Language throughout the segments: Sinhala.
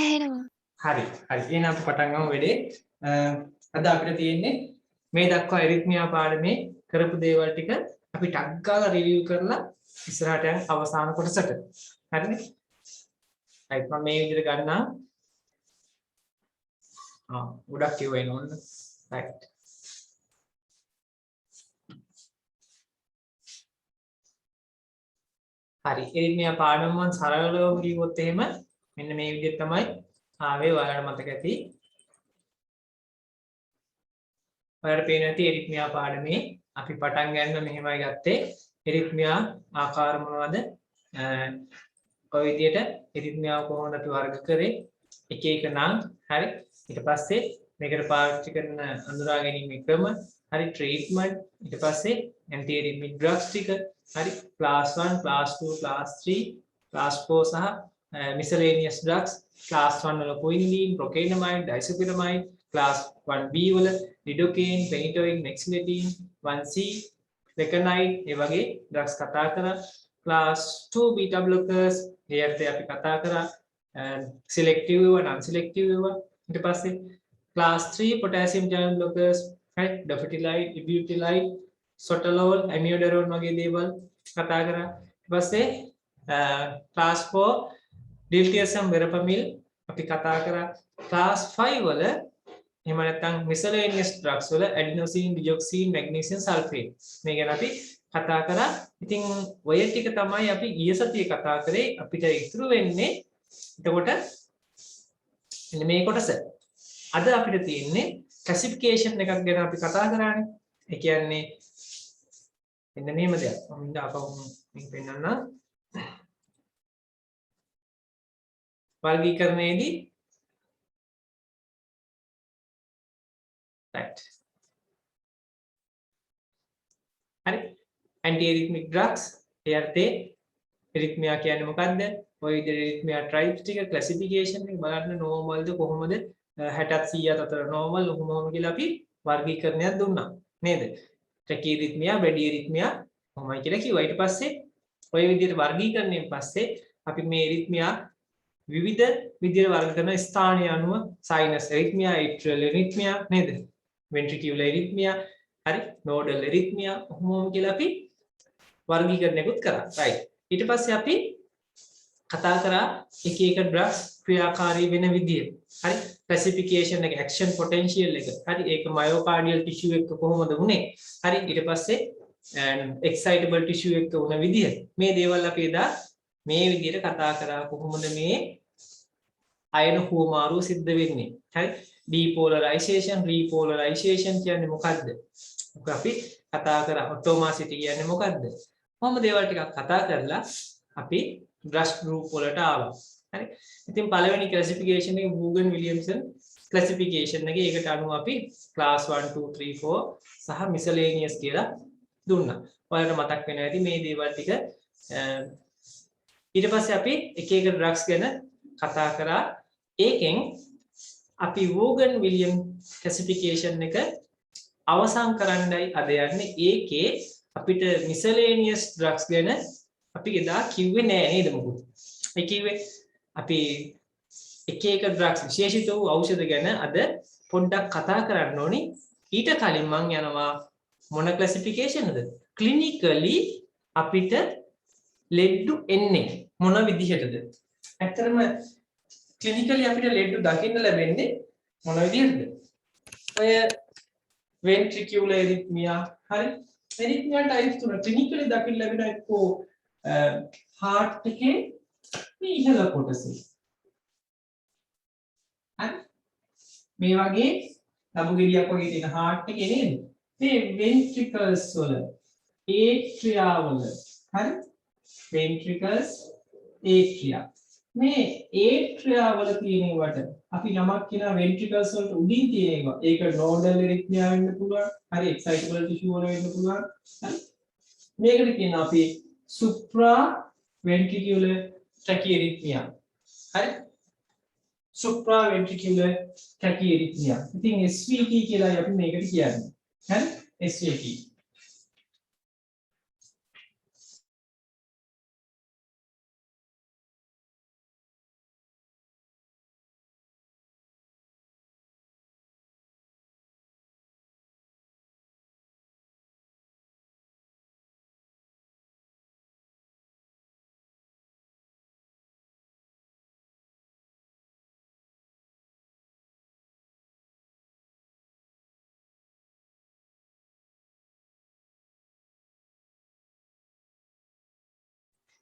ඇහෙනවා. හරි. හරි. එහෙනම් අපි පටන් ගමු වැඩේ. අද අපිට තියෙන්නේ මේ දක්වා එරිත්මියා පාඩමේ කරපු දේවල් ටික අපි ටක් ගාලා රිවිව් කරලා ඉස්සරහට යන අවසාන කොටසට. හරිනේ? right මම මේ විදිහට ගන්නවා. ගොඩක් කිව්වා එන්න ඕන. right. හරි. එරිත්මියා පාඩම මම සරලවම කිව්වොත් එහෙම මෙන්න මේ විදිහට තමයි ආවේ ඔයාලට මතක ඇති. ඔයාලට පේන ඇති එරිත්මියා පාඩමේ අපි පටන් ගන්න මෙහෙමයි ගත්තේ. එරිත්මියා ආකාර මොනවද? ඔය විදිහට එරිත්මියාව කොහොමද අපි වර්ග කරේ? එක එක නම් හරි. ඊට පස්සේ මේකට පාවිච්චි කරන අඳුරා ගැනීමේ ක්‍රම හරි ට්‍රීට්මන්ට් ඊට පස්සේ ඇන්ටි එරිත්මික් ඩ්‍රග්ස් ටික හරි class 1 class 2 class 3 class 4 සහ miscellaneous drugs class 1 වල quinine procainamide disopyramide class 1B වල lidocaine phenytoin mexiletine 1C lecanide ඒ වගේ drugs කතා කරා class 2 beta blockers එයත් අපි කතා කරා selective ඒවා non selective ඒවා ඊට පස්සේ class 3 potassium channel blockers right dofetilide ibutilide sotalol amiodarone වගේ දේවල් කතා කරා ඊට පස්සේ class 4 diltiazem verapamil අපි කතා කරා class 5 වල එහෙම නැත්නම් miscellaneous drugs වල adenosine digoxin magnesium sulfate මේ ගැන අපි කතා කරා ඉතින් ඔය ටික තමයි අපි ඊය සතියේ කතා කරේ අපිට ඉතුරු වෙන්නේ එතකොට මෙන්න මේ කොටස අද අපිට තියෙන්නේ classification එකක් ගැන අපි කතා කරානේ ඒ කියන්නේ මෙන්න මේම දෙයක් මම ඉඳ අපව මේක පෙන්නන්න වර්ගීකරණයේදී right හරි anti arrhythmic drugs ART arrhythmia කියන්නේ මොකක්ද ඔය විදිහට arrhythmia types ටික classification එක බලන්න normal ද කොහොමද 60ත් 100ත් අතර normal කොහොමද කියලා අපි වර්ගීකරණයක් දුන්නා නේද tachyarrhythmia bradyarrhythmia කොහොමයි කියලා කිව්වා ඊට පස්සේ ඔය විදිහට වර්ගීකරණයෙන් පස්සේ අපි මේ arrhythmia විවිධ විදිහට වර්ග කරන ස්ථානය අනුව sinus arrhythmia atrial arrhythmia නේද ventricular arrhythmia හරි nodal arrhythmia කොහොමද කියලා අපි වර්ගීකරණයකුත් කරා right ඊට පස්සේ අපි කතා කරා එක එක drugs ක්‍රියාකාරී වෙන විදිය හරි classification එක action potential එක හරි ඒක myocardial tissue එක කොහොමද උනේ හරි ඊට පස්සේ excitable tissue එක උන විදිය මේ දේවල් අපි එදා මේ විදිහට කතා කරා කොහොමද මේ අයන හුවමාරුව සිද්ධ වෙන්නේ හරි depolarization repolarization කියන්නේ මොකද්ද මොකක් අපි කතා කරා automaticity කියන්නේ මොකද්ද කොහොම දේවල් ටිකක් කතා කරලා අපි brush group වලට ආවා හරි ඉතින් පළවෙනි classification එක Vaughan Williamson classification එකේ ඒකට අනුව අපි class 1 2 3 4 සහ miscellaneous කියලා දුන්නා ඔයාලට මතක් වෙනවා ඇති මේ දේවල් ටික ඊට පස්සේ අපි එක එක drugs ගැන කතා කරා ඒකෙන් අපි Vaughan William classification එක අවසන් කරන්නයි අද යන්නේ ඒකේ අපිට miscellaneous drugs ගැන අපි එදා කිව්වේ නෑ නේද මොකද ඒ කිව්වේ අපි එක එක drugs විශේෂිත වූ ඖෂධ ගැන අද පොඩ්ඩක් කතා කරන්න ඕනි ඊට කලින් මම යනවා මොන classification එකද clinically අපිට ලෙඩ්ඩු එන්නේ මොන විදිහටද ඇත්තටම clinically අපිට ලෙඩ්ඩු දකින්න ලැබෙන්නේ මොන විදිහටද ඔය ventricular arrhythmia හරි arrhythmia types තුන clinically දකින්න ලැබෙන එක්කෝ heart එකේ මේ ඉහළ කොටසේ හරි මේ වගේ ලබු ගෙඩියක් වගේ තියෙන heart එකේ නේද මේ ventricles වල atria වල හරි ventricles atria මේ atria වල තියෙන ඒවට අපි නමක් කියනවා ventricles වලට උඩින් තියෙන ඒවා ඒක nodal arrhythmia වෙන්න පුළුවන් හරි excitable tissue වල වෙන්න පුළුවන් හරි මේකට කියනවා අපි supra ventricular tachyarrhythmia හරි supra ventricular tachyarrhythmia ඉතින් SVT කියලා අපි මේකට කියන්නේ හරි SVT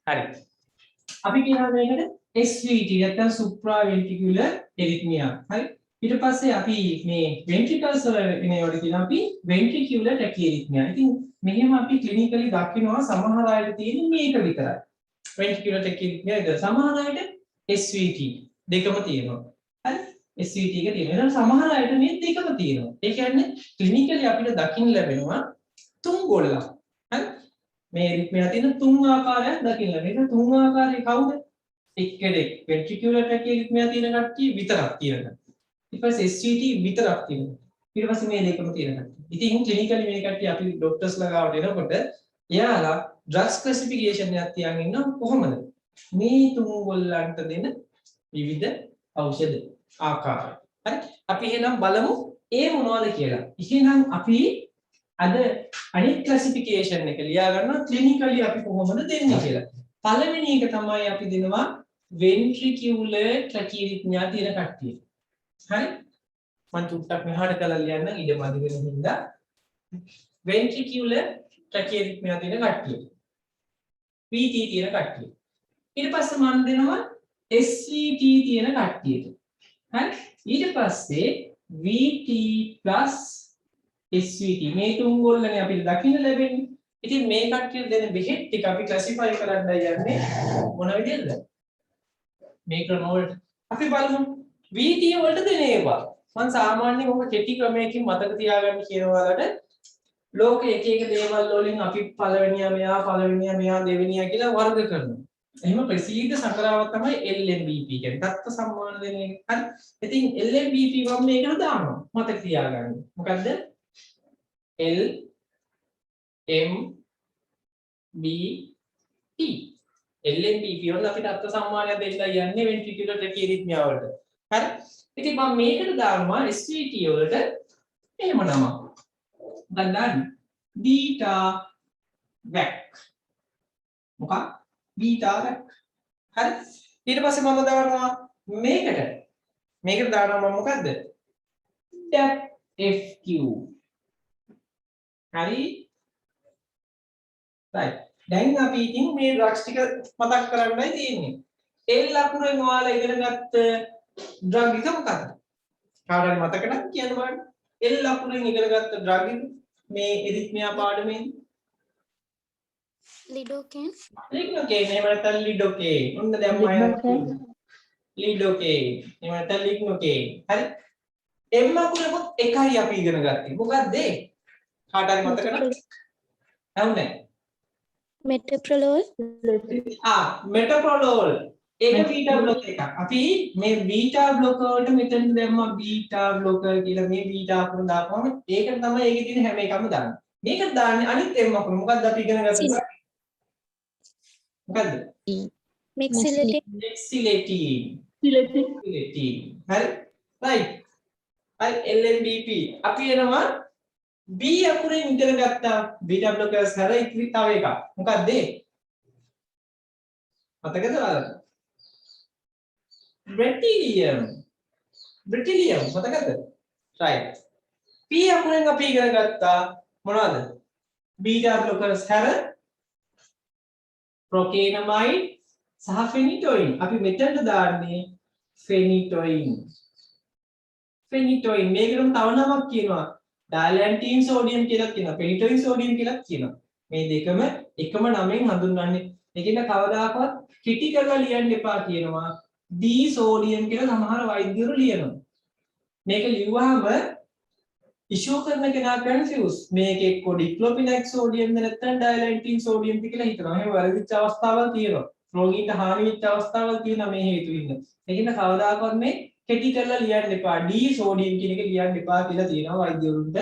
හරි. අපි කියනවා මේකට SVT නැත්නම් supraventricular arrhythmia. හරි. ඊට පස්සේ අපි මේ ventricles වල වෙන ඒවාට කියනවා අපි ventricular tachyarrhythmia. ඉතින් මෙහෙම අපි ක්ලිනිකලි දකිනවා සමහර අයට තියෙන මේක විතරයි. ventricular tachyarrhythmia එක සමහර අයට SVT දෙකම තියෙනවා. හරි. SVT එක තියෙනවා. සමහර අයට මේ දෙකම තියෙනවා. ඒ කියන්නේ ක්ලිනිකලි අපිට දකින්න ලැබෙනවා තුන් ගොල්ලක්. හරි. මේ රිද්මයා තියෙන තුන් ආකාරයක් දකින්න ලැබෙනවා. තුන් ආකාරය කවුද? එක්කෙනෙක් ventricular tachyarrhythmia තියෙන කට්ටිය විතරක් තියෙනවා. ඊට පස්සේ SVT විතරක් තියෙනවා. ඊට පස්සේ මේ දෙකම තියෙනවා. ඉතින් ක්ලිනිකලි මේ කට්ටිය අපි ડોක්ටර්ස්ලා ගාවට එනකොට එයාලා ඩ්‍රග්ස් ක්ලාසිෆිකේෂන් එකක් තියන් ඉන්නවා කොහොමද? මේ තුන් ගොල්ලන්ට දෙන විවිධ ඖෂධ ආකාරය. හරි. අපි එහෙනම් බලමු ඒ මොනවද කියලා. එහෙනම් අපි අද අනිත් ක්ලාසිෆිකේෂන් එක ලියා ගන්නවා ක්ලිනිකලි අපි කොහොමද දෙන්නේ කියලා. පළවෙනි එක තමයි අපි දෙනවා ventricular tachyarrhythmia තියෙන කට්ටිය. හරි? මම චුට්ටක් මෙහාට කරලා ලියන්න ඉඩ මදි වෙන හින්දා ventricular tachyarrhythmia තියෙන කට්ටිය. VT තියෙන කට්ටිය. ඊට පස්සේ මම දෙනවා SVT තියෙන කට්ටියට. හරි? ඊට පස්සේ VT plus SVT මේ තුන් ගොල්ලනේ අපිට දකින්න ලැබෙන්නේ. ඉතින් මේ කට්ටියට දෙන බෙහෙත් ටික අපි ක්ලාසිෆයි කරන්නයි යන්නේ මොන විදිහටද? මේක්‍රොනෝල් අපි බලමු VT වලට දෙන ඒවා. මම සාමාන්‍යයෙන් ඔක කෙටි ක්‍රමයකින් මතක තියාගන්න කියනවාලට ලෝක එක එක දේවල් වලින් අපි පළවෙනියා මෙයා දෙවෙනියා කියලා වර්ග කරනවා. එහෙම ප්‍රසිද්ධ සංග්‍රහයක් තමයි LMBP කියන්නේ. දත්ත සම්මාන දෙන එක. හරි. ඉතින් LMBP වම් මේකට දානවා. මතක තියාගන්න. මොකද්ද? L M B P LMBP වල අපිට අර්ථ සම්මානයක් දෙන්න යන්නේ ventricular tachyarrhythmia වලට. හරි. ඉතින් මම මේකට දානවා SVT වලට එහෙම නමක්. දැන් දාන්න beta vac. මොකක්? beta vac. හරි. ඊට පස්සේ මම දානවා මේකට දානවා මම මොකද්ද? FQ. හරි. right. දැන් අපි ඉතින් මේ ඩ්‍රග්ස් ටික මතක් කරගන්නයි තියෙන්නේ. L අකුරෙන් ඔයාලා ඉගෙන ගත්ත ඩ්‍රග් එක මොකක්ද? කාටද මතක නම් කියන්න බලන්න. L අකුරෙන් ඉගෙන ගත්ත ඩ්‍රග් එක මේ එරිත්මියා පාඩමේ ලිඩෝකේන් එහෙම නැත්නම් ලිඩෝකේන්. ඔන්න දැන් මම ලිඩෝකේන්. එහෙම නැත්නම් ලිග්නෝකේන්. හරි. M අකුරෙත් එකයි අපි ඉගෙන ගත්තේ. මොකක්ද ඒ? කාටද මතක නම්? හවුනේ. මෙටප්‍රොලෝල් මෙටප්‍රොලෝල් ඒක බීටා බ්ලොකර් එකක්. අපි මේ බීටා බ්ලොකර් වලට මෙතන දැම්මා බීටා බ්ලොකර් කියලා මේ බීටා අකුර දාපුවම ඒකට තමයි ඒකේ තියෙන හැම එකම දාන්නේ. මේකට දාන්නේ අනිත් M අකුර. මොකක්ද අපි ඉගෙන ගත්තේ? මොකද්ද? මෙක්සිලේටින්. හරි. right. හරි LMBP. අපි එනවා B අකුරෙන් ඉගෙන ගත්තා බීටා බ්ලොකර්ස් හැර ඉතිරි තව එකක්. මොකක්ද ඒ? මතකද ඔයාලට? Beryllium මතකද? right. P අකුරෙන් අපි ඉගෙන ගත්තා මොනවද? බීටා බ්ලොකර්ස් හැර procainamide සහ phenytoin. අපි මෙතනට දාන්නේ phenytoin. මේකටම තව නමක් කියනවා. ඩයලැන්ටින් සෝඩියම් කියලා කියනවා. phenytoin සෝඩියම් කියලා කියනවා. මේ දෙකම එකම නමෙන් හඳුන්වන්නේ. ඒකෙන් කවදාකවත් කිටි කරලා ලියන්න එපා කියනවා. D සෝඩියම් කියලා සමහර වෛද්‍යවරු ලියනවා. මේක ලිව්වහම ඉෂුව කරන කෙනා කන්ෆියුස්. මේක එක්ක ඩික්ලොපිනැක් සෝඩියම්ද නැත්නම් ඩයලැන්ටින් සෝඩියම්ද කියලා හිතනවා. එහෙම වැරදිච්ච අවස්ථාවල් තියෙනවා. රෝගීන්ට හානි වෙච්ච අවස්ථාවල් තියෙනවා මේ හේතු වෙන්න. ඒකින්ද කවදාකවත් මේ කෙටි කරලා ලියන්න එපා. D සෝඩියම් කියන එක ලියන්න එපා කියලා තියෙනවා වෛද්‍යවරුන්ට.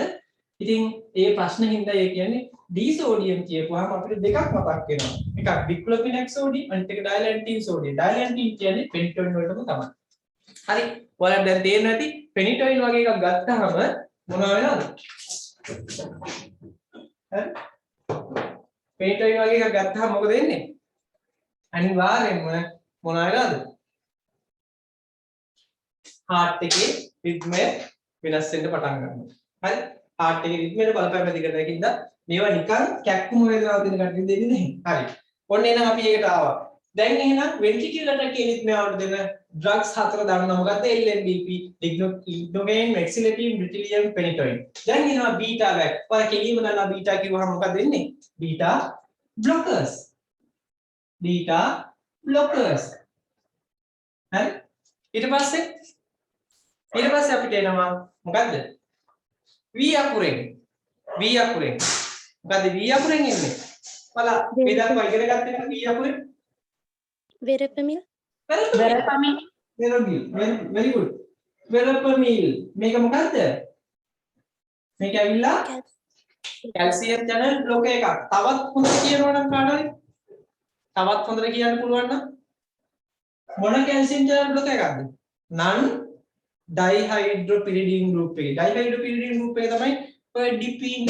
ඉතින් ඒ ප්‍රශ්න හින්දා ඒ කියන්නේ D සෝඩියම් කියපුවාම අපිට දෙකක් මතක් වෙනවා. එකක් ඩික්ලොපිනැක් සෝඩියම් අනිත් එක ඩයලැන්ටින් සෝඩියම්. ඩයලැන්ටින් කියන්නේ phenytoin වලටම තමයි. හරි. ඔයාලට දැන් තේරෙන්නේ නැති phenytoin වගේ එකක් ගත්තාම මොනවා වෙනවද? හරි. phenytoin වගේ එකක් ගත්තාම මොකද වෙන්නේ? අනිවාර්යයෙන්ම මොනවා වෙනවද? heart එකේ රිද්මය වෙනස් වෙන්න පටන් ගන්නවා. හරි? heart එකේ රිද්මයට බලපෑම ඇති කරන එකකින්ද මේවා නිකන් කැක්කුම වේදනාවක් දෙන කට්ටිය දෙන්නේ නැහැ. හරි. ඔන්න එහෙනම් අපි ඒකට ආවා. දැන් එහෙනම් ventricular arrhythmiaවට දෙන drugs හතර දානවා. මොකද්ද? LMBP, lignocaine, mexiletine, beryllium, phenytoin. දැන් එනවා beta vac. ඔය කෙලින්ම දන්නවා beta කිව්වහම මොකද වෙන්නේ? beta blockers. beta blockers. හරි? ඊට පස්සේ අපිට එනවා මොකද්ද? V අකුරෙන්. මොකද්ද V අකුරෙන් එන්නේ? බලන්න මේ දක්වා ඉගෙන ගන්න එක V අකුරෙන්. Verapamil. Verapamil. Very good. Verapamil. මේක මොකද්ද? මේක ඇවිල්ලා calcium channel block එකක්. තවත් හොඳට කියනවනම් කාටද? තවත් හොඳට කියන්න පුළුවන් නම් මොන calcium channel block එකක්ද? non dihydropyridine group එකේ. dihydropyridine group එක තමයි ඔය dipine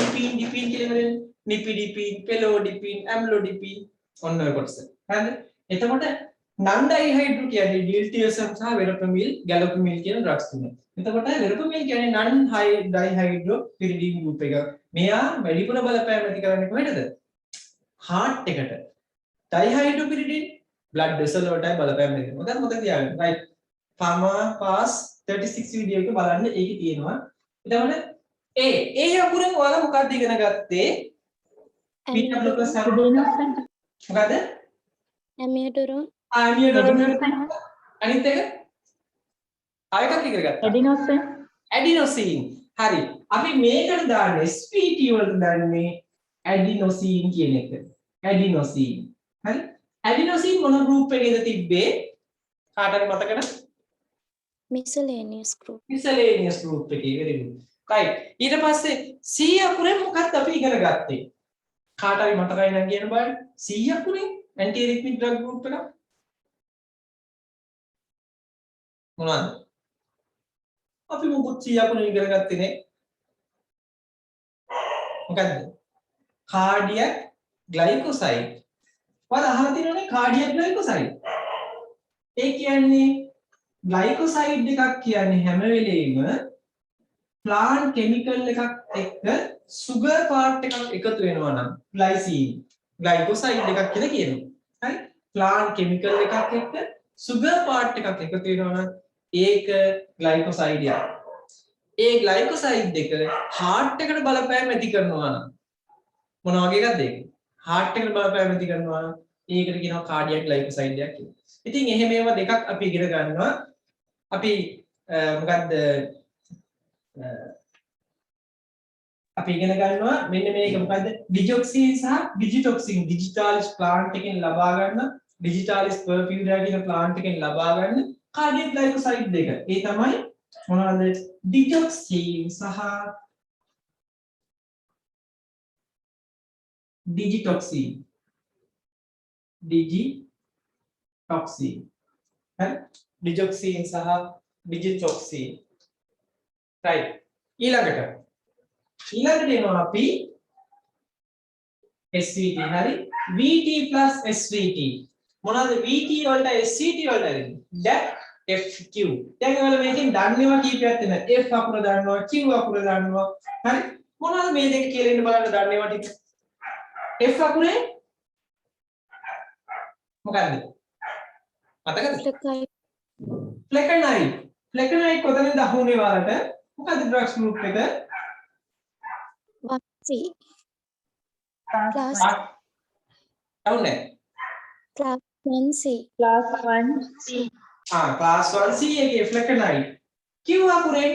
කියලා වෙන්නේ. nifedipine, pelodipine, amlodipine ඔන්න ඔය කොටස. හරිද? එතකොට non dihydro කියන්නේ diltiazem සහ verapamil, galopamil කියන drugs තුන. එතකොට verapamil කියන්නේ non dihydropyridine group එක. මෙයා වැඩිපුර බලපෑම ඇති කරන්නේ කොහෙටද? heart එකට. dihydropyridine blood vessel වලටයි බලපෑම ඇති කරන්නේ. දැන් මතක තියාගන්න. right. Pharma pass 36 වීඩියෝ එක බලන්න ඒකේ තියෙනවා. එතකොට ඒ අකුරෙන් ඔයාලා මොකක්ද ඉගෙන ගත්තේ? beta blockers මොකද? Amiodarone. අනිත් එක ආයෙත් ඉගෙන ගත්තා. adenosine. හරි. අපි මේකට දාන්නේ SPT වලට දාන්නේ adenosine කියන එක. adenosine. හරි? adenosine මොන group එකේද තිබ්බේ? කාටද මතකද? Miscellaneous group. miscellaneous group එකේ. very good. right. ඊට පස්සේ C අකුරෙන් මොකක්ද අපි ඉගෙන ගත්තේ? කාට හරි මතකයි නම් කියන්න බලන්න. C අකුරෙන් anti arrhythmic drug group එක මොනවද? අපි මොකද C අකුරෙන් ඉගෙන ගත්තේ නේ? මොකද්ද? cardiac glycoside. ඔයාලා අහලා තියෙනවනේ cardiac glycoside. ඒ කියන්නේ glycoside එකක් කියන්නේ හැම වෙලෙම plant chemical එකක් එක්ක sugar part එකක් එකතු වෙනවා නම් glycine glycoside එකක් කියලා කියනවා. හරි? plant chemical එකක් එක්ක sugar part එකක් එකතු වෙනවා නම් ඒක glycoside එකක්. ඒ glycoside දෙක heart එකට බලපෑම ඇති කරනවා නම් මොන වගේ එකක්ද ඒක? heart එකට බලපෑම ඇති කරනවා නම් ඒකට කියනවා cardiac glycoside එකක් කියලා. ඉතින් එහෙම ඒවා දෙකක් අපි ඉගෙන ගන්නවා. අපි මොකද්ද අපි ඉගෙන ගන්නවා මෙන්න මේක මොකද්ද digoxin සහ digitoxin digitalis plant එකෙන් ලබා ගන්න digitalis purpurea කියන plant එකෙන් ලබා ගන්න cardiac glycoside දෙක. ඒ තමයි මොනවද? digoxin සහ digitoxin. digitoxin. හරි? digoxin සහ digitoxin. right. ඊළඟට එනවා අපි SVT. හරි? VT plus SVT. මොනවාද VT වලට SVT වලට දෙන්නේ? DAP FQ. දැන් ඔයාලා මේකෙන් දන්නේවා කීපයක් තියෙනවා. F අකුර දන්නවා, Q අකුර දන්නවා. හරි? මොනවාද මේ දෙක කියලා ඉන්න බලන්න දන්නේවා ටික. F අකුරේ මොකද්ද? මතකද? Flecainide. Flecainide කොතනද අහුනේ වලට? මොකද්ද drugs group එක? 1C. Class Class 1C. Class 1C. Class 1C එකේ Flecainide. Q අකුරේ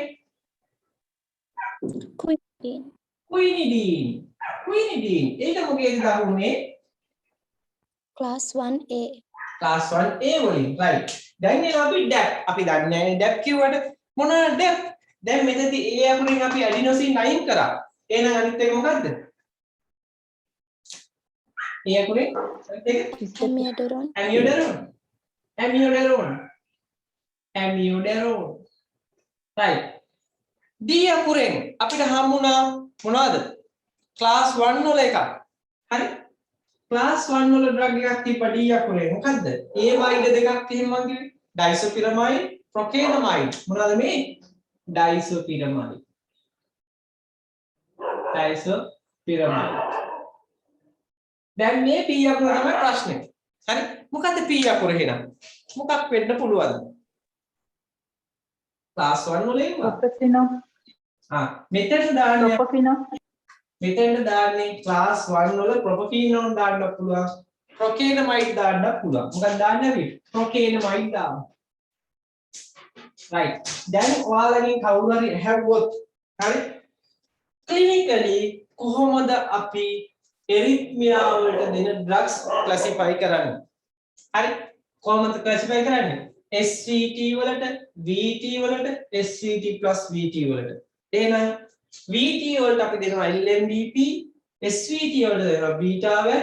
quinidine. ඒක මොකේද අහුනේ? Class 1A. Class 1A වලින්. right. දැන් එනවා අපි DAP. අපි දන්නේ නැහැ DAP කිව්වට මොනවාද DAP? දැන් මෙතනදී A අකුරෙන් අපි adenosine අයින් කරා. එහෙනම් අනිත් එක මොකද්ද? A අකුරේ අනිත් එක amiodarone. right. D අකුරෙන් අපිට හම්බුණා මොනවද? class 1 වල එකක්. හරි? class 1 වල drug එකක් තිබ්බ D අකුරේ. මොකද්ද? amide දෙකක් එහෙම මං කිව්වේ. disopyramide, procainamide. මොනවද මේ? disopyramide. දැන් මේ P අකුර තමයි ප්‍රශ්නේ. හරි. මොකද්ද P අකුර එහෙනම්? මොකක් වෙන්න පුළුවන්ද? ක්ලාස් 1 වල එනවා. Propofino. මෙතන දාන්නේ Propofino. මෙතෙන්ට දාන්නේ ක්ලාස් 1 වල ප්‍රොපොෆිනෝන් දාන්න පුළුවන්. ප්‍රොකේනමයිඩ් දාන්න පුළුවන්. මොකක්ද දාන්නේ අපි? ප්‍රොකේනමයිඩ් දාමු. right. දැන් ඔයාලගෙන් කවුරු හරි ඇහුවොත් හරි ක්ලිනිකලි කොහොමද අපි එරිත්මියා වලට දෙන ඩ්‍රග්ස් ක්ලාසිෆයි කරන්නේ? හරි. කොහොමද ක්ලාසිෆයි කරන්නේ? SVT වලට, VT වලට, SVT + VT වලට. එහෙනම් VT වලට අපි දෙනවා LMVP, SVT වලට දෙනවා beta ව,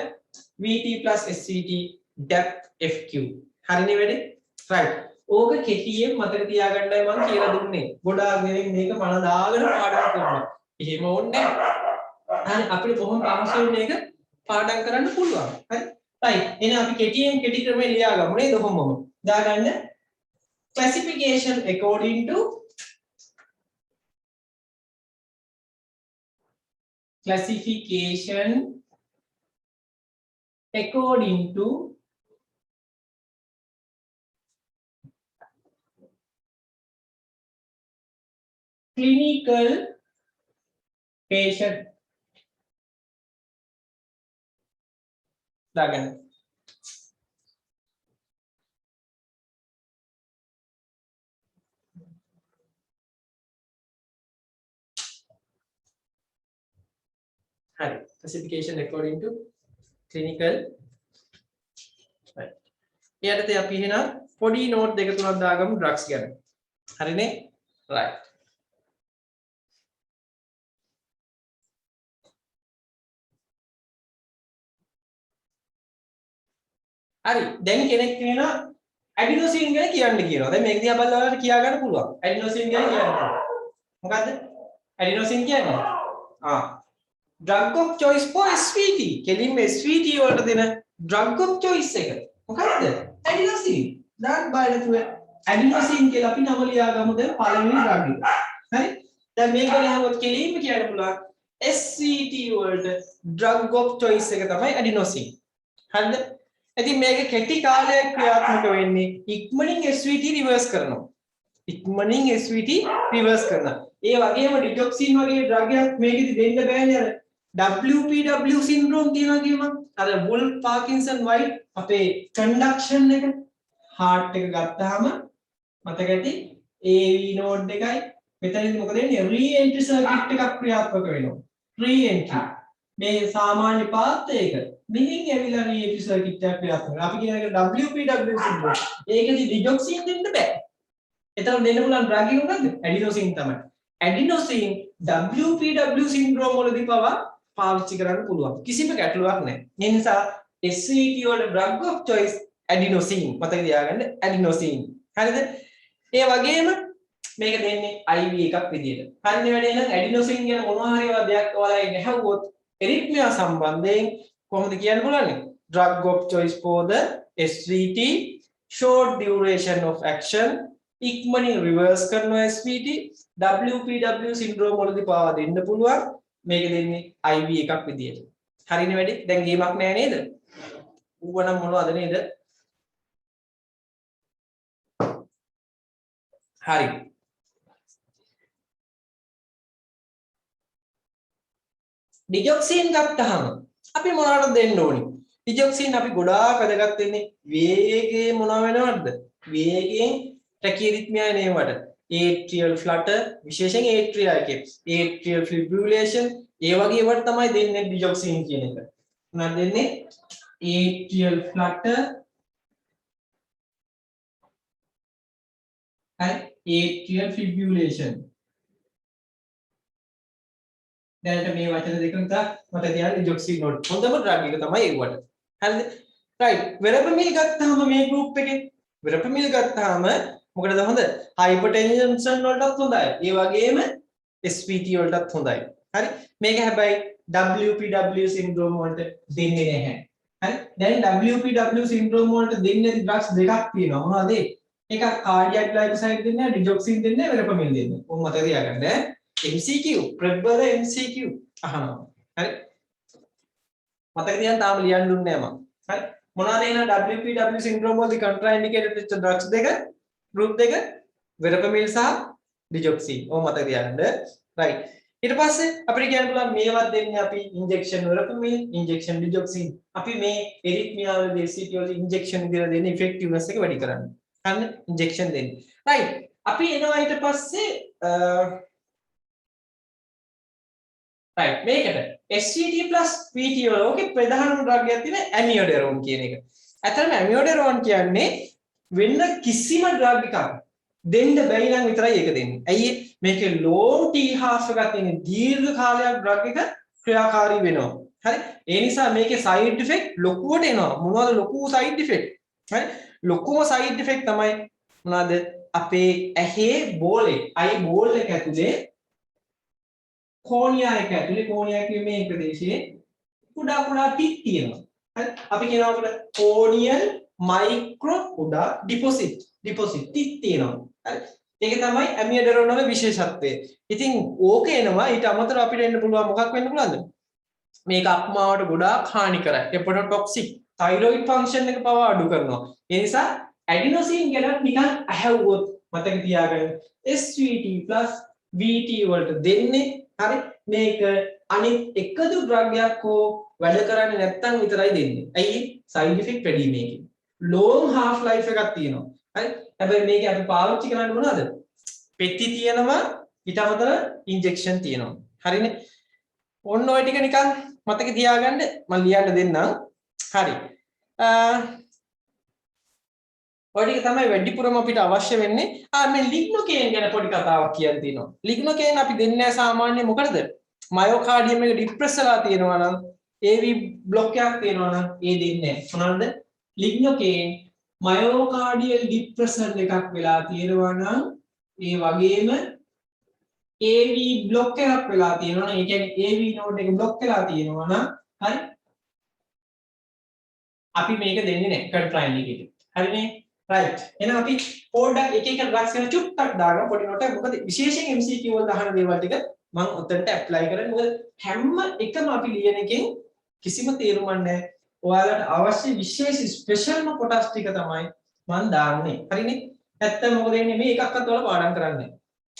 VT + SVT depth FQ. හරිනේ වැඩේ? right. ඕක කෙටියෙන් මතක තියාගන්නයි මම කියලා දුන්නේ. ගොඩාක් දෙනෙක් මේක මන දාගෙන පාඩම් කරනවා. එහෙම ඕනේ නැහැ. හරි අපිට කොහොම පහසුවෙන් මේක පාඩම් කරන්න පුළුවන්. හරි. right. එහෙනම් අපි කෙටි ක්‍රමයෙන් ලියාගමු නේද කොහොමම. දාගන්න classification according to classification according to clinical patient. දාගන්න. හරි. classification according to clinical. right. ඊයටදී අපි එහෙනම් පොඩි නෝට් දෙක තුනක් දාගමු ඩ්‍රග්ස් ගැන. හරිනේ? right. හරි. දැන් කෙනෙක් කියනවා ඇඩිනෝසින් ගැන කියන්න කියනවා. දැන් මේක දිහා බලලා ඔයාලට කියා ගන්න පුළුවන්. ඇඩිනෝසින් ගැන කියන්න. මොකද්ද? ඇඩිනෝසින් කියන්නේ? drug of choice for SVT. කෙලින්ම SVT වලට දෙන drug of choice එක. මොකක්ද? adenosine. දාන්න බලන්න adenosine කියලා අපි නම ලියාගමු දැන් පළවෙනි drug එක. හරි? දැන් මේක ලියනකොට කෙලින්ම කියන්න පුළුවන් SVT වලට drug of choice එක තමයි adenosine. හරිද? ඉතින් මේක කෙටි කාලයක් ක්‍රියාත්මක වෙන්නේ ඉක්මනින් SVT රිවර්ස් කරනවා. ඉක්මනින් SVT රිවර්ස් කරනවා. ඒ වගේම ඩිටොක්සින් වගේ ඩ්‍රග් එකක් මේකෙදි දෙන්න බෑනේ අර WPW සින්ඩ්‍රෝම් තියෙනවා කියම අර වුල් පාකින්සන් වයිට් අපේ කන්ඩක්ෂන් එක හાર્ට් එක ගත්තාම මතක ඇති AV නෝඩ් එකයි මෙතනදී මොකද වෙන්නේ రీ එන්ට්‍රි සර්කිට් එකක් ක්‍රියාත්මක වෙනවා రీ එන්ට්‍රි මේ සාමාන්‍ය පාත් එක මෙහින් ඇවිල්ලා రీ එන්ට්‍රි සර්කිට් එකක් ක්‍රියාත්මක වෙනවා අපි කියන එක WPW සින්ඩ්‍රෝම් ඒකෙදි ඩිටොක්සින් දෙන්න බෑ එතන දෙන්න පුළුවන් ඩ්‍රග් එක මොකද්ද ඇඩිනෝසින් තමයි adenosine WPW syndrome වලදී පවා පාවිච්චි කරන්න පුළුවන්. කිසිම ගැටලුවක් නැහැ. ඒ නිසා SVT වල drug of choice adenosine මතක තියාගන්න adenosine. හරිද? ඒ වගේම මේක දෙන්නේ IV එකක් විදියට. හරිනේ වැඩේ නම් adenosine කියන මොනවා හරි දෙයක් ඔයාලා නැහුවොත් එරිත්මියා සම්බන්ධයෙන් කොහොමද කියන්න පුළුවන්? Drug of choice for the SVT short duration of action ඉක්මනින් රිවර්ස් කරනවා SVT WPW syndrome වලදී පාවා දෙන්න පුළුවන් මේක දෙන්නේ IV එකක් විදියට හරිනේ වැඩි දැන් ගේමක් නෑ නේද ඌවනම් මොනවද නේද හරි ඩිජොක්සින් ගත්තාම අපි මොනවටද දෙන්න ඕනි ඩිජොක්සින් අපි ගොඩාක් වැදගත් වෙන්නේ වේගයෙන් මොනව වෙනවද වේගයෙන් ටැකියරිත්මියා නේවට atrial flutter විශේෂයෙන් atria එකේ atrial fibrillation ඒ වගේ ඒවට තමයි දෙන්නේ ඩිජොක්සින් කියන එක. මොනවද දෙන්නේ? atrial flutter and atrial fibrillation. දැනට මේ වචන දෙක මත තියාගන්න ඩිජොක්සින් නෝට්. හොඳම ඩ්‍රග් එක තමයි ඒවට. හරිද? right. වෙරපමිල් ගත්තාම මේ group එකේ වෙරපමිල් ගත්තාම මොකටද හොඳ හයිපර්ටෙන්ෂන් වලටත් හොඳයි ඒ වගේම SVT වලටත් හොඳයි හරි මේක හැබැයි WPW සින්ඩ්‍රෝම් වලට දෙන්නේ නැහැ හරි දැන් WPW සින්ඩ්‍රෝම් වලට දෙන්නේ ඩ්‍රග්ස් දෙකක් තියෙනවා මොනවද එකක් කාඩියක් ග්ලයිකෝසයිඩ් දෙන්නේ ඩිජොක්සින් දෙන්නේ වෙරපමිල් දෙන්නේ කොහොම මතක තියාගන්න MCQ ප්‍රෙබ්බර MCQ අහනවා හරි මතක තියාගන්න තාම ලියන්න දුන්නේ නැහැ මම. හරි. මොනවාද එන WPW syndrome වලදී contraindicated වෙච්ච drugs දෙක group දෙක verapamil සහ digoxin. ඕක මතක තියාගන්න. right. ඊට පස්සේ අපිට කියන්න පුළුවන් මේවත් දෙන්නේ අපි injection verapamil, injection digoxin. අපි මේ arrhythmia වලදී SVT වලදී injection විදිහට දෙන්නේ effectiveness එක වැඩි කරන්න. හරිද? injection දෙන්නේ. right. අපි එනවා ඊට පස්සේ right මේකට SVT plus VT වල ඕකේ ප්‍රධානම ඩ්‍රග් එකක් තියෙන amiodarone කියන එක. ඇත්තටම amiodarone කියන්නේ වෙන කිසිම ඩ්‍රග් එකක් දෙන්න බැරි නම් විතරයි ඒක දෙන්නේ. ඇයි මේකේ long T half එකක් තියෙන දීර්ඝ කාලයක් ඩ්‍රග් එක ක්‍රියාකාරී වෙනවා. හරි? ඒ නිසා මේකේ side effect ලොකුවට එනවා. මොනවද ලොකු side effect? හරි? ලොකුම side effect තමයි මොනවද? අපේ ඇහි බෝලේ, අයි බෝල් එක ඇතුලේ කෝනියා එක ඇතුලේ කෝනියා කියන්නේ මේ ප්‍රදේශයේ කුඩා කුඩා ටික් තියෙනවා. හරි? අපි කියනවා අපිට කෝනියල් මයික්‍රෝ කුඩා ඩිපොසිට් ටික් තියෙනවා. හරි? ඒක තමයි amiodarone වල විශේෂත්වය. ඉතින් ඕක එනවා ඊට අමතරව අපිට එන්න පුළුවන් මොකක් වෙන්න පුළුවන්ද? මේක අක්මාවට ගොඩාක් හානි කරයි. hepatotoxic thyroid function එක පවා අඩු කරනවා. ඒ නිසා adenosine ගැන නිකන් ඇහැව්වොත් මතක තියාගන්න SVT plus VT වලට දෙන්නේ හරි මේක අනිත් එකදු ද්‍රව්‍යයක් හෝ වැඩ කරන්නේ නැත්නම් විතරයි දෙන්නේ. ඇයි? side effect වැඩි මේකේ. long half life එකක් තියෙනවා. හරි? හැබැයි මේක අපි පාවිච්චි කරන්නේ මොනවද? පෙති තියෙනවා ඊට අමතරව ඉන්ජෙක්ෂන් තියෙනවා. හරිනේ? ඔන්න ඔය ටික නිකන් මතක තියාගන්න මම ලියන්න දෙන්නම්. හරි. ඔය ටික තමයි වැඩිපුරම අපිට අවශ්‍ය වෙන්නේ. මේ ලිග්නොකේන් ගැන පොඩි කතාවක් කියන්න තියෙනවා. ලිග්නොකේන් අපි දෙන්නේ නැහැ සාමාන්‍ය මොකටද? මයෝකාඩියම් එක ડિප්‍රෙස් වෙලා තියෙනවා නම් AV බ්ලොක් එකක් තියෙනවා නම් ඒ දෙන්නේ නැහැ. මොනවාද? ලිග්නොකේන් මයෝකාඩියල් ડિප්‍රෙෂන් එකක් වෙලා තියෙනවා නම් ඒ වගේම AV බ්ලොක් එකක් වෙලා තියෙනවා නම් ඒ කියන්නේ AV නෝඩ් එක බ්ලොක් වෙලා තියෙනවා නම් හරි අපි මේක දෙන්නේ නැහැ කන්ට්‍රයින්ඩිකේටඩ්. හරිනේ? right. එහෙනම් අපි පොඩ්ඩක් එක එක ඩ්‍රග්ස් ගැන චුට්ටක් දාගමු පොඩි නෝටයක්. මොකද විශේෂයෙන් MCQ වල දාන දේවල් ටික මම ඔතනට ඇප්ලයි කරන්නේ. මොකද හැම එකම අපි ලියන එකෙන් කිසිම තේරුමක් නැහැ. ඔයාලට අවශ්‍ය විශේෂ ස්පෙෂල්ම කොටස් ටික තමයි මම දාන්නේ. හරිනේ? නැත්තම් මොකද වෙන්නේ මේ එකක්වත් ඔයාලා පාඩම් කරන්නේ නැහැ.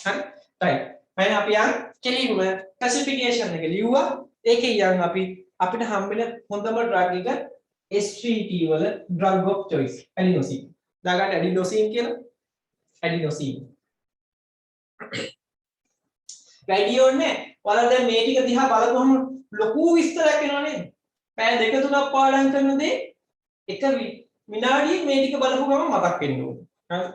හරි? right. මම අපි යන් කෙලින්ම ක්ලාසිෆිකේෂන් එක ලියුවා. ඒකේ යන් අපිට හම්බෙන හොඳම ඩ්‍රග් එක SVT වල drug of choice adenosine. දාගන්න adenosine කියලා. adenosine. වැඩි ඕනේ. ඔයාලා දැන් මේ ටික දිහා බලපුවම ලොකු විස්තරයක් එනවා නේද? පැය දෙක තුනක් පාඩම් කරන දේ එක විනාඩියක් මේ ටික බලපුව ගමන් මතක් වෙන්න ඕනේ. හරි.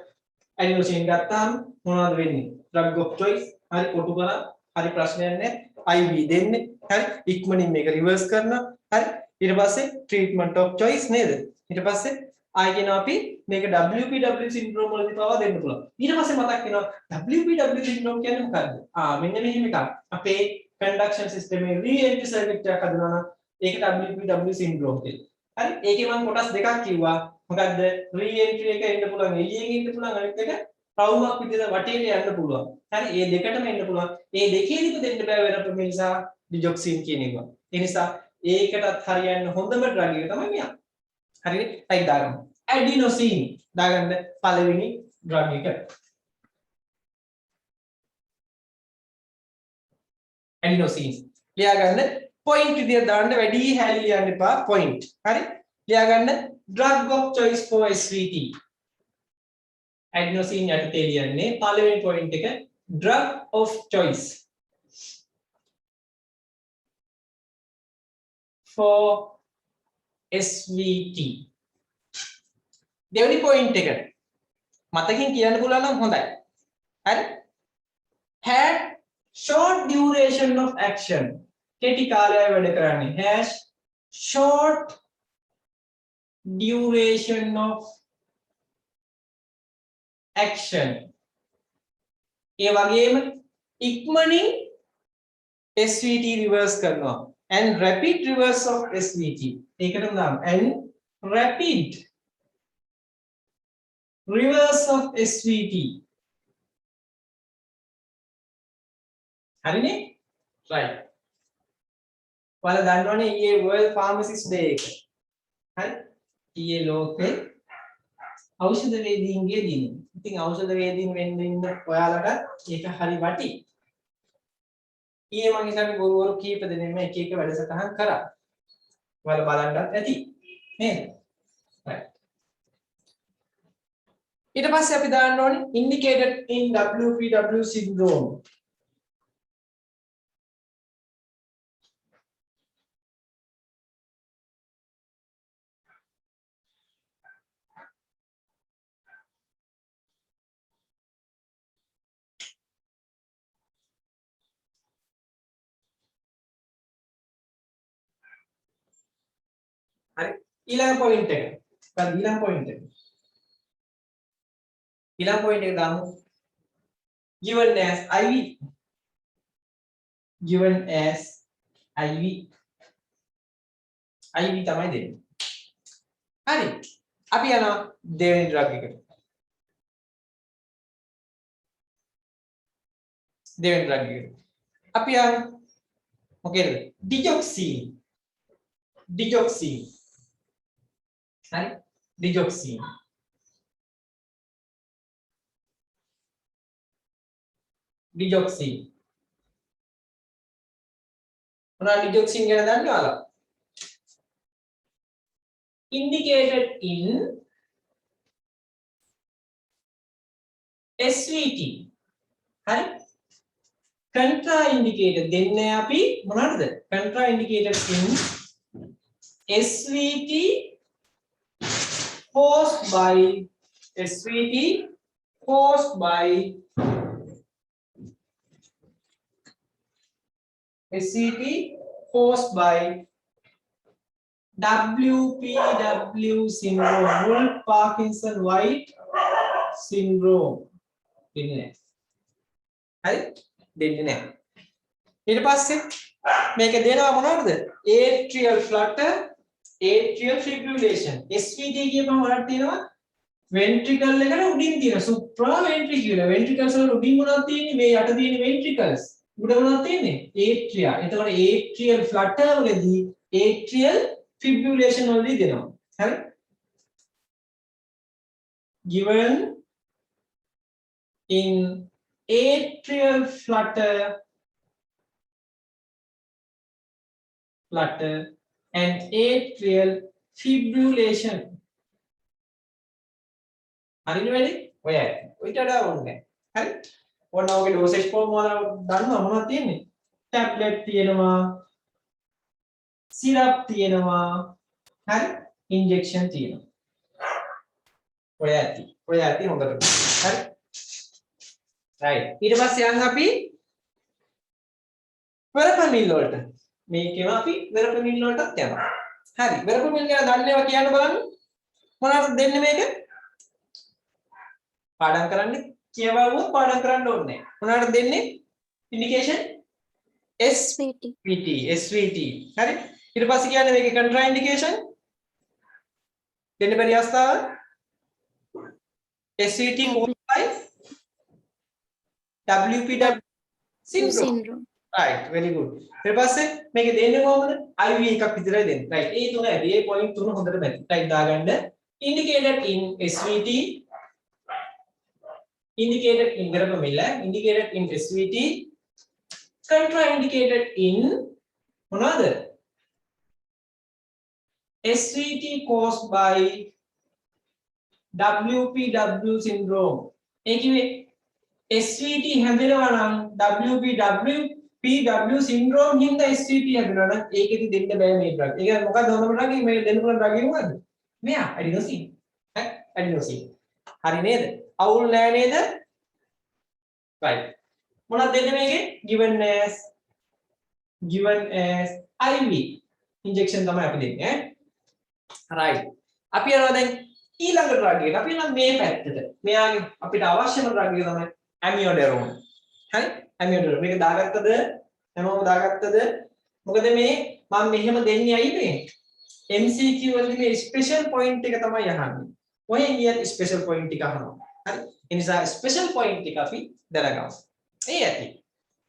adenosine ගත්තාම මොනවද වෙන්නේ? drug of choice. හරි කොටු කරා. හරි ප්‍රශ්නයක් නැහැ. IV දෙන්නේ. හරි. ඉක්මනින් මේක රිවර්ස් කරනවා. හරි. ඊට පස්සේ treatment of choice නේද? ඊට පස්සේ ආයෙ කියනවා අපි මේක WPW syndrome වලදී පවා දෙන්න පුළුවන්. ඊට පස්සේ මතක් වෙනවා WPW syndrome කියන්නේ මොකක්ද? මෙන්න මෙහෙම එකක්. අපේ conduction system එකේ re-entry circuit එකක් හදනවා නම් ඒක WPW syndrome කියලා. හරි? ඒකේ මම කොටස් දෙකක් කිව්වා. මොකද්ද? re-entry එක එන්න පුළුවන් එළියෙන් එන්න පුළුවන් අනිත් එක රවුමක් විදිහට වටේට යන්න පුළුවන්. හරි? මේ දෙකටම එන්න පුළුවන්. මේ දෙකේදීම දෙන්න බෑ වෙරපමිල් සහ digoxin කියන ඒවා. ඒ නිසා ඒකටත් හරියන්න හොඳම ඩ්‍රග් එක තමයි මෙයා. හරිනේ? ටයිප් දාගමු. adenosine දාගන්න පළවෙනි ඩ්‍රග් එක. adenosine. ලියාගන්න point විදියට දාන්න වැඩි හැලි ලියන්න එපා point. හරි? ලියාගන්න drug of choice for SVT. adenosine යටතේ ලියන්නේ පළවෙනි point එක drug of choice for SVT. දෙවෙනි point එක මතකින් කියන්න පුළුවන් නම් හොඳයි. හරි? had short duration of action. කෙටි කාලයක් වැඩ කරන්නේ. has short duration of action. ඒ වගේම ඉක්මනින් SVT reverse කරනවා. And rapid reverse of SVT. ඒකටම දාන්න. and rapid reverse of SVT. හරිනේ? right. ඔයාලා දන්නවනේ ඊයේ World Pharmacist Day එක. හරි? ඊයේ ලෝකේ ඖෂධ වේදීන්ගේ දින. ඉතින් ඖෂධ වේදීන් වෙන්න ඉන්න ඔයාලට ඒක හරි වටි. ඊයේ මම හිතන්නේ ගුරුවරු කීප දෙනෙක්ම එක එක වැඩසටහන් කරා. ඔයාලා බලන්නත් ඇති. නේද? right. ඊට පස්සේ අපි දාන්න ඕනේ indicated in WPW syndrome. හරි ඊළඟ පොයින්ට් එක. මොකක්ද ඊළඟ පොයින්ට් එක? ඊළඟ පොයින්ට් එක දාමු. given as IV. given as IV. IV තමයි දෙන්නේ. හරි. අපි යනවා දෙවෙනි ඩ්‍රග් එකට. දෙවෙනි ඩ්‍රග් එකට. අපි යමු මොකේද? digoxin. digoxin. හරි? digoxin. digoxin. මොනවද digoxin ගැන දන්නවද ඔයාලා? indicated in SVT. හරි? contraindicated දෙන්නේ අපි මොනවද? contraindicated in SVT caused by SVT caused by SVT caused by WPW syndrome, Wolff Parkinson White syndrome. දෙන්නේ නැහැ. හරි? දෙන්නේ නැහැ. ඊට පස්සේ මේක දෙනවා මොනවද? atrial flutter, atrial fibrillation. SVT කියපම වලට තියෙනවා ventricle එකට උඩින් තියෙන supraventricular. ventricles වල උඩින් මොනවද තියෙන්නේ? මේ යට තියෙන ventricles. උඩ මොනවද තියෙන්නේ? atria. එතකොට atrial flutter වලදී atrial fibrillation වලදී දෙනවා. හරි? given in atrial flutter and atrial fibrillation. හරිද වැඩි? ඔය ඔයිට වඩා ඕනේ. හරි? ඔන්න ඔගේ dosage form වල දන්නවා මොනවද තියෙන්නේ? ටැබ්ලට් තියෙනවා, සිරප් තියෙනවා, හරි? ඉන්ජෙක්ෂන් තියෙනවා. ඔය ඇති හොඳට. හරි? right. ඊට පස්සේ යන් අපි වෙරපමිල් වලට. මේකේම අපි වෙරපමිල් වලටත් යනවා. හරි. වෙරපමිල් ගැන දන්නේවා කියන්න බලන්න. මොනවද දෙන්නේ මේක? පාඩම් කරන්න කියවුවොත් පාඩම් කරන්න ඕනේ නැහැ. මොනවද දෙන්නේ? Indication SVT. හරි. ඊට පස්සේ කියන්නේ මේකේ contraindication දෙන්න බැරි අවස්ථාව SVT caused by WPW syndrome. Right, very good. ඊට පස්සේ මේක දෙන්නේ කොහොමද? IV එකක් විතරයි දෙන්නේ. right. ඒ තුන ඇති. ඒ point තුන හොඳට මැච්. right දාගන්න. indicated in SVT, indicated in verapamil, indicated in SVT, contraindicated in මොනවාද? SVT caused by WPW syndrome. ඒ කිව්වේ SVT හැදෙනවා නම් WPW syndrome හින්දා SVT හැදෙනවා නම් ඒකෙදි දෙන්න බෑ මේ ඩ්‍රග්. ඒක මොකක්ද හොඳම ඩ්‍රග්? මේ දෙන්න පුළුවන් ඩ්‍රග් එක මොකද්ද? මෙයා ඇඩිනෝසින්. හරි? ඇඩිනෝසින්. හරි නේද? අවුල් නෑ නේද? right. මොනවද දෙන්නේ මේකේ? given as IV injection තමයි අපි දෙන්නේ ඈ. right. අපි යනවා දැන් ඊළඟ ඩ්‍රග් එකට. අපි යනවා මේ පැත්තට. මෙයාගේ අපිට අවශ්‍යම ඩ්‍රග් එක තමයි amiodarone. හරි? amiodarone. මේක දාගත්තද? හැමෝම දාගත්තද? මොකද මේ මම මෙහෙම දෙන්නේ ඇයි මේ? MCQ වලදී මේ ස්පෙෂල් පොයින්ට් එක තමයි අහන්නේ. ඔය නියත් ස්පෙෂල් පොයින්ට් එක අහනවා. හරි? ඒ නිසා ස්පෙෂල් පොයින්ට් එක අපි දැනගමු. ඒ ඇති.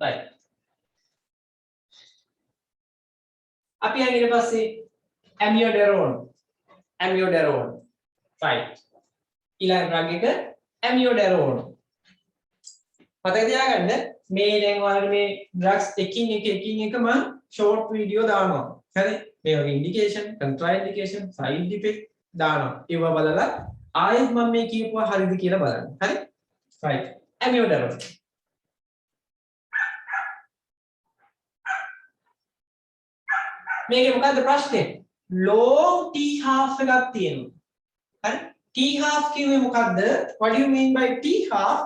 right. අපි යන්නේ ඊට පස්සේ amiodarone right ඊළඟ drug එක amiodarone මතක තියාගන්න මේ දැන් ඔයාලට මේ drugs එකින් එක මම short video දානවා හරි මේ වගේ indication contraindication side effect දානවා ඒවා බලලා ආයෙත් මම මේ කියපුවා හරිද කියලා බලන්න හරි right amiodarone මේකේ මොකද්ද ප්‍රශ්නේ long t half එකක් තියෙනවා හරි t half කිව්වේ මොකද්ද what do you mean by t half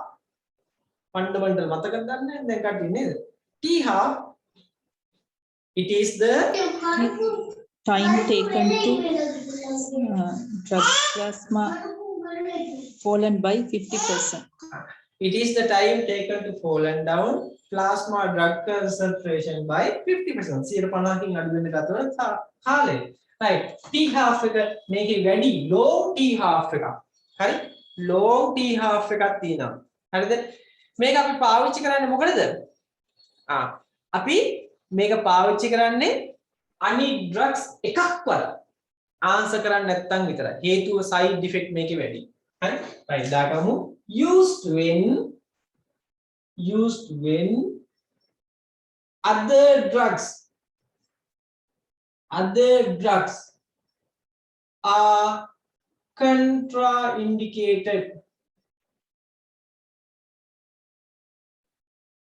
fundamental මතකද දන්නේ දැන් කට්ටිය නේද t half it is the Time taken to drug plasma fallen by 50%. it is the time taken to fallen down plasma drug concentration by 50%. 50%කින් අඩු වෙන්න ගතවන කාලය. right. T half එක මේකේ වැඩි long T half එකක්. හරි? long T half එකක් තියෙනවා. හරිද? මේක අපි පාවිච්චි කරන්නේ මොකටද? අපි මේක පාවිච්චි කරන්නේ අනිත් drugs එකක්වත් ආන්සර් කරන්නේ නැත්නම් විතරයි. හේතුව side effect මේකේ වැඩි. හරි? right. දාගමු used when other drugs are contraindicated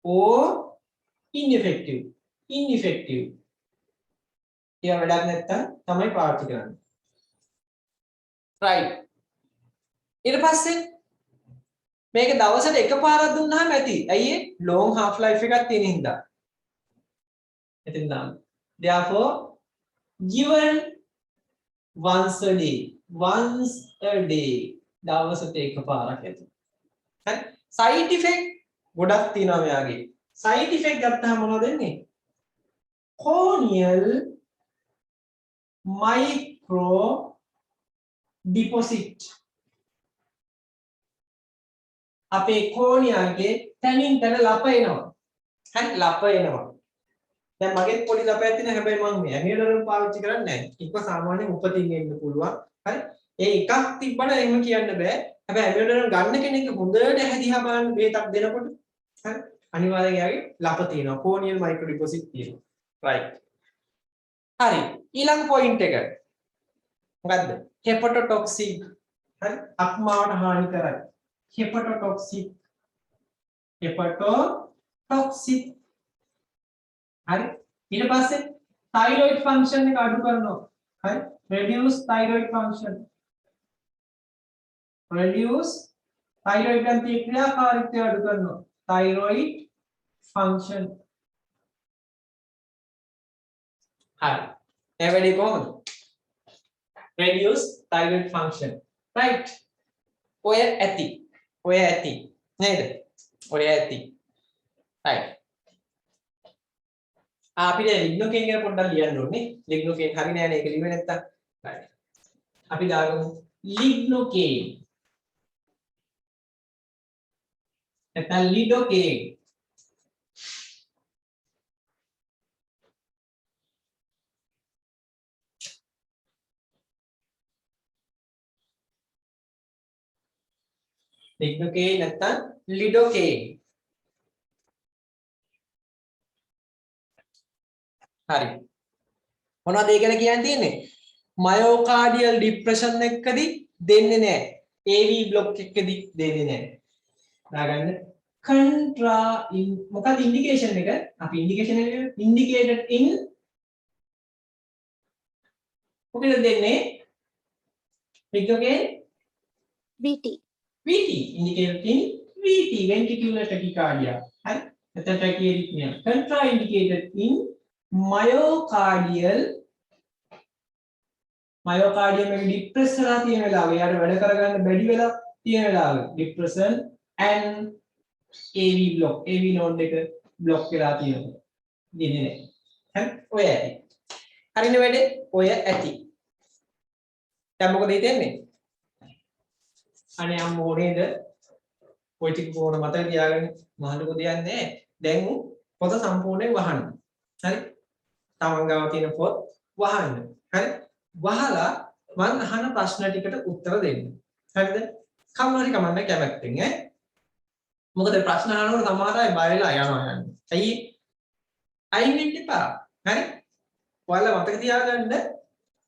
or ineffective ඒ වැඩක් නැත්තම් තමයි පාවිච්චි කරන්නේ right ඊට පස්සේ මේක දවසට එකපාරක් දුන්නාම ඇති. ඇයි ඒ? long half life එකක් තියෙන හින්දා. එතෙන් දාන්න. Therefore given once a day දවසට එකපාරක් ඇති. හරි? side effect ගොඩක් තියෙනවා මෙයාගේ. side effect ගත්තාම මොනවද වෙන්නේ? corneal micro deposit අපේ කෝනියාගේ තනින් තන ලප එනවා. හරි ලප එනවා. දැන් මගේ පොඩි ලපයක් තියෙන හැබැයි මම මේ ඇමියෝඩරම් පාවිච්චි කරන්නේ නැහැ. ඒක සාමාන්‍යයෙන් උපතින් එන්න පුළුවන්. හරි. ඒ එකක් තිබ්බට එහෙම කියන්න බෑ. හැබැයි ඇමියෝඩරම් ගන්න කෙනෙක් හොඳට හැදියා බලන්න බේතක් දෙනකොට හරි අනිවාර්යෙන් එයාගේ ලප තියෙනවා. කෝනියල් මයික්‍රෝ ඩිපොසිට් තියෙනවා. right. හරි. ඊළඟ පොයින්ට් එක. මොකද්ද? හෙපටොටොක්සික්. හරි. අක්මාවට හානි කරයි. hepatotoxic හරි ඊට පස්සේ thyroid function එක අඩු කරනවා හරි reduce thyroid function ග්‍රන්ථියේ ක්‍රියාකාරීත්වය අඩු කරනවා thyroid function හරි ඒ වැඩි කොහොමද reduce thyroid function right ඔය ඇති නේද? ඔය ඇති. right. අපිට lignocaine ගැන පොඩ්ඩක් ලියන්න ඕනේ. lignocaine හරි නෑනේ ඒක ලිව්වේ නැත්තම්. right. අපි දාගමු lignocaine. නැත්නම් lidocaine. lignocaine නැත්නම් lidocaine හරි මොනවද ඒ ගැන කියන්න තියෙන්නේ මයෝකාඩියල් ડિප්‍රෙෂන් එකකදී දෙන්නේ නැහැ AV බ්ලොක් එකකදී දෙන්නේ නැහැ දාගන්න මොකක්ද ඉන්ඩිකේෂන් එක අපි ඉන්ඩිකේෂන් එක ඉන්ඩිකේටඩ් ඉන් මොකද දෙන්නේ lignocaine VT indicated in VT ventricular tachycardia right එතන tachyarrhythmia contraindicated in myocardial එක ડિප්‍රෙස් වෙලා තියෙන වෙලාව යාට වැඩ කරගන්න බැරි වෙලා තියෙන වෙලාව depression and AV node එක block වෙලා තියෙනවා දෙන්නේ නැහැ හරි ඔය ඇති හරිනේ වැඩේ ඔය ඇති දැන් මොකද හිතෙන්නේ අනේ අම්මෝ නේද ඔය ටික කොහොමද මතක තියාගන්න මහලුකෝ දෙයක් නැහැ දැන් පොත සම්පූර්ණයෙන් වහන්න හරි තමන් ගාව තියෙන පොත් වහන්න. හරි? වහලා මම අහන ප්‍රශ්න ටිකට උත්තර දෙන්න. හරිද? කවුරුහරි කමන්න කැමැත්තෙන් ඈ. මොකද ප්‍රශ්න අහනකොට සමහර අය බය වෙලා යනවා යන්නේ. ඇයි? අයින් වෙන්න එපා. හරි? ඔයාලා මතක තියාගන්න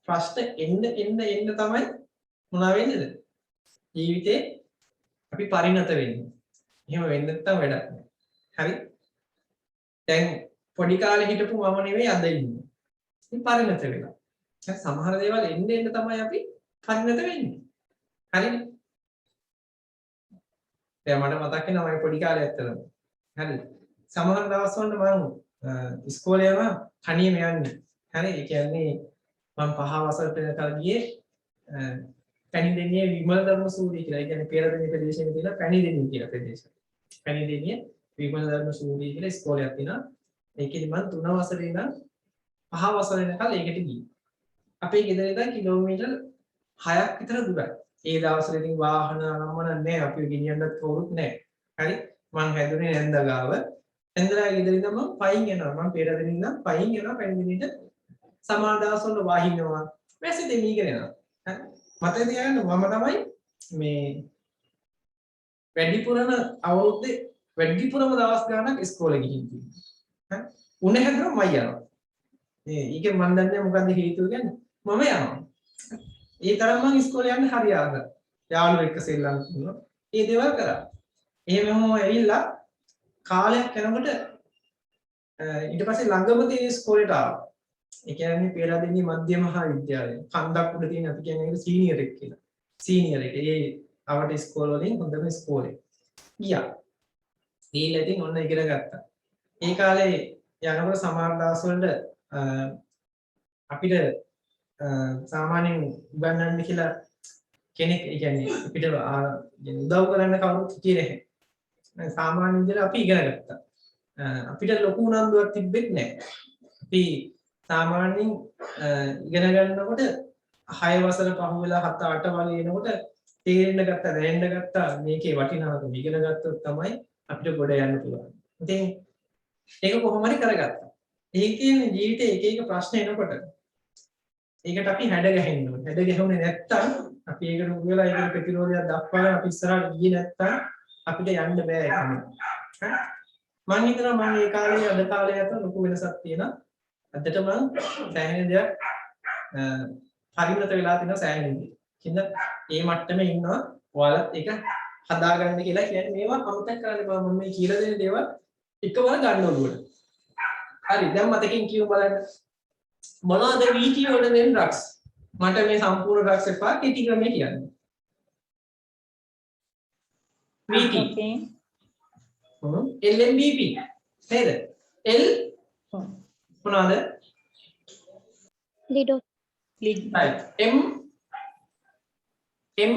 ප්‍රශ්න එන්න තමයි මොනවා වෙන්නේද? ජීවිතේ අපි පරිණත වෙන්නේ. එහෙම වෙන්න නැත්නම් වැඩක් නෑ. හරි? දැන් පොඩි කාලේ හිටපු මම නෙවෙයි අද ඉන්නේ. ඉතින් පරිණත වෙලා. දැන් සමහර දේවල් එන්න තමයි අපි පරිණත වෙන්නේ. හරිද? දැන් මට මතක් වෙනවා මම පොඩි කාලේ ඇත්තටම. හරිද? සමහර දවස්වල මම ඉස්කෝලේ යනවා තනියම යන්නේ. හරි? ඒ කියන්නේ මම 5 වසරට කල ගියේ පැණිදෙනිය විමල ධර්ම සූරිය කියලා. ඒ කියන්නේ පෙරදෙනිය ප්‍රදේශයේ තියෙන පැණිදෙනිය කියලා ප්‍රදේශය. පැණිදෙනිය විමල ධර්ම සූරිය කියලා ඉස්කෝලයක් තියෙනවා. ඒකෙදි මම 3 වසරේ ඉඳන් 5 වසර වෙනකල් ඒකට ගියේ. අපේ ගෙදර ඉඳන් කිලෝමීටර් 6ක් විතර දුරයි. ඒ දවස්වල ඉතින් වාහන අනම්මන නැහැ. අපි ගෙනියන්නත් කවුරුත් නැහැ. හරි? මං හැදුනේ නැන්දගාව. නැන්දලා ගෙදර ඉඳන් මම පයින් යනවා. මම පෙරදෙනිය ඉඳන් පයින් යනවා පැණිදෙනියට. සමහර දවස්වල වහිනවා. වැසි දෙමීගෙන යනවා. හරි? මතක තියාගන්න මම තමයි මේ වැඩිපුරම දවස් ගානක් ඉස්කෝලේ ගිහින් තියෙන්නේ. හරි? උණ හැදුනම මම යනවා. ඒකෙන් මම දන්නේ මොකද්ද හේතුව කියන්නේ? මම යනවා. ඒ තරම් මම ඉස්කෝලේ යන්න හරි ආසයි. යාළුවෝ එක්ක සෙල්ලම් කරනවා. ඒ දේවල් කරා. එහෙමම ඇවිල්ලා කාලයක් යනකොට ඊට පස්සේ ළඟම තියෙන ඉස්කෝලේට ආවා. ඒ කියන්නේ පෙරදෙනිය මධ්‍ය මහා විද්‍යාලය. කන්දක් උඩ තියෙන අපි කියන්නේ ඒක සීනියර් එක කියලා. සීනියර් එක. ඒ අවට ඉස්කෝල වලින් හොඳම ඉස්කෝලේ. ගියා. ගිහලා ඉතින් ඔන්න ඉගෙන ගත්තා. ඒ කාලේ යනකොට සමහර දවස්වල අපිට සාමාන්‍යයෙන් උගන්වන්න කියලා කෙනෙක් ඒ කියන්නේ අපිට උදව් කරන්න කවුරුත් හිටියේ නැහැ. සාමාන්‍ය විදිහට අපි ඉගෙන ගත්තා. අපිට ලොකු උනන්දුවක් තිබෙන්නේ නැහැ. අපි සාමාන්‍යයෙන් ඉගෙන ගන්නකොට 6 වසර පහු වෙලා 7 8 වගේ එනකොට තේරෙන්න ගත්තා දැනෙන්න ගත්තා මේකේ වටිනාකම ඉගෙන ගත්තොත් තමයි අපිට ගොඩ යන්න පුළුවන්. ඉතින් ඒක කොහොම හරි කරගත්තා. ඒකේ ජීවිතේ එක එක ප්‍රශ්න එනකොට ඒකට අපි හැඩ ගැහෙන්න ඕනේ. හැඩ ගැහුනේ නැත්තම් අපි ඒකට උගු වෙලා ඒකට ප්‍රතිරෝධයක් දක්වලා අපි ඉස්සරහට ගියේ නැත්තම් අපිට යන්න බෑ ඒකම. හරි? මම හිතනවා මම ඒ කාලේ අද කාලේ අතර ලොකු වෙනසක් තියෙනවා. අදට මම සෑහෙන දෙයක් පරිණත වෙලා තියෙනවා සෑහෙන විදිහට. කින්ද ඒ මට්ටමේ ඉන්නවා ඔයාලත් ඒක හදාගන්න කියලා කියන්නේ මේවා අමතක කරන්න බෑ මම මේ කියලා දෙන දේවල් එකවර ගන්න ඕනේ. හරි දැන් මතකින් කියමු බලන්න. මොනවද VT වල දෙන ඩ්‍රග්ස්? මට මේ සම්පූර්ණ ඩ්‍රග්ස් එපා කෙටි ක්‍රමයේ කියන්න. VT. Okay. LMBP. නේද? L මොනවද? lido right. M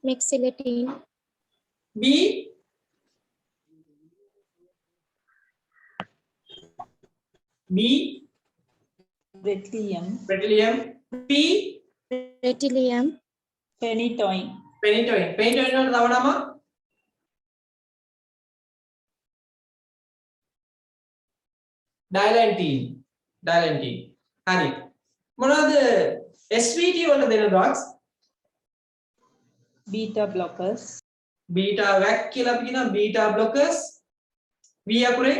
mexiletine B Beryllium, beryllium P beryllium phenytoin, phenytoin වලට තව නම dilanthine හරි මොනවද SVT වල දෙන drugs beta blockers, beta vac කියලා අපි කියනවා beta blockers V අකුරෙන්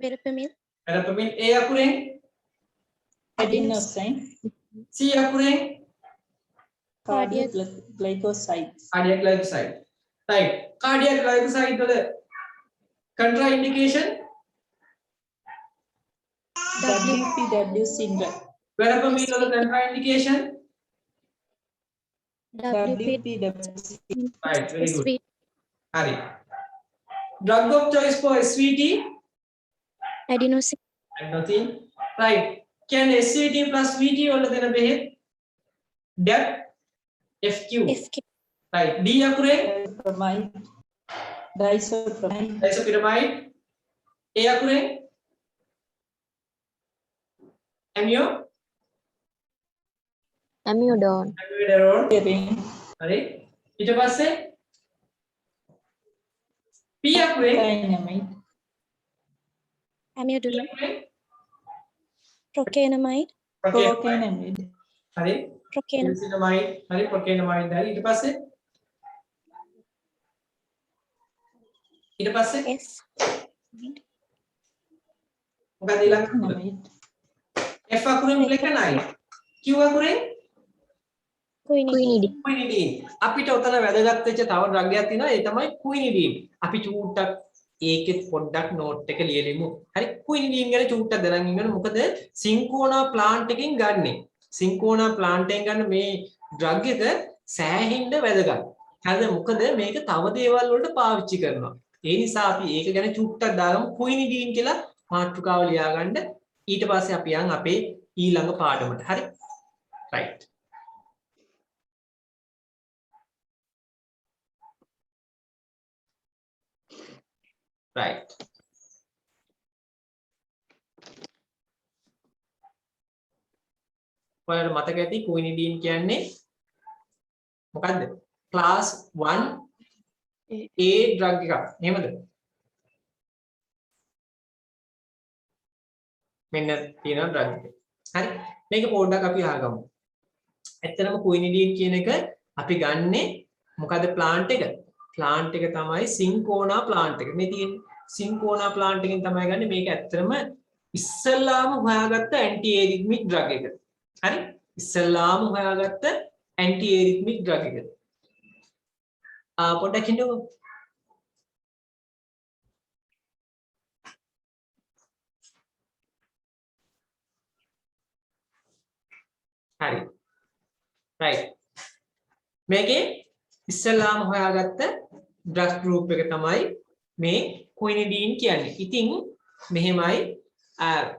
verapamil verapamil A අකුරෙන් adenosine, C අකුරෙන් cardiac glycosides, cardiac glycoside right cardiac glycoside වල contraindication WPW syndrome, verapamil වල contraindication WPW right very good hari drug of choice for SVT adenosine right can SVT plus VT වල දෙන බෙහෙත් DAP FQ fq right D අකුරේ disopramide, disopyramide A අකුරේ amiodarone amiodarone හරි ඊට පස්සේ P අකුරේ dynamite, amiodarone Procainamide. Procainamide. හරි Procainamide. niacinamide හරි procainamide හරි ඊට පස්සේ S. මොකද ඊළඟ Procainamide. F අකුරෙන් gluconide Q අකුරෙන් Quinidine. quinidine අපිට උතන වැදගත් වෙච්ච තව ඩ්‍රග් එකක් තියෙනවා ඒ තමයි quinidine අපි චූට්ටක් ඒකෙත් පොඩ්ඩක් නෝට් එක ලියලිමු හරි quinidine ගැන චූට්ටක් දැනගෙන ඉන්න මොකද සින්කෝනා ප්ලාන්ට් එකෙන් ගන්නෙ සින්කෝනා ප්ලාන්ට් එකෙන් ගන්න මේ ඩ්‍රග් එක සෑහෙන්න වැදගත් හරිද මොකද මේක තව දේවල් වලට පාවිච්චි කරනවා ඒ නිසා අපි ඒක ගැන චූට්ටක් දාගමු quinidine කියලා මාතෘකාව ලියාගන්න ඊට පස්සේ අපි යන් අපේ ඊළඟ පාඩමට හරි right right ඔයාලට මතක ඇති quinidine කියන්නේ මොකද්ද class 1A drug එකක් එහෙමද මෙන්න තියෙන drug එක හරි මේක පොඩ්ඩක් අපි අහගමු ඇත්තටම quinidine කියන එක අපි ගන්නෙ මොකද plant එක තමයි cinchona plant එක මේ තියෙන cinchona plant එකෙන් තමයි ගන්නෙ මේක ඇත්තටම ඉස්සල්ලාම හොයාගත්ත anti arrhythmic drug එක හරි ඉස්සල්ලාම හොයාගත්ත anti arrhythmic drug එක පොඩ්ඩක් හිතන්නකෝ හරි right මේකේ ඉස්සල්ලාම හොයාගත්ත drug group එක තමයි මේ quinidine කියන්නේ. ඉතින් මෙහෙමයි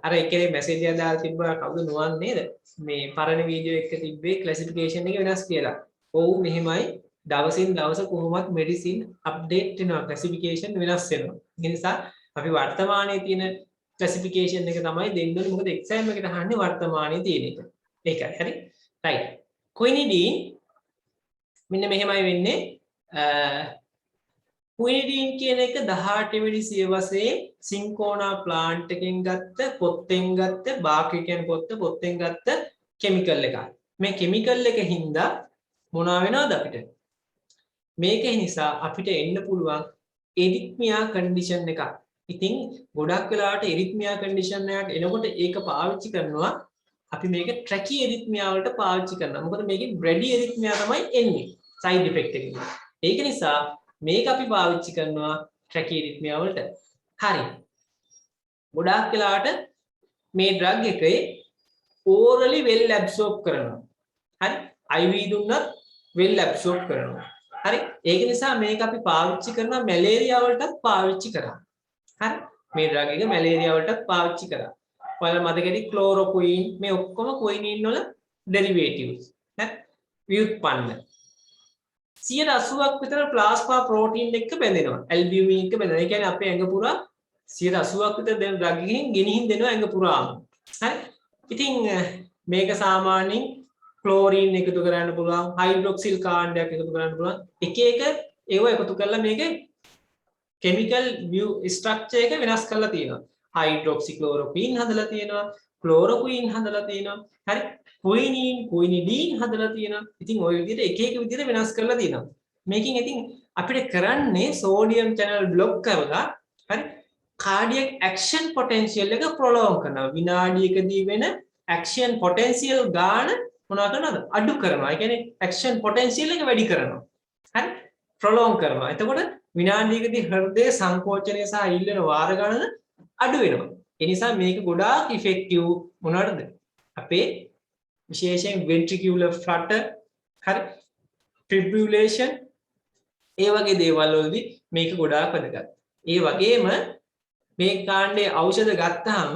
අර එකේ මැසේජ් එක දාලා තිබ්බා කවුද නුවන් නේද? මේ පරණ වීඩියෝ එක තිබ්බේ ක්ලාසිෆිකේෂන් එක වෙනස් කියලා. ඔව් මෙහෙමයි දවසින් දවස කොහොමත් මෙඩිසින් අප්ඩේට් වෙනවා ක්ලාසිෆිකේෂන් වෙනස් වෙනවා. ඒ නිසා අපි වර්තමානයේ තියෙන ක්ලාසිෆිකේෂන් එක තමයි දෙන්න ඕනේ. මොකද එක්සෑම් එකට අහන්නේ වර්තමානයේ තියෙන එක. ඒකයි හරි. right. quinidine මෙන්න මෙහෙමයි වෙන්නේ quinidine කියන එක 18 වෙනි සියවසේ සින්කෝනා ප්ලාන්ට් එකෙන් ගත්ත පොත්තෙන් ගත්ත බාකි කියන්නේ පොත්තෙන් ගත්ත කිමිකල් එකක් මේ කිමිකල් එක හින්දා මොනවා වෙනවද අපිට මේක නිසා අපිට එන්න පුළුවන් එරිත්මියා කන්ඩිෂන් එකක් ඉතින් ගොඩක් වෙලාවට එරිත්මියා කන්ඩිෂන් එකක් එනකොට ඒක පාවිච්චි කරනවා අපි මේක ට්‍රැකි එරිත්මියා වලට පාවිච්චි කරනවා මොකද මේකේ බ්‍රැඩි එරිත්මියා තමයි එන්නේ සයිඩ් ඉෆෙක්ට් එකකින් ඒක නිසා මේක අපි පාවිච්චි කරනවා ට්‍රැකි එරිත්මියා වලට හරි ගොඩාක් වෙලාවට මේ ඩ්‍රග් එකේ orally well absorb කරනවා හරි IV දුන්නත් well absorb කරනවා හරි ඒක නිසා මේක අපි පාවිච්චි කරනවා මැලේරියා වලටත් පාවිච්චි කරා හරි මේ ඩ්‍රග් එක මැලේරියා වලටත් පාවිච්චි කරා ඔයාලා මතකයි ක්ලෝරොක්වින් මේ ඔක්කොම quinine වල derivatives හරි ව්‍යුත්පන්න 80ක් විතර ප්ලාස්මා ප්‍රෝටීන් එක්ක බැඳෙනවා ඇල්බියුමින් එක්ක බැඳෙනවා ඒ කියන්නේ අපේ ඇඟ පුරා 80ක් විතර දෙන ඩ්‍රග් එකකින් ගෙනිහින් දෙනවා ඇඟ පුරාම හරි ඉතින් මේක සාමාන්‍යයෙන් ක්ලෝරින් එකතු කරන්න පුළුවන් හයිඩ්‍රොක්සිල් කාණ්ඩයක් එකතු කරන්න පුළුවන් එක එක ඒව එකතු කරලා මේක කෙමිකල් view structure එක වෙනස් කරලා තියෙනවා හයිඩ්‍රොක්සි ක්ලෝරොක්වින් හදලා තියෙනවා ක්ලෝරොක්වින් හදලා තියෙනවා හරි quinidine හදලා තියෙනවා ඉතින් ওই විදිහට එක එක විදිහට වෙනස් කරලා තියෙනවා මේකෙන් ඉතින් අපිට කරන්නේ සෝඩියම් channel block කරලා හරි cardiac action potential එක prolong කරනවා විනාඩියකදී වෙන action potential ගාන මොනවා කරනවද අඩු කරනවා ඒ කියන්නේ action potential එක වැඩි කරනවා හරි prolong කරනවා එතකොට විනාඩියකදී හෘදය සංකෝචනය සහ ඉල්ලන වාර ගණන අඩු වෙනවා ඒ නිසා මේක ගොඩාක් effective මොනවටද අපේ විශේෂයෙන් ventricular flutter හරි fibrillation ඒ වගේ දේවල් වලදී මේක ගොඩාක් වැදගත් ඒ වගේම මේ කාණ්ඩේ ඖෂධ ගත්තාම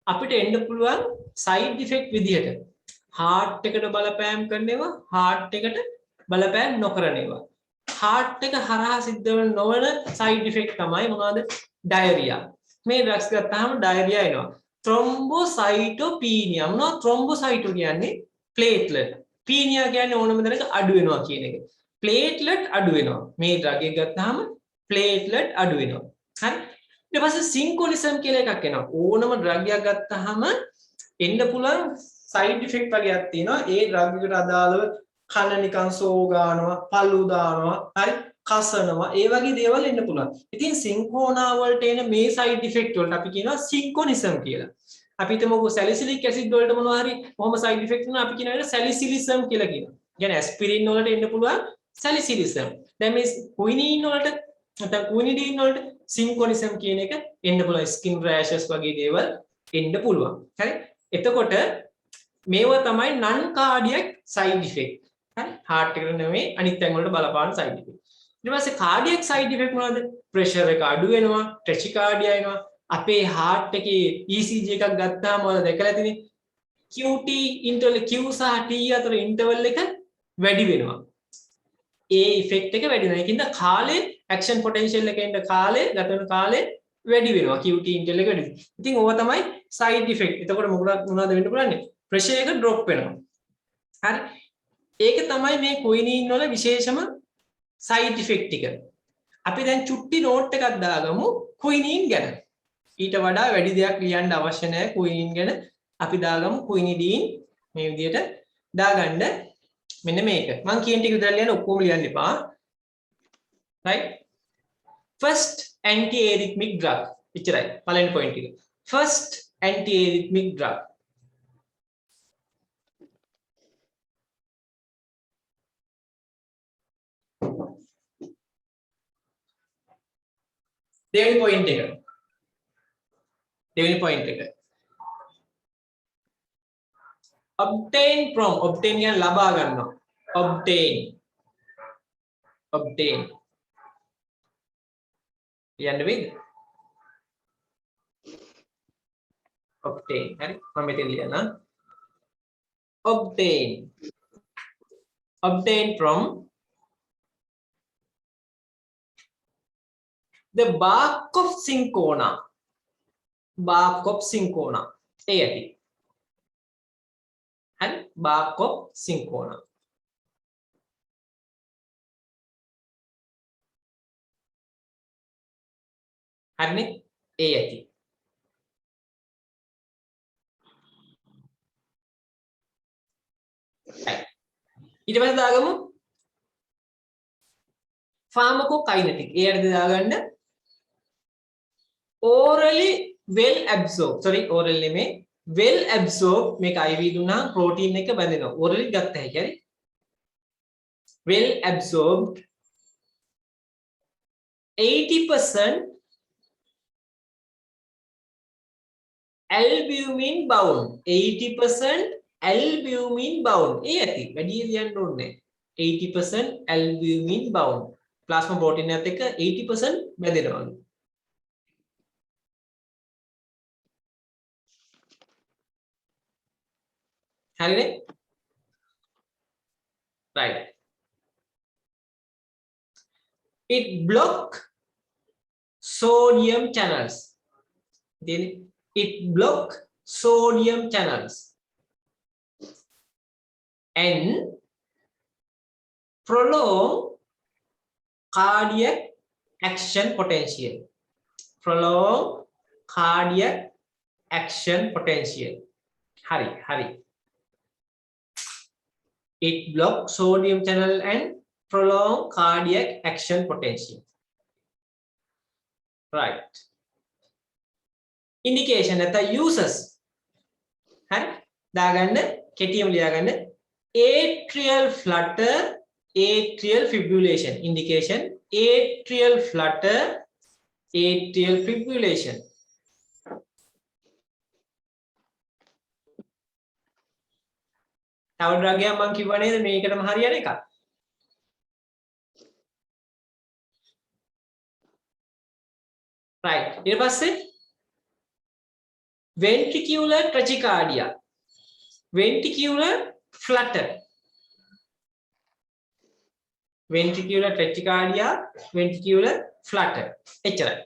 අපිට එන්න පුළුවන් side effect විදිහට heart එකට බලපෑම් කරනවා heart එකට බලපෑම් නොකරන ඒවා heart එක හරහා සිද්ධ වෙන නොවන side effect තමයි මොනවද diarrhea මේ drugs ගත්තාම diarrhea එනවා thrombocytopenia මොනවා thrombocyto කියන්නේ platelet penia කියන්නේ ඕනම දෙයක අඩු වෙනවා කියන එක platelet අඩු වෙනවා මේ drug එක ගත්තාම platelet අඩු වෙනවා හරි ඊට පස්සේ synchronism කියලා එකක් එනවා ඕනම drug එකක් ගත්තාම එන්න පුළුවන් side effect වගේක් තියෙනවා. ඒ drug එකට අදාළව කන නිකන් සෝ ගන්නවා, පල්ලු දානවා, හරි කසනවා. ඒ වගේ දේවල් එන්න පුළුවන්. ඉතින් සින්කෝනා වලට එන මේ side effect වලට අපි කියනවා synchronism කියලා. අපි හිතමුකෝ salicylic acid වලට මොනවා හරි කොහොම side effect වෙනවා අපි කියනවා ඒක salicylism කියලා කියනවා. කියන්නේ aspirin වලට එන්න පුළුවන් salicylism. දැන් මේ quinine වලට නැත්නම් quinidine වලට synchronism කියන එක එන්න පුළුවන්. skin rashes වගේ දේවල් එන්න පුළුවන්. හරි? එතකොට මේවා තමයි non cardiac side effect. හරි? heart එකට නෙමෙයි අනිත් තැන් වලට බලපාන side effect. ඊට පස්සේ cardiac side effect මොනවද? pressure එක අඩු වෙනවා, tachycardia එනවා. අපේ heart එකේ ECG එකක් ගත්තාම ඔයාලා දැකලා ඇතිනේ. QT interval Q සහ T අතර interval එක වැඩි වෙනවා. ඒ effect එක වැඩි වෙනවා. ඒකින්ද කාලේ action potential එකෙන්ද කාලේ ගත වෙන කාලේ වැඩි වෙනවා. QT interval එක වැඩි වෙනවා. ඉතින් ඕවා තමයි side effect. එතකොට මොනවද වෙන්න පුළුවන්? pressure එක drop වෙනවා. හරි? ඒක තමයි මේ quinine වල විශේෂම side effect එක. අපි දැන් චුට්ටි note එකක් දාගමු quinine ගැන. ඊට වඩා වැඩි දෙයක් ලියන්න අවශ්‍ය නැහැ quinine ගැන. අපි දාගමු quinidine මේ විදිහට දාගන්න. මෙන්න මේක. මම කියන ටික විතර ලියන්න ඔක්කොම ලියන්න එපා. right? First anti-arrhythmic drug. එච්චරයි. පළවෙනි point එක. First anti-arrhythmic drug. දෙවෙනි point එක. දෙවෙනි point එක. obtain from obtain කියන්නේ ලබා ගන්නවා. obtain කියන්න වේද? obtain හරි මම මෙතන ලියනවා. obtain from the bark of cinchona. ඒ ඇති. හරි bark of cinchona. හරිනේ ඒ ඇති. ඊට පස්සේ දාගමු pharmacokinetic. ඒ ඇරද දාගන්න orally well absorbed. sorry oral නෙමෙයි well absorbed. මේක IV දුන්නා protein එක බැඳෙනවා. orally ගත්ත හැකි හරි. well absorbed 80% albumin bound. 80% albumin bound. ඒ ඇති. වැඩි ලියන්න ඕනේ. 80% albumin bound. plasma protein එකත් එක්ක 80% බැඳෙනවා. හරිනේ? right. it block sodium channels. then it block sodium channels and prolong cardiac action potential. prolong cardiac action potential. Hari. it block sodium channel and prolong cardiac action potential. right. indication නැත්නම් uses. හරි දාගන්න කෙටියම ලියාගන්න atrial flutter, atrial fibrillation. indication atrial flutter, atrial fibrillation. තව drug එකක් මම කිව්වා නේද මේකටම හරියන එකක්. right. ඊට පස්සේ ventricular tachycardia, ventricular flutter. ventricular tachycardia, ventricular flutter. එච්චරයි.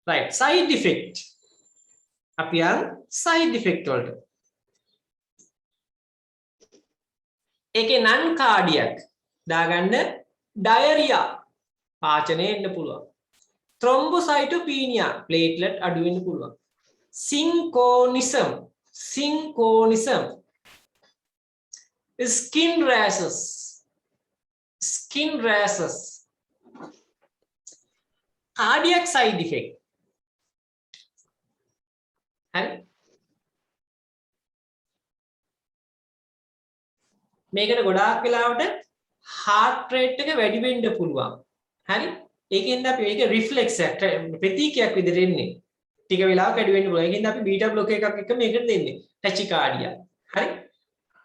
right. side effect. අපි යන් side effect වලට. ඒකේ non cardiac දාගන්න diarrhea. පාචනය එන්න පුළුවන්. thrombocytopenia platelet අඩු වෙන්න පුළුවන්. synchronism skin rashes cardiac side effect හරි මේකට ගොඩාක් වෙලාවට heart rate එක වැඩි වෙන්න පුළුවන් හරි ඒකෙන්ද අපි මේක reflex ප්‍රතික්‍රියාවක් විදිහට එන්නේ ටික වෙලාවක වැඩි වෙන්න පුළුවන් ඒකෙන්ද අපි බීටා බ්ලොකර් එකක් එක්ක මේකට දෙන්නේ tachycardia හරි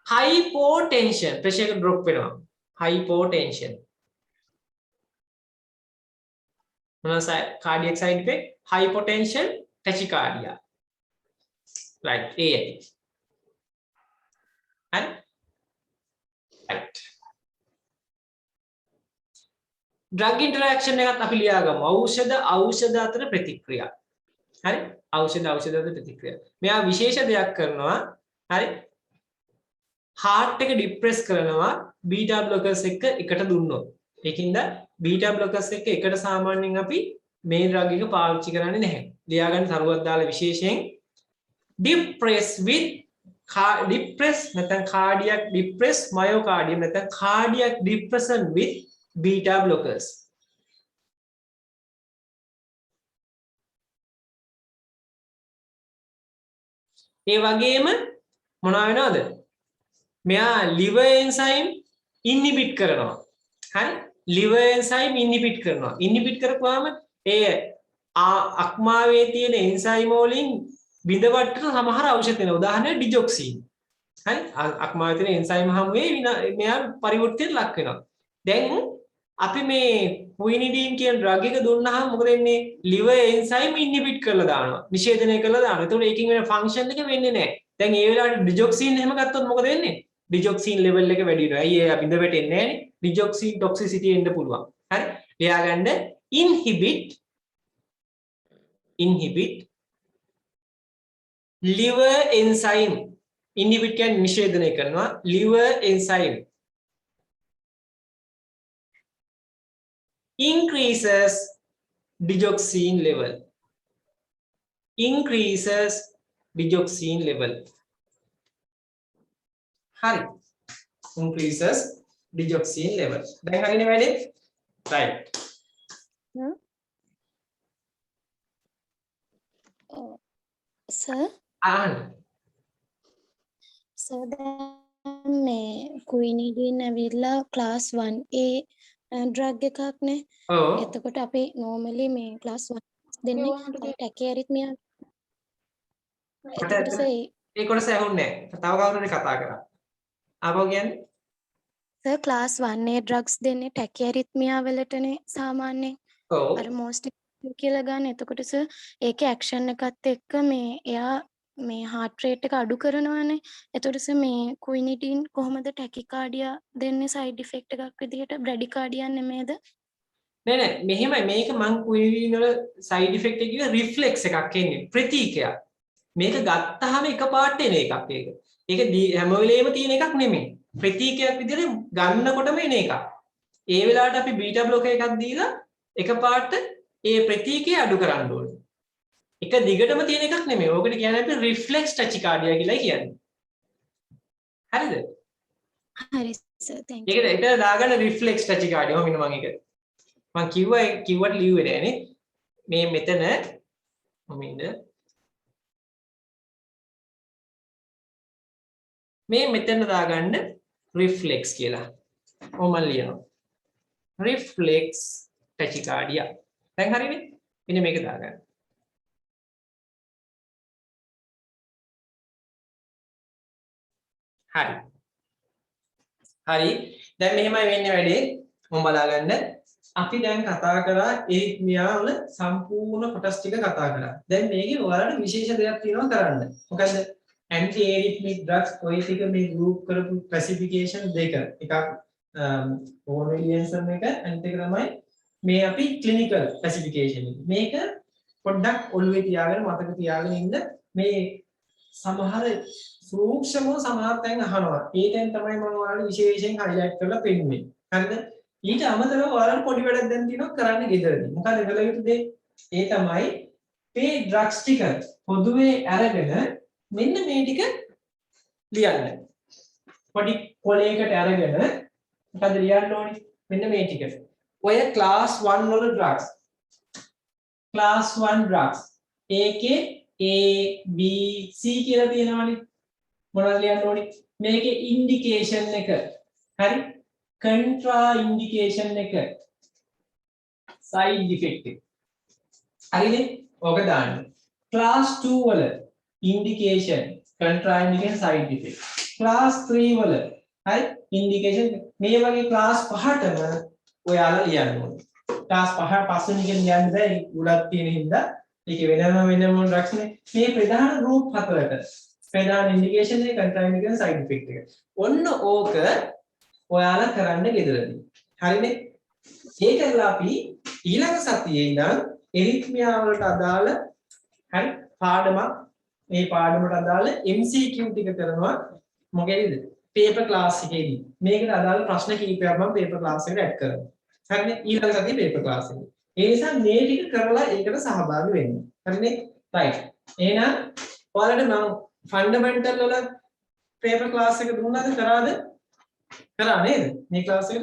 hypotension pressure එක drop වෙනවා hypotension මොනවාද cardiac side effect hypotension tachycardia right A හරි right drug interaction එකත් අපි ලියාගමු ඖෂධ අතර ප්‍රතික්‍රියා හරි ඖෂධ අතර ප්‍රතික්‍රියා මෙයා විශේෂ දෙයක් කරනවා හරි heart එක depress කරනවා beta blockers එකට දුන්නොත් ඒකින්ද beta blockers එකට සාමාන්‍යයෙන් අපි මේ drug එක පාවිච්චි කරන්නේ නැහැ ලියාගන්න තරුවක් දාලා විශේෂයෙන් depress නැත්නම් cardiac depress myocardium නැත්නම් cardiac depression with beta blockers ඒ වගේම මොනවා වෙනවද මෙයා liver enzyme inhibit කරනවා හරි liver enzyme inhibit කරපුවාම ඒ අක්මාවේ තියෙන enzyme වලින් බිඳවට්ටට සමහර ඖෂධ වෙනවා උදාහරණයක් digoxin හරි අක්මාවේ තියෙන enzyme හැමුවේ මෙයා පරිවර්තනයට ලක් වෙනවා දැන් අපි මේ quinidine කියන drug එක දුන්නාම මොකද වෙන්නේ liver enzyme inhibit කරලා දානවා නිෂේධනය කරලා දානවා එතකොට ඒකෙන් වෙන function එක වෙන්නේ නැහැ දැන් ඒ වෙලාවට digoxin එහෙම ගත්තොත් මොකද වෙන්නේ digoxin level එක වැඩි වෙනවා අයියේ අපි බිඳ වැටෙන්නේ නැහැනේ digoxin toxicity එන්න පුළුවන් හරි ලියාගන්න inhibit liver enzyme inhibit කියන්නේ නිෂේධනය කරනවා liver enzyme increases digoxin level hari increases digoxin level දැන් හරිනේ වැඩේ right sir sir දැන් මේ quinidine ඇවිල්ලා class 1A drug එකක් නේ එතකොට අපි normally මේ class 1 දෙන්නේ tachyarrhythmia ඒ කොටස ඇහුන්නේ නැහැ තව කවුරුහරි කතා කරා ආපහු කියන්නේ sir class 1A drugs දෙන්නේ tachyarrhythmia වලටනේ සාමාන්‍යයෙන් අර most කියලා ගන්න එතකොට sir ඒකේ action එකත් එක්ක මේ එයා මේ heart rate එක අඩු කරනවානේ එතකොට sir මේ quinidine කොහොමද tachycardia දෙන්නේ side effect එකක් විදිහට bradycardia නෙමෙයිද නෑ මෙහෙමයි මේක මං quinidine වල side effect එක කිව්ව reflex එකක් එන්නේ ප්‍රතික්‍රියා මේක ගත්තාම එකපාරට එන එකක් ඒක හැම වෙලේම තියෙන එකක් නෙමෙයි ප්‍රතික්‍රියාවක් විදිහට ගන්නකොටම එන එකක් ඒ වෙලාවට අපි බීටා බ්ලොකර් එකක් දීලා එකපාරට ඒ ප්‍රතික්‍රියා අඩු කරන්න ඕනේ එක දිගටම තියෙන එකක් නෙමෙයි ඕකට කියන්නේ අපි reflex tachycardia කියලා කියන්නේ හරිද හරි sir thank you ඒකට දාගන්න reflex tachycardia මම ඒක මං කිව්වට ලිව්වේ නෑනේ මේ මෙතන මොමින්ද මේ මෙතන දාගන්න reflex කියලා ඔය මම ලියනවා reflex tachycardia දැන් හරිනේ මෙන්න මේක දාගන්න හරි දැන් මෙහෙමයි වෙන්නේ වැඩේ මම බලාගන්න අපි දැන් කතා කරා එරිත්මියා වල සම්පූර්ණ කොටස් ටික කතා කරා දැන් මේකේ ඔයාලට විශේෂ දෙයක් තියෙනවා කරන්න මොකද anti arrhythmic drugs ඔය ටික මේ group කරපු classification දෙක එකක් Williamson එක අනිත් එක තමයි මේ අපි clinical classification එක මේක පොඩ්ඩක් ඔළුවේ තියාගෙන මතක තියාගෙන ඉන්න මේ සමහර සූක්ෂමව සමාර්ථයෙන් අහනවා ඒකෙන් තමයි මම ඔයාලට විශේෂයෙන් highlight කරලා පෙන්නන්නේ හරිද ඊට අමතරව ඔයාලට පොඩි වැඩක් දැන් තියෙනවා කරන්න ගෙදරදී මොකද කළ යුතු දේ ඒ තමයි මේ ඩ්‍රග්ස් ටික පොදුවේ අරගෙන මෙන්න මේ ටික ලියන්න. පොඩි කොලයකට අරගෙන මොකද ලියන්න ඕනේ? මෙන්න මේ ටික. ඔය ක්ලාස් 1 වල ඩ්‍රග්ස්. Class 1 drugs. ඒකේ A B C කියලා තියෙනවානේ. මොනවද ලියන්න ඕනේ? මේකේ ඉන්ඩිකේෂන් එක. හරි? කන්ට්‍රා ඉන්ඩිකේෂන් එක. සයිඩ් ඉෆෙක්ට් එක. හරිනේ? ඕක දාන්න. ක්ලාස් 2 වල indication, contraindication, side effect. Class 3 වල හරි ඉන්ඩිකේෂන් මේ වගේ ක්ලාස් පහටම ඔයාලා ලියන්න ඕනේ. ක්ලාස් පහ පස්වෙනි එක ලියන්න බෑ. උඩක් තියෙන හින්දා ඒක වෙනම ඩ්‍රග්ස්නේ. මේ ප්‍රධාන ගෲප් හතරට ප්‍රධාන ඉන්ඩිකේෂන් එක, කන්ට්‍රා ඉන්ඩිකේෂන්, සයිඩ් ඉෆෙක්ට් එක. ඔන්න ඕක ඔයාලා කරන්න ගෙදරදී. හරිනේ? ඒකලා අපි ඊළඟ සතියේ ඉඳන් එරිත්මියා වලට අදාළ හරි පාඩමක් මේ පාඩමට අදාළ MCQ ටික කරනවා. මොකේද? පේපර් ක්ලාස් එකේදී. මේකට අදාළ ප්‍රශ්න කිහිපයක් මම පේපර් ක්ලාස් එකට ඇඩ් කරනවා. හරිනේ? ඊළඟ සතියේ පේපර් ක්ලාස් එකේ. ඒ නිසා මේ ටික කරලා ඒකට සහභාගී වෙන්න. හරිනේ? රයිට්. එහෙනම් ඔයාලට මම ෆන්ඩමෙන්ටල් වල පේපර් ක්ලාස් එක දුන්නාද කරාද? කරා නේද? මේ ක්ලාස් එක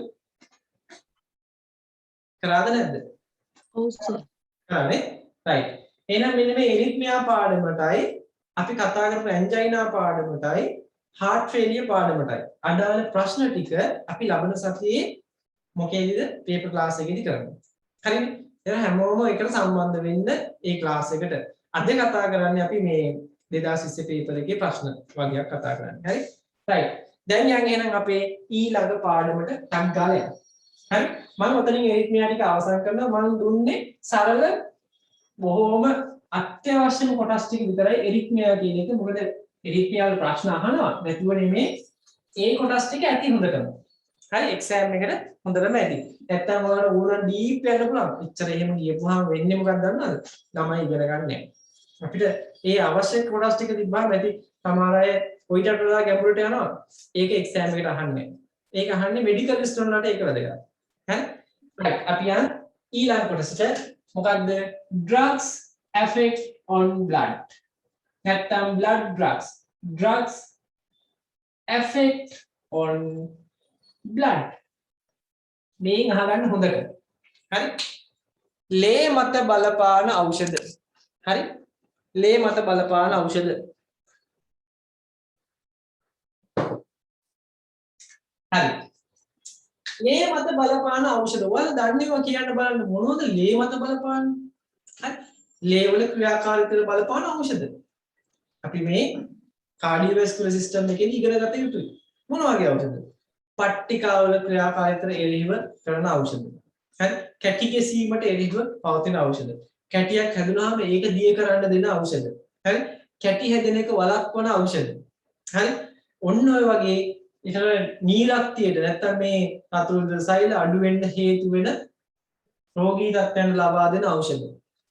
කරාද නැද්ද? ඔව් සර්. කරානේ? රයිට්. එහෙනම් මෙන්න මේ එරිත්මියා පාඩමටයි අපි කතා කරපු ඇන්ජයිනා පාඩමටයි heart failure පාඩමටයි අදාළ ප්‍රශ්න ටික අපි ලබන සතියේ මොකේද පේපර් ක්ලාස් එකේදී කරනවා. හරිනේ? එහෙනම් හැමෝම එකට සම්බන්ධ වෙන්න ඒ ක්ලාස් එකට. අද කතා කරන්නේ අපි මේ 2020 පේපර් එකේ ප්‍රශ්න වගේක් කතා කරන්නේ. හරි? රයිට්. දැන් යන් එහෙනම් අපේ ඊළඟ පාඩමට ටක් ගාලා යන්න. හරි? මම ඔතනින් එරිත්මියා ටික අවසන් කරනවා. මම දුන්නේ සරල බොහොම අත්‍යවශ්‍යම කොටස් ටික විතරයි එරිත්මියා කියන එක. මොකද එරිත්මියා වල ප්‍රශ්න අහනවා නැතුව නෙමේ ඒ කොටස් ටික ඇති හොඳටම. හරි එක්සෑම් එකට හොඳටම ඇති. නැත්තම් ඔයාලා ඕන ඩීප් යන්න පුළුවන්. එච්චර එහෙම ගියපුවාම වෙන්නේ මොකක්ද දන්නවද? ළමයි ඉගෙන ගන්න නැහැ. අපිට ඒ අවශ්‍ය කොටස් ටික තිබ්බම ඇති. සමහර අය ඔයිට වඩා ගැඹුරට යනවා. ඒක එක්සෑම් එකට අහන්නේ. ඒක අහන්නේ මෙඩිකල් ස්ටුඩන්ට් වලට ඒක වැදගත්. හරි? රයිට්. අපි යන ඊළඟ කොටසට මොකක්ද? drugs effect on blood. නැත්තම් blood drugs. Drugs effect on blood. මේන් අහගන්න හොඳට. හරි? ලේ මත බලපාන ඖෂධ. හරි? ලේ මත බලපාන ඖෂධ. හරි. ලේ මත බලපාන ඖෂධ. ඔයාලා දන්නේවා කියන්න බලන්න මොනවද ලේ මත බලපාන්නේ? හරි? ලේ වල ක්‍රියාකාරීත්වය බලපාන ඖෂධ. අපි මේ කාඩියෝවැස්කුලර් සිස්ටම් එකේදී ඉගෙන ගත යුතුයි. මොන වගේ ඖෂධ? පට්ටිකා වල ක්‍රියාකාරීත්වය එරෙහිව කරන ඖෂධ. හරි? කැටි ගැසීමට එරෙහිව පවතින ඖෂධ. කැටියක් හැදුනහම ඒක දිය කරන්න දෙන ඖෂධ. හරි? කැටි හැදෙන එක වළක්වන ඖෂධ. හරි? ඔන්න ඔය වගේ ඊට නීරක්තියට නැත්තම් මේ රතුරු සෛල අඩු වෙන්න හේතු වෙන රෝගී තත්ත්වයන් ලබා දෙන ඖෂධ.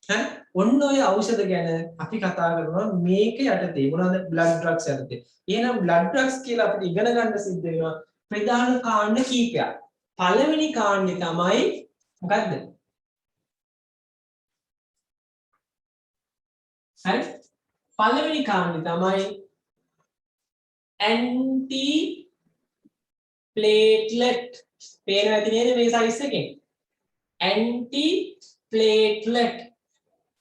හරි? ඔන්න ඔය ඖෂධ ගැන අපි කතා කරනවා මේක යටතේ මොනවද blood drugs යටතේ. එහෙනම් blood drugs කියලා අපිට ඉගෙන ගන්න සිද්ධ වෙනවා ප්‍රධාන කාණ්ඩ කීපයක්. පළවෙනි කාණ්ඩේ තමයි මොකද්ද? හරි? පළවෙනි කාණ්ඩේ තමයි anti platelet. පේනවා ඇති නේද මේ සයිස් එකෙන්? anti platelet.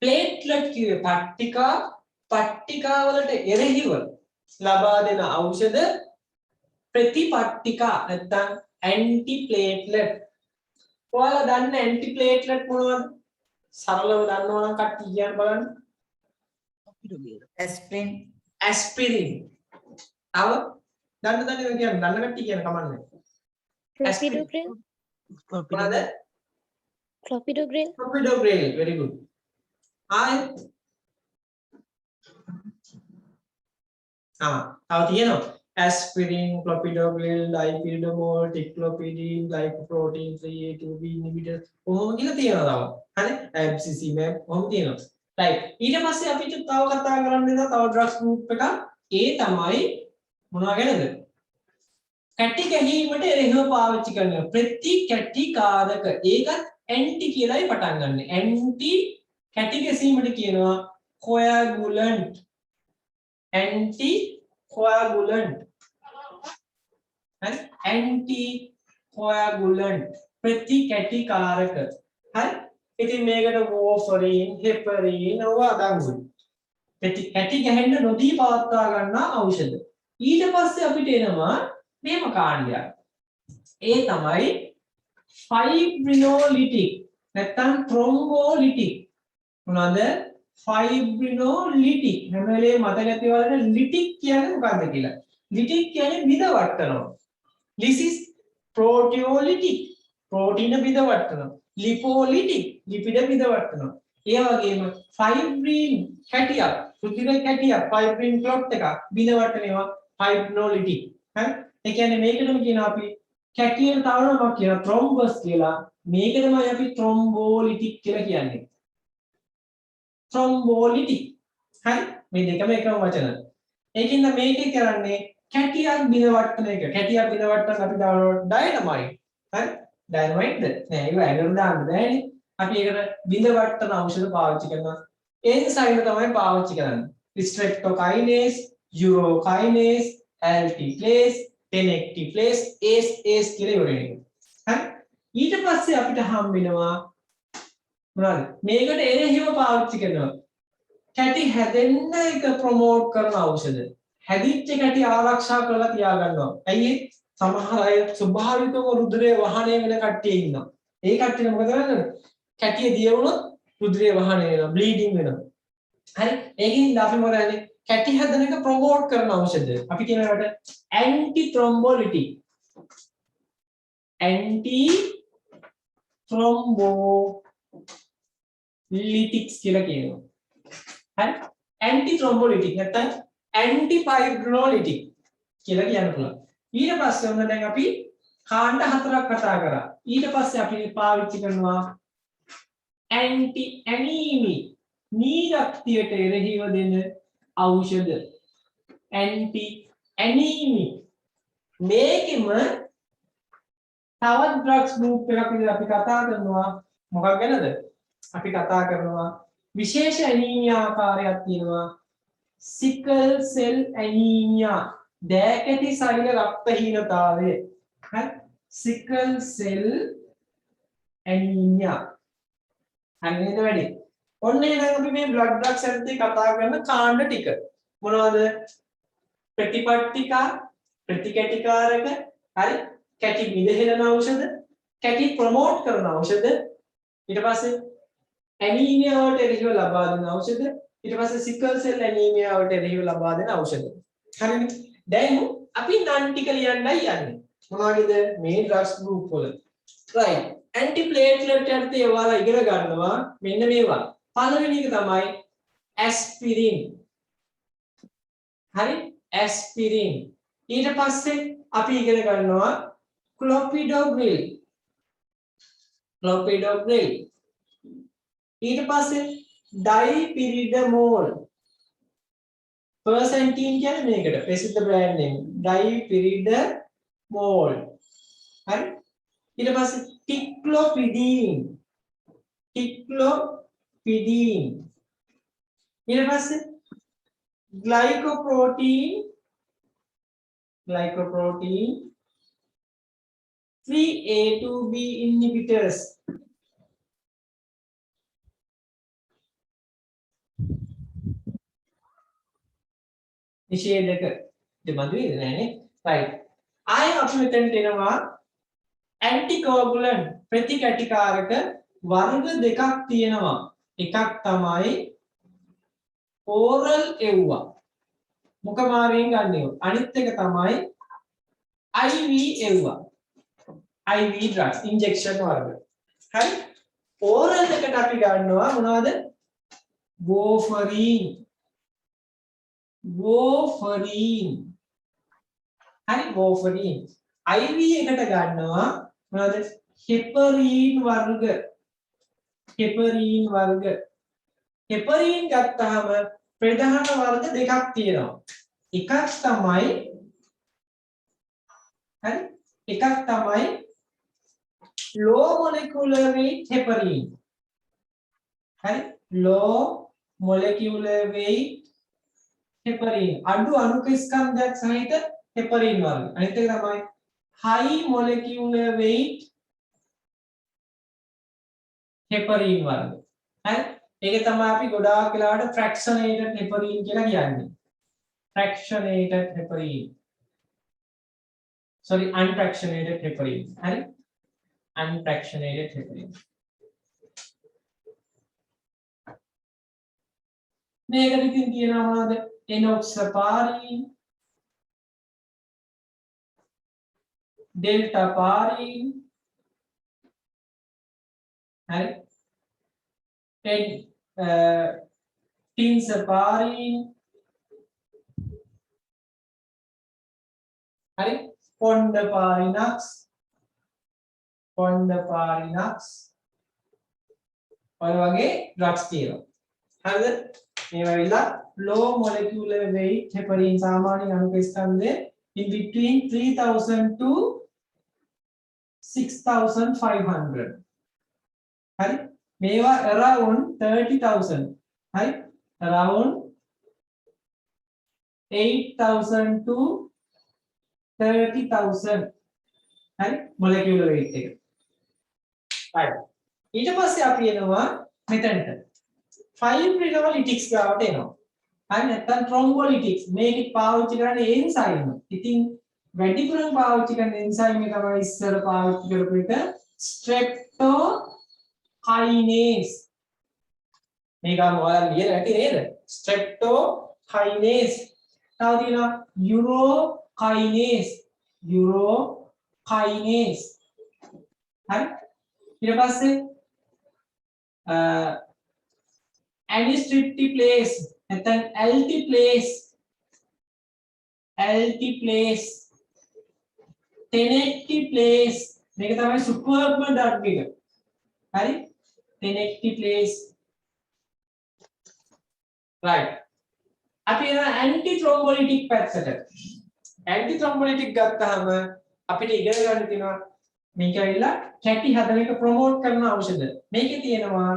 platelet කියේ පට්ටිකා වලට එරෙහිව ලබා දෙන ඖෂධ ප්‍රතිපට්ටිකා නැත්නම් anti platelet. ඔයාලා දන්න anti platelet මොනවද? සරලව දන්නවා නම් කට්ටිය කියන්න බලන්න. Aspirin. aspirin. තව දන්න කියන්න දන්න කට්ටිය කියන කමන්නේ. Clopidogrel. මොනවද? Clopidogrel. Clopidogrel. very good. තව තියෙනවා aspirin, clopidogrel, dipyridamole, ticlopidin, glycoprotein 3A2B inhibitor ඔහොම කියලා තියෙනවා තව. හරි? abscimab ඔහොම තියෙනවා. right. ඊට පස්සේ අපිට තව කතා කරන්න දෙනවා තව drugs group එකක්. ඒ තමයි මොනවා ගැනද? කැටි ගැනීමට එරෙහිව පාවිච්චි කරන ප්‍රතිකැටිකාරක. ඒකත් ඇන්ටි කියලායි පටන් ගන්න. ඇන්ටි කැටි ගැසීමට කියනවා coagulant anti coagulant හරි anti coagulant ප්‍රති කැටිකාරක හරි ඉතින් මේකට warfarin heparin ඔවා අඩංගුයි ප්‍රති කැටි ගැහෙන්න නොදී පවත්වා ගන්නා ඖෂධ ඊට පස්සේ අපිට එනවා මේම කාණ්ඩයක් ඒ තමයි fibrinolytic නැත්නම් thrombolytic මොනවාද fibrinolytic හැම වෙලේම මතක තියාගන්න lytic කියන්නේ මොකක්ද කියලා lytic කියන්නේ බිඳවට්ටනවා lysis proteolytic ප්‍රෝටීන බිඳවට්ටනවා lipolytic ලිපිඩ බිඳවට්ටනවා ඒ වගේම fibrin කැටියක් රුධිර කැටියක් fibrin clot එකක් බිඳවට්ටනවා fibrinolytic හරි ඒ කියන්නේ මේකටම කියනවා අපි කැටියෙන් තව නමක් කියනවා thrombus කියලා මේක තමයි අපි thrombolytic කියලා කියන්නේ thrombolytic හරි මේ දෙකම එකම වචන ඒකින්ද මේකේ කරන්නේ කැටියක් බිඳවට්ටන එක කැටියක් බිඳවට්ටන අපි දානවා ඩයනමයිට් හරි ඩයනමයිට්ද නෑ ඒක ඇඟට දාන්න බෑනේ අපි ඒකට බිඳවට්ටන ඖෂධ පාවිච්චි කරනවා එන්සයිම් තමයි පාවිච්චි කරන්නේ streptokinase urokinase alteplase tenecteplase ACE කියලා ඉවරනේ හරි ඊට පස්සේ අපිට හම් වෙනවා මොනවාද මේකට එරෙහිව පාවිච්චි කරනවා කැටි හැදෙන්න එක ප්‍රොමෝට් කරන ඖෂධ හැදිච්ච කැටි ආරක්ෂා කරලා තියා ගන්නවා ඇයි සමහර අය ස්වභාවිකව රුධිරය වහණය වෙන කට්ටිය ඉන්නවා ඒ කට්ටිය මොකද කරන්නේ කැටිය දිය වුණොත් රුධිරය වහණය වෙනවා බ්ලීඩින් වෙනවා හරි ඒකින් අපි මොකදන්නේ කැටි හැදෙන එක ප්‍රොමෝට් කරන ඖෂධ අපි කියනකට ඇන්ටි thrombolytic ඇන්ටි thrombolytics කියලා කියනවා හරි ඇන්ටි thrombolytic නැත්නම් ඇන්ටි fibrinolytic කියලා කියන්න පුළුවන් ඊට පස්සේ ඔන්න දැන් අපි කාණ්ඩ හතරක් කතා කරා ඊට පස්සේ අපි පාවිච්චි කරනවා ඇන්ටි ඇනීමික් නීරක්තියට එරෙහිව දෙන ඖෂධ ඇන්ටි ඇනීමික් මේකෙම තවත් ඩ්‍රග්ස් ගෲප් එකක් විදිහට අපි කතා කරනවා මොකක් ගැනද අපි කතා කරනවා විශේෂ ඇනීමියා ආකාරයක් තියෙනවා සිකල් සෙල් ඇනීමියා දෑකැටි සෛල රක්තහීනතාවය හරි සිකල් සෙල් ඇනීමියා හරි නේද වැඩි ඔන්න එහෙනම් අපි මේ බ්ලඩ් ඩ්‍රග්ස් ඇත්තේ කතා කරන කාණ්ඩ ටික මොනවද ප්‍රතිපත්තිකා ප්‍රතිකැටිකාරක හරි කැටි මිදහෙන ඖෂධ කැටි ප්‍රොමෝට් කරන ඖෂධ ඊට පස්සේ ඇනීමියා වලට එරෙහිව ලබා දෙන ඖෂධ ඊට පස්සේ සිකල් සෙල් ඇනීමියා වලට එරෙහිව ලබා දෙන ඖෂධ හරිනේ දැන් අපි නන් ටික ලියන්නයි යන්නේ මොනවද මේ ඩ්‍රග්ස් ගෲප් වල රයිට් ඇන්ටි ප්ලේට්ලට් යටතේ ඔයාලා ඉගෙන ගන්නවා මෙන්න මේවා පළවෙනි එක තමයි ඇස්පිරින් හරි ඇස්පිරින් ඊට පස්සේ අපි ඉගෙන ගන්නවා ක්ලොපිඩෝග්‍රිල් ඊට පස්සේ ඩයිපිරිඩමෝල් පර්සන්ටීන් කියන්නේ මේකට ප්‍රසිද්ධ බ්‍රෑන්ඩ් නේම් ඩයිපිරිඩමෝල් හරි ඊට පස්සේ ටික්ලොපිඩීන් ඊට පස්සේ glycoprotein 3A2B inhibitors නිෂේධක දෙමදුවේද නෑනේ right ආයෙ අපි මෙතනට එනවා ඇන්ටිකෝගුලන්ට් ප්‍රතිකැටිකාරක වර්ග දෙකක් තියෙනවා එකක් තමයි oral එව්වා මුඛ මාර්ගයෙන් ගන්න ඒවා අනිත් එක තමයි IV එව්වා IV drugs injection වර්ග හරි oral එකට අපි ගන්නවා මොනවද warfarin හරි warfarin IV එකට ගන්නවා මොනවද heparin වර්ග heparin ගත්තාම ප්‍රධාන වර්ග දෙකක් තියෙනවා එකක් තමයි low molecular weight heparin හරි low molecular weight heparin අඩු අණුක ස්කන්ධයක් සහිත heparin වර්ග. අනිත් එක තමයි high molecular weight heparin වර්ග. හරි? ඒක තමයි අපි ගොඩාක් වෙලාවට fractionated heparin කියලා කියන්නේ. fractionated heparin. Sorry, unfractionated heparin. හරි? unfractionated heparin. මේකට ඉතින් කියනවා මොනවද? enoxaparin, deltaparin, හරි? tinsaparin, හරි? fondaparinux, ඔය වගේ drugs තියෙනවා. හරිද? මේවා විලා low molecular weight heparin සාමාන්‍ය අණුක ස්කන්ධය in between 3000 to 6500. හරි? මේවා around 30000. හරි? around 8000 to 30000. හරි? molecular weight එක. right. ඊට පස්සේ අපි එනවා මෙතනට. fibrinolytics ගාවට එනවා. හරි නැත්නම් thrombolytics මේක පාවිච්චි කරන්නේ එන්සයිම්. ඉතින් වැඩිපුරම පාවිච්චි කරන එන්සයිම් එක තමයි ඉස්සර පාවිච්චි කරපු එක streptokinase. මේක ඔයාලා ලියලා ඇති නේද? streptokinase. තව තියෙනවා urokinase. හරි? ඊට පස්සේ antistriptylase නැත්නම් alteplase tenecteplase මේක තමයි සුපර්බ් ඩග් එක. හරි? tenecteplase. right. අපි යන ඇන්ටි thrombolytic පැත්තට. ඇන්ටි thrombolytic ගත්තාම අපිට ඉගෙන ගන්න තියෙනවා මේක ඇවිල්ලා කැටි හදන එක ප්‍රොමෝට් කරන ඖෂධ. මේකේ තියෙනවා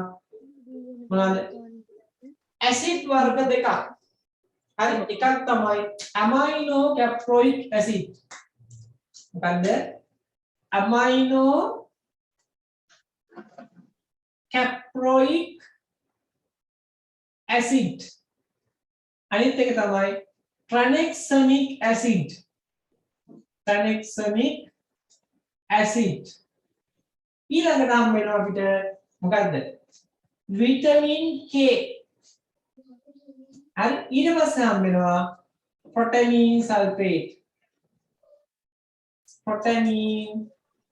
මොනවාද? ඇසිඩ් වර්ග දෙකක්. හරි? එකක් තමයි amino caproic acid. මොකද්ද? amino caproic acid. අනිත් එක තමයි tranexamic acid. ඊළඟට හම් වෙනවා අපිට මොකද්ද? vitamin K. හරි? ඊට පස්සේ හම් වෙනවා protein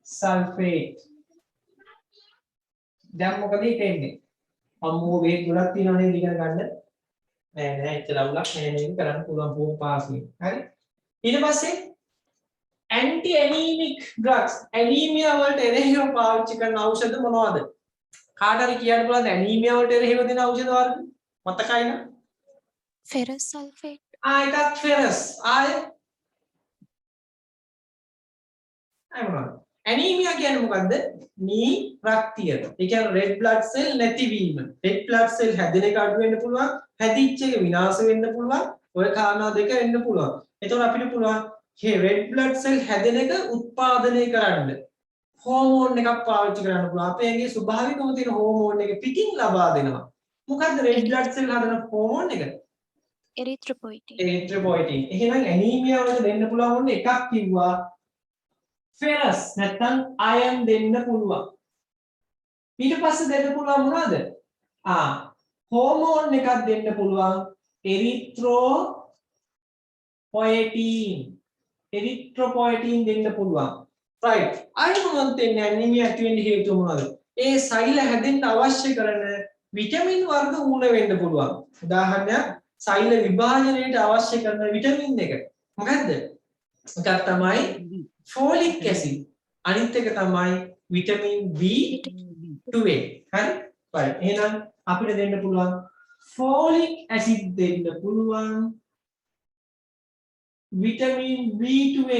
sulfate. දැන් මොකද හිතෙන්නේ? අම්මෝ මේ ගොඩක් තියෙනවා නේද ඉගෙන ගන්න? නෑ එච්චර අවුලක් නෑ නේද කරන්න පුළුවන් බොහොම පාස්ලි. හරි? ඊට පස්සේ anti anemic drugs. anemia වලට එරෙහිව පාවිච්චි කරන ඖෂධ මොනවද? කාට හරි කියන්න පුළුවන්ද anemia වලට එරෙහිව දෙන ඖෂධ වර්ග? මතකයි නේද? ferrous sulfate. එකක් ferrous. මොනවද? anemia කියන්නේ මොකද්ද? නී රක්තිය. ඒ කියන්නේ red blood cell නැතිවීම. red blood cell හැදෙන එක අඩු වෙන්න පුළුවන්. හැදිච්ච එක විනාශ වෙන්න පුළුවන්. ඔය කාරණා දෙක වෙන්න පුළුවන්. එතකොට අපිට පුළුවන් මේ red blood cell හැදෙන එක උත්පාදනය කරන්න හෝමෝන් එකක් පාවිච්චි කරන්න පුළුවන්. අපේ ඇඟේ ස්වභාවිකවම තියෙන හෝමෝන් එක පිටින් ලබා දෙනවා. මොකද්ද red blood cell හදන හෝමෝන් එක? erythropoietin. එහෙනම් anemia වලට දෙන්න පුළුවන් ඔන්න එකක් කිව්වා. ferrous නැත්නම් iron දෙන්න පුළුවන්. ඊට පස්සේ දෙන්න පුළුවන් මොනවද? හෝමෝන් එකක් දෙන්න පුළුවන් erythropoietin දෙන්න පුළුවන්. right. අය මොනවද දෙන්නේ anemia ඇති වෙන්න හේතුව මොනවද? ඒ සෛල හැදෙන්න අවශ්‍ය කරන විටමින් වර්ග ඌණ වෙන්න පුළුවන්. උදාහරණයක් සෛල විභාජනයට අවශ්‍ය කරන විටමින් එක. මොකද්ද? එකක් තමයි folic acid. අනිත් එක තමයි vitamin B12. හරි? right. එහෙනම් අපිට දෙන්න පුළුවන් folic acid දෙන්න පුළුවන් vitamin B12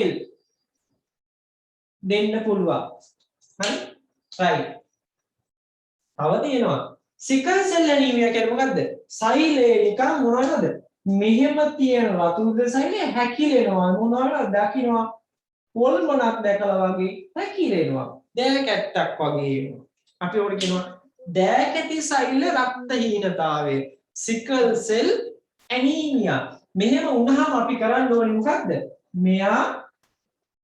දෙන්න පුළුවන්. හරි? right. තව තියෙනවා සිකල් සෙල් ඇනීමියා කියන්නේ මොකද්ද? සෛලේ නිකන් මොනවද? මෙහෙම තියෙන වතුර සෛලේ හැකිලෙනවා මොනවද දකින්නවා පොල් මොනක් දැකලා වගේ හැකිලෙනවා. දෑකැත්තක් වගේ වෙනවා. අපි ඕකට කියනවා දෑකැති සෛල රක්තහීනතාවය. සිකල් සෙල් ඇනීමියා. මෙහෙම වුණාම අපි කරන්න ඕනේ මොකද්ද? මෙයා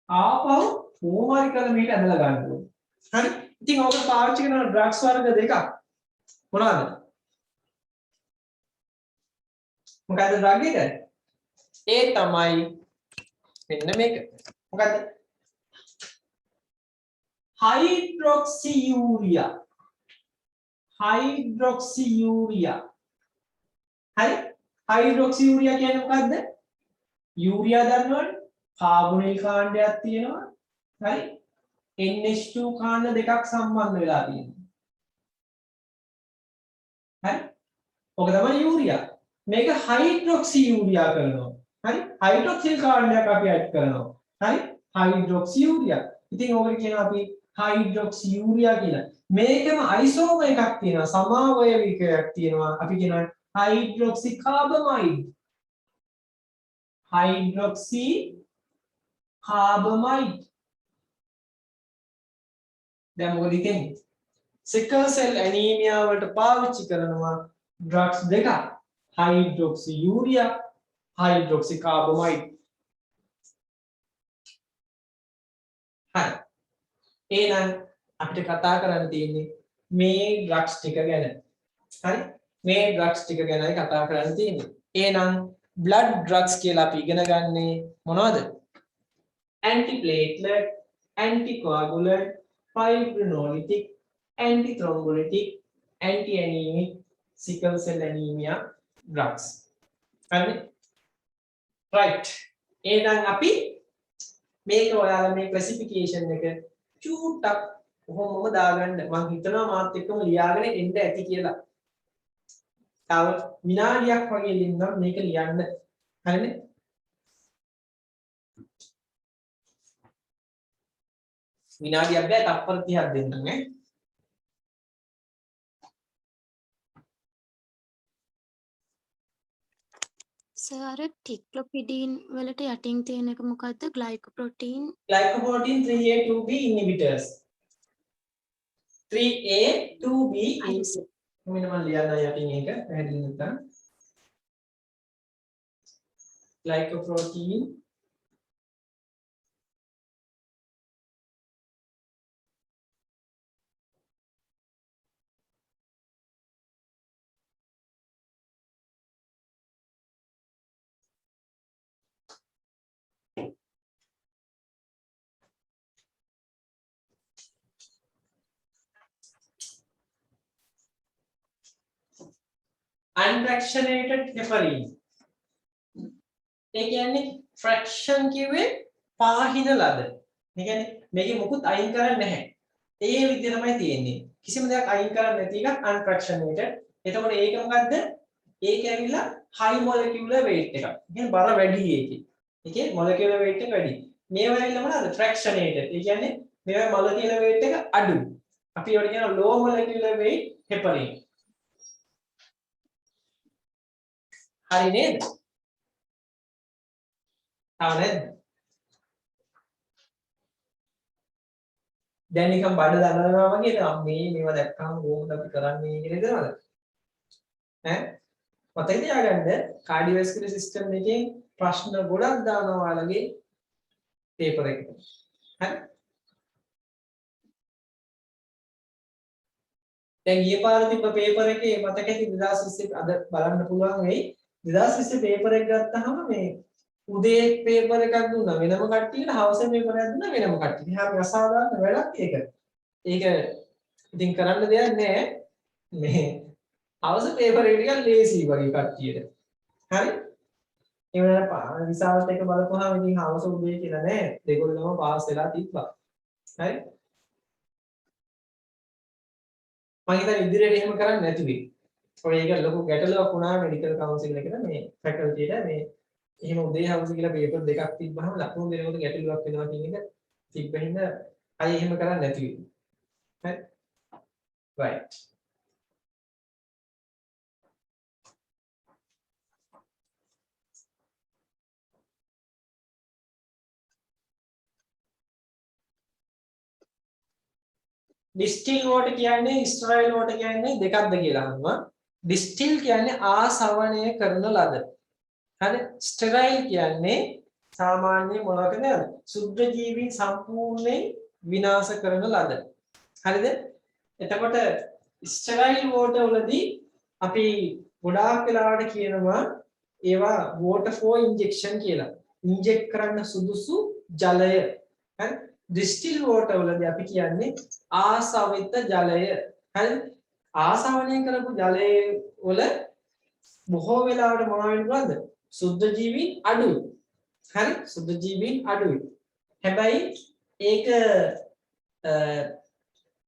ආපහු කොහොමරි කරලා මේක ඇදලා ගන්න ඕනේ. හරි? ඉතින් ඔබ පාවිච්චි කරන ඩ්‍රග්ස් වර්ග දෙකක් මොනවාද? මොකද්ද ඩ්‍රග් එක? ඒ තමයි මෙන්න මේක. මොකද්ද? හයිඩ්‍රොක්සියුරියා. හයිඩ්‍රොක්සියුරියා. හරි? හයිඩ්‍රොක්සියුරියා කියන්නේ මොකද්ද? යූරියා දන්නවනේ? කාබොනිල් කාණ්ඩයක් තියෙනවා. හරි? NH2 කාණ්ඩ දෙකක් සම්බන්ධ වෙලා තියෙනවා. හරි? ඔක තමයි යූරියා. මේක හයිඩ්‍රොක්සියුරියා කරනවා. හරි? හයිඩ්‍රොක්සිල් කාණ්ඩයක් අපි ඇඩ් කරනවා. හරි? හයිඩ්‍රොක්සියුරියා. ඉතින් ඕකට කියනවා අපි හයිඩ්‍රොක්සියුරියා කියලා. මේකම අයිසෝමර් එකක් තියෙනවා. සමාවයවිකයක් තියෙනවා. අපි කියනවා හයිඩ්‍රොක්සි කාබමයිඩ්. හයිඩ්‍රොක්සි කාබමයිඩ්. දැන් මොකද හිතෙන්නේ? සිකල් සෙල් ඇනීමියා වලට පාවිච්චි කරනවා ඩ්‍රග්ස් දෙකක්. හයිඩ්‍රොක්සියුරියා, හයිඩ්‍රොක්සි කාබමයිඩ්. හරි. එහෙනම් අපිට කතා කරන්න තියෙන්නේ මේ ඩ්‍රග්ස් ටික ගැන. හරි? මේ ඩ්‍රග්ස් ටික ගැනයි කතා කරන්න තියෙන්නේ. එහෙනම් blood drugs කියලා අපි ඉගෙන ගන්නේ මොනවද? antiplatelet, anticoagulant, fibrinolytic, antithrombolytic, anti-anemic, sickle cell anemia drugs. හරි? right. එහෙනම් අපි මේක ඔයාලා මේ ක්ලාසිෆිකේෂන් එක චූටක් කොහොමම දාගන්න මම හිතනවා මාත් එක්කම ලියාගෙන එන්න ඇති කියලා. තව විනාඩියක් වගේ ලින්නම් මේක ලියන්න. හරිනේ? විනාඩියක් බෑ තප්පර 30ක් දෙන්නම් ඈ. සර් ටික්ලොපිඩීන් වලට යටින් තියෙන එක මොකද්ද? ග්ලයිකෝප්‍රෝටීන්. Glycoprotein 3A2B inhibitors. 3A2B inhibitors. මෙන්න මම ලියන්න යටින් ඒක පැහැදිලි නැත්නම්. Glycoprotein unfractionated heparin. ඒ කියන්නේ fraction කිව්වේ පාහින ලද. ඒ කියන්නේ මේකේ මොකුත් අයින් කරන්නේ නැහැ. ඒ විදිහ තමයි තියෙන්නේ. කිසිම දෙයක් අයින් කරන්නේ නැති එක unfractionated. එතකොට ඒක මොකද්ද? ඒක ඇවිල්ලා high molecular weight එකක්. කියන්නේ බර වැඩි ඒකේ. ඒකේ molecular weight එක වැඩි. මේවා ඇවිල්ලා මොනවාද? fractionated. ඒ කියන්නේ මේවා molecular weight එක අඩු. අපි ඒවට කියනවා low molecular weight heparin. හරි නේද? නේද? දැන් නිකන් බඩ දනවනවා වගේ තමයි මේවා දැක්කම කොහොමද අපි කරන්නේ කියලා හිතනවද? ඈ මතක තියාගන්න කාඩියෝවැස්කියුලර් සිස්ටම් එකේ ප්‍රශ්න ගොඩක් දානවා ඔයාලගේ පේපර් එකට. හරි? දැන් ගිය පාර තිබ්බ පේපර් එකේ මතක ඇති 2020 අද බලන්න පුළුවන් වෙයි. 2020 පේපර් එක ගත්තාම මේ උදේ පේපර් එකක් දුන්නා වෙනම කට්ටියට හවස පේපර් එකක් දුන්නා වෙනම කට්ටියට. හරි අසාධාරණ වැඩක් ඒක. ඒක ඉතින් කරන්න දෙයක් නැහැ. මේ හවස පේපර් එක ටිකක් ලේසි වගේ කට්ටියට. හරි? ඒ වෙලාවට විසාලත් එක බලපුවාම ඉතින් හවස උදේ කියලා නෑ. දෙගොල්ලම පාස් වෙලා තිබ්බා. හරි? මම හිතන්නේ ඉදිරියට එහෙම කරන්නේ නැති වෙයි. ඔය ඒක ලොකු ගැටලුවක් වුණා මෙඩිකල් කවුන්සිල් එකට මේ ෆැකල්ටියට මේ එහෙම උදේ හවස කියලා පේපර් දෙකක් තිබ්බහම ලකුණු දෙනකොට ගැටලුවක් වෙනවා කියන එක තිබ්බින්ද අය එහෙම කරන්නේ නැති වෙයි. හරි? right. distilled water කියන්නේ sterile water කියන්නේ දෙකක්ද කියලා අහනවා. distill කියන්නේ ආසවණය කරන ලද. හරි sterile කියන්නේ සාමාන්‍ය මොනවද සුද්ධ ජීවීන් සම්පූර්ණයෙන් විනාශ කරන ලද. හරිද? එතකොට sterile water වලදී අපි ගොඩාක් වෙලාවට කියනවා ඒවා water for injection කියලා. inject කරන්න සුදුසු ජලය. හරි? distilled water වලදී අපි කියන්නේ ආසවිත ජලය. හරි? ආසවණය කරපු ජලය වල බොහෝ වෙලාවට මොනවා වෙනවද? සුද්ධ ජීවීන් අඩුයි. හරි? සුද්ධ ජීවීන් අඩුයි. හැබැයි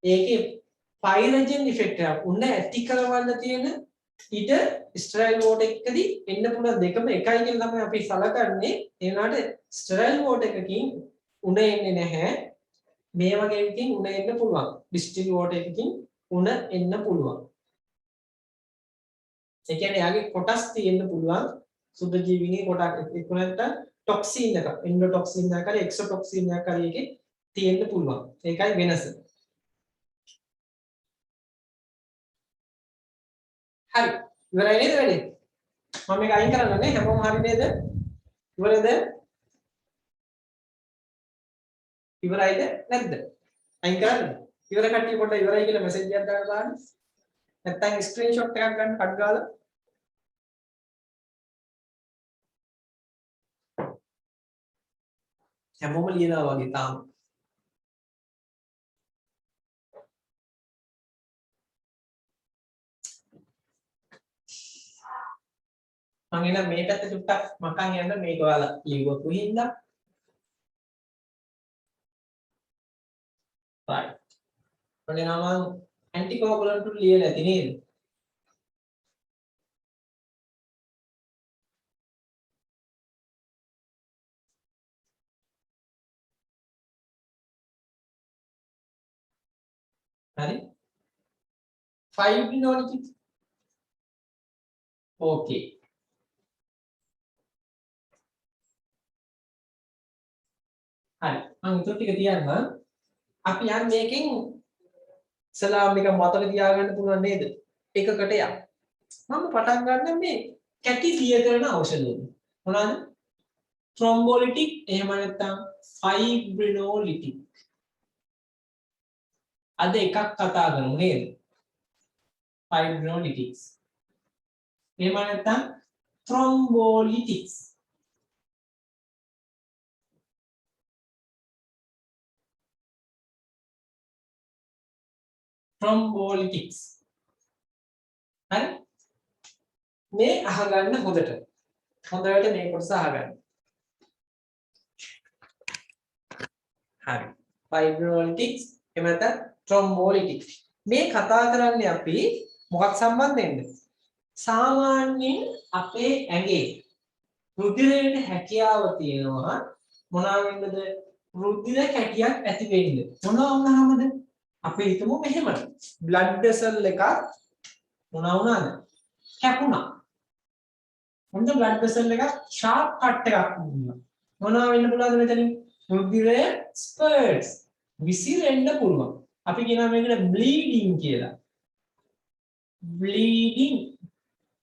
ඒකේ පයිරජන් ඉෆෙක්ට් එකක් උන්න ඇති කරවන්න තියෙන ඊට ස්ටෙරයිල් වෝටර් එකකදී එන්න පුළුවන් දෙකම එකයි කියලා තමයි අපි සලකන්නේ. ඒ වුණාට ස්ටෙරයිල් වෝටර් එකකින් උණ එන්නේ නැහැ. මේ වගේ එකකින් උණ එන්න පුළුවන්. ඩිස්ටිල් වෝටර් එකකින් උණ එන්න පුළුවන්. ඒ කියන්නේ යාගේ කොටස් තියෙන්න පුළුවන්. සුද්ධ ජීවීන්ගේ කොටස් එක්කනට ටොක්සින් එක, එන්ඩෝටොක්සින් එක, එක්සෝටොක්සින් එක එකේ තියෙන්න පුළුවන්. ඒකයි වෙනස. හරි. ඉවරයි නේද වැඩේ? මම මේක අයින් කරන්න නේ. හැමෝම හරි නේද? ඉවරද? ඉවරයිද නැද්ද? අයින් කරන්නද? ඉවර කට්ටිය පොඩ්ඩක් ඉවරයි කියලා මෙසේජ් එකක් දාලා දාන්න. නැත්නම් ස්ක්‍රීන්ෂොට් එකක් ගන්න කඩ් ගාලා. හැමෝම ලියනවා වගේ තාම. මම එන මේ පැත්ත චුට්ටක් මකන් යන්න මේක ඔයාලා ලියුවපු හින්දා. right. ඔන්න නම් ඇන්ටිකෝගුලන්ට් ලියලා ඇති නේද? හරි 5 විනෝනික ඕකේ හරි මම උත්තර ටික තියන්න අපි යන් මේකෙන් සලාම් එක මතක තියාගන්න පුළුවන් නේද එකකට යක් මම පටන් ගන්න මේ කැටි සිය කරන ඖෂධ වලින් මොනවාද thrombolytic එහෙම නැත්නම් fibrinolytic අද එකක් කතා කරමු නේද fibrinolytics එහෙම නැත්නම් thrombolytics thrombolytics හරි මේ අහගන්න හොඳට මේ කොටස අහගන්න හරි fibrinolytics එහෙම නැත්නම් thrombolytics මේ කතා කරන්නේ අපි මොකක් සම්බන්ධයෙන්ද සාමාන්‍යයෙන් අපේ ඇඟේ රුධිරයට හැකියාව තියෙනවා මොනවා වෙන්නද රුධිර කැටියක් ඇති වෙන්න මොනවා වුණාමද අපි හිතමු මෙහෙම blood vessel එකක් මොනවා වුණාද කැපුණා මොකද blood vessel එක sharp cut එකක් වුණා මොනවා වෙන්න පුළුවන්ද මෙතනින් රුධිරය spurts විසිරෙන්න පුළුවන් අපි කියනවා මේකට bleeding කියලා bleeding